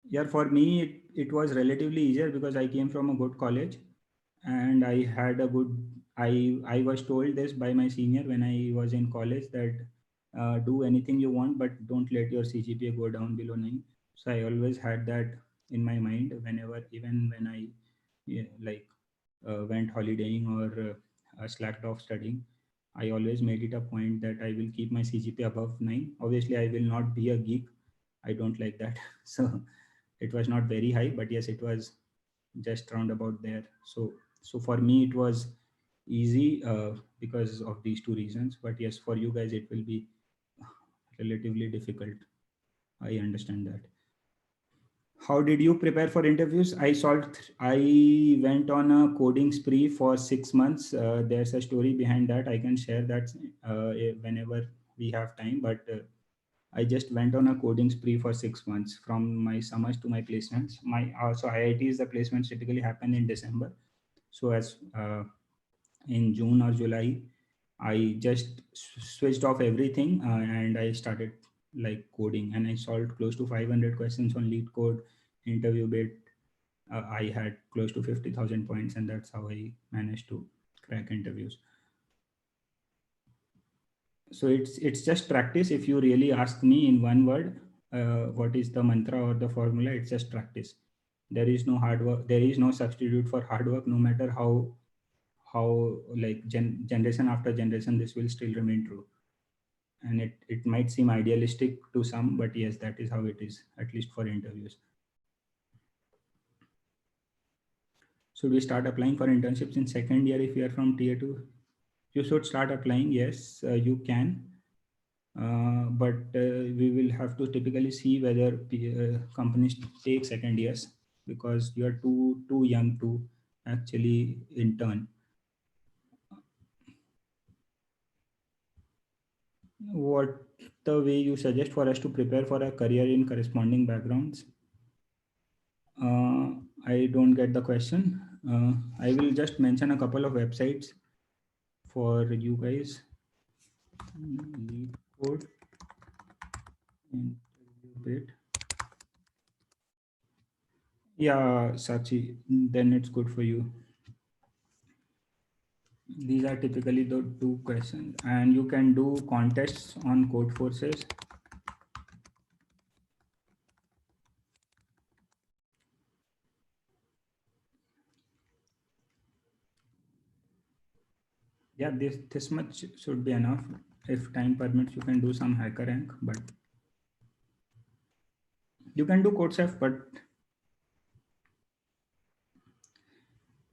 [SPEAKER 2] Yeah, for me, it was relatively easier because I came from a good college, and I had a good. I was told this by my senior when I was in college, that do anything you want, but don't let your CGPA go down below 9. So I always had that in my mind whenever, even when I, yeah, like went holidaying or slacked off studying. I always made it a point that I will keep my CGPA above 9. Obviously, I will not be a geek. I don't like that. So it was not very high, but yes, it was just round about there. So for me it was easy because of these two reasons. But yes, for you guys it will be relatively difficult. I understand that. How did you prepare for interviews? I went on a coding spree for 6 months. There's a story behind that. I can share that whenever we have time. But I just went on a coding spree for 6 months from my summers to my placements. My so IITs, the placements typically happen in December. So as in June or July, I just switched off everything and I started like coding, and I solved close to 500 questions on lead code interview bit. I had close to 50,000 points, and that's how I managed to crack interviews. So it's just practice. If you really ask me in one word, what is the mantra or the formula? It's just practice. There is no hard work. There is no substitute for hard work. No matter how like generation after generation, this will still remain true. And it might seem idealistic to some, but yes, that is how it is, at least for interviews. Should we start applying for internships in second year if you are from tier 2? You should start applying. Yes, you can. But we will have to typically see whether companies take second years, because you are too young to actually intern. What the way you suggest for us to prepare for a career in corresponding backgrounds? I don't get the question. I will just mention a couple of websites for you guys. Lead code interview bit. Yeah, Sachi, then it's good for you. These are typically the two questions, and you can do contests on Codeforces. Yeah, this much should be enough. If time permits, you can do some HackerRank, but you can do CodeChef. But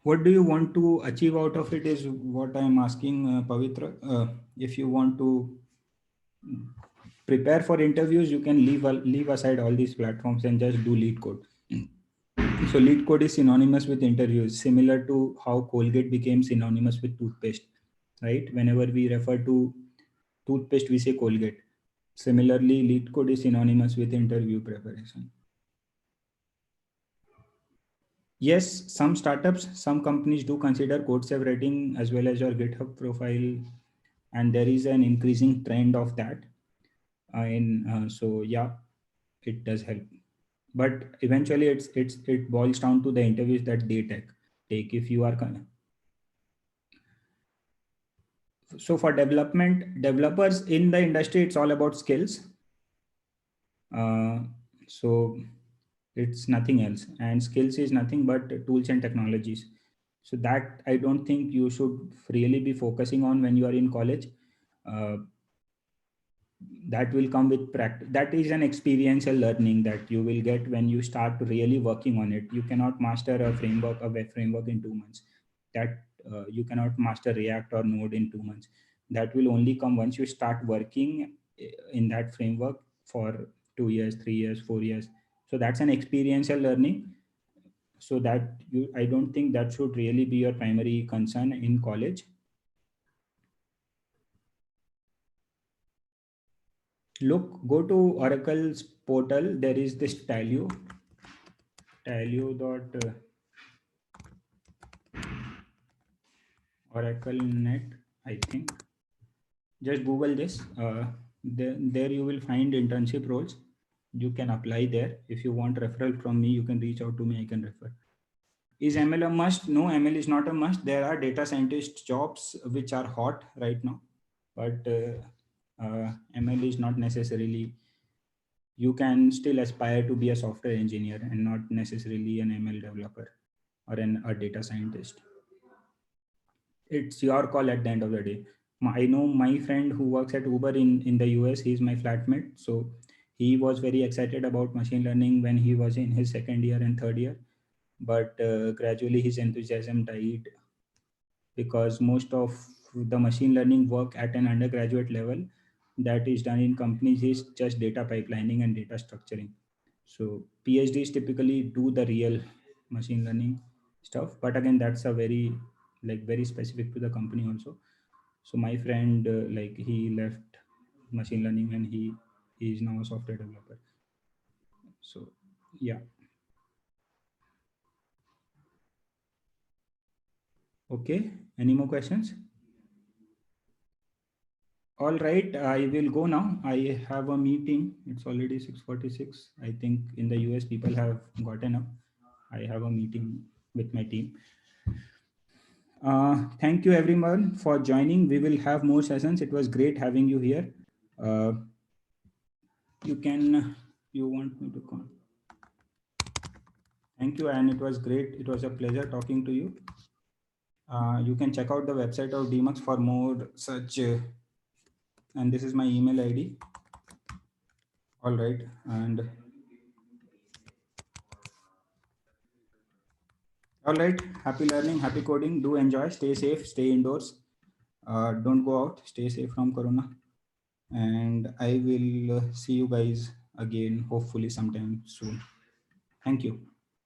[SPEAKER 2] what do you want to achieve out of it is what I'm asking, Pavitra. If you want to prepare for interviews, you can leave aside all these platforms and just do lead code. So lead code is synonymous with interviews, similar to how Colgate became synonymous with toothpaste, right? Whenever we refer to toothpaste, we say Colgate. Similarly, lead code is synonymous with interview preparation. Yes, some startups, some companies do consider CodeChef rating as well as your GitHub profile, and there is an increasing trend of that. So yeah, it does help. But eventually, it boils down to the interviews that they take. If you are so for developers in the industry, it's all about skills. So it's nothing else, and skills is nothing but tools and technologies. So that I don't think you should really be focusing on when you are in college. That will come with practice. That is an experiential learning that you will get when you start really working on it. You cannot master a web framework in 2 months. That you cannot master React or Node in 2 months. That will only come once you start working in that framework for 2 years, 3 years, 4 years. So that's an experiential learning. So that I don't think that should really be your primary concern in college. Go to Oracle's portal. There is this Taleo dot Oracle.net, I think. Just Google this. There you will find internship roles. You can apply there. If you want referral from me, you can reach out to me. I can refer. Is ML a must? No, ML is not a must. There are data scientist jobs which are hot right now, but ML is not necessarily. You can still aspire to be a software engineer and not necessarily an ML developer or a data scientist. It's your call at the end of the day. I know my friend who works at Uber in the US, he's my flatmate. So he was very excited about machine learning when he was in his second year and third year. but gradually his enthusiasm died because most of the machine learning work at an undergraduate level that is done in companies is just data pipelining and data structuring. So PhDs typically do the real machine learning stuff, but again, that's a very specific to the company also. So my friend, like he left machine learning and he is now a software developer. So yeah. Okay. Any more questions? All right, I will go now. I have a meeting. It's already 6:46. I think in the US people have gotten up. I have a meeting with my team. Thank you everyone for joining. We will have more sessions. It was great having you here. Uh, you want me to come? Thank you, and it was great. It was a pleasure talking to you. You can check out the website of DMux for more such, and this is my email ID. All right, and all right, happy learning, happy coding. Do enjoy, stay safe, stay indoors. Don't go out, stay safe from Corona. And I will see you guys again, hopefully sometime soon. Thank you.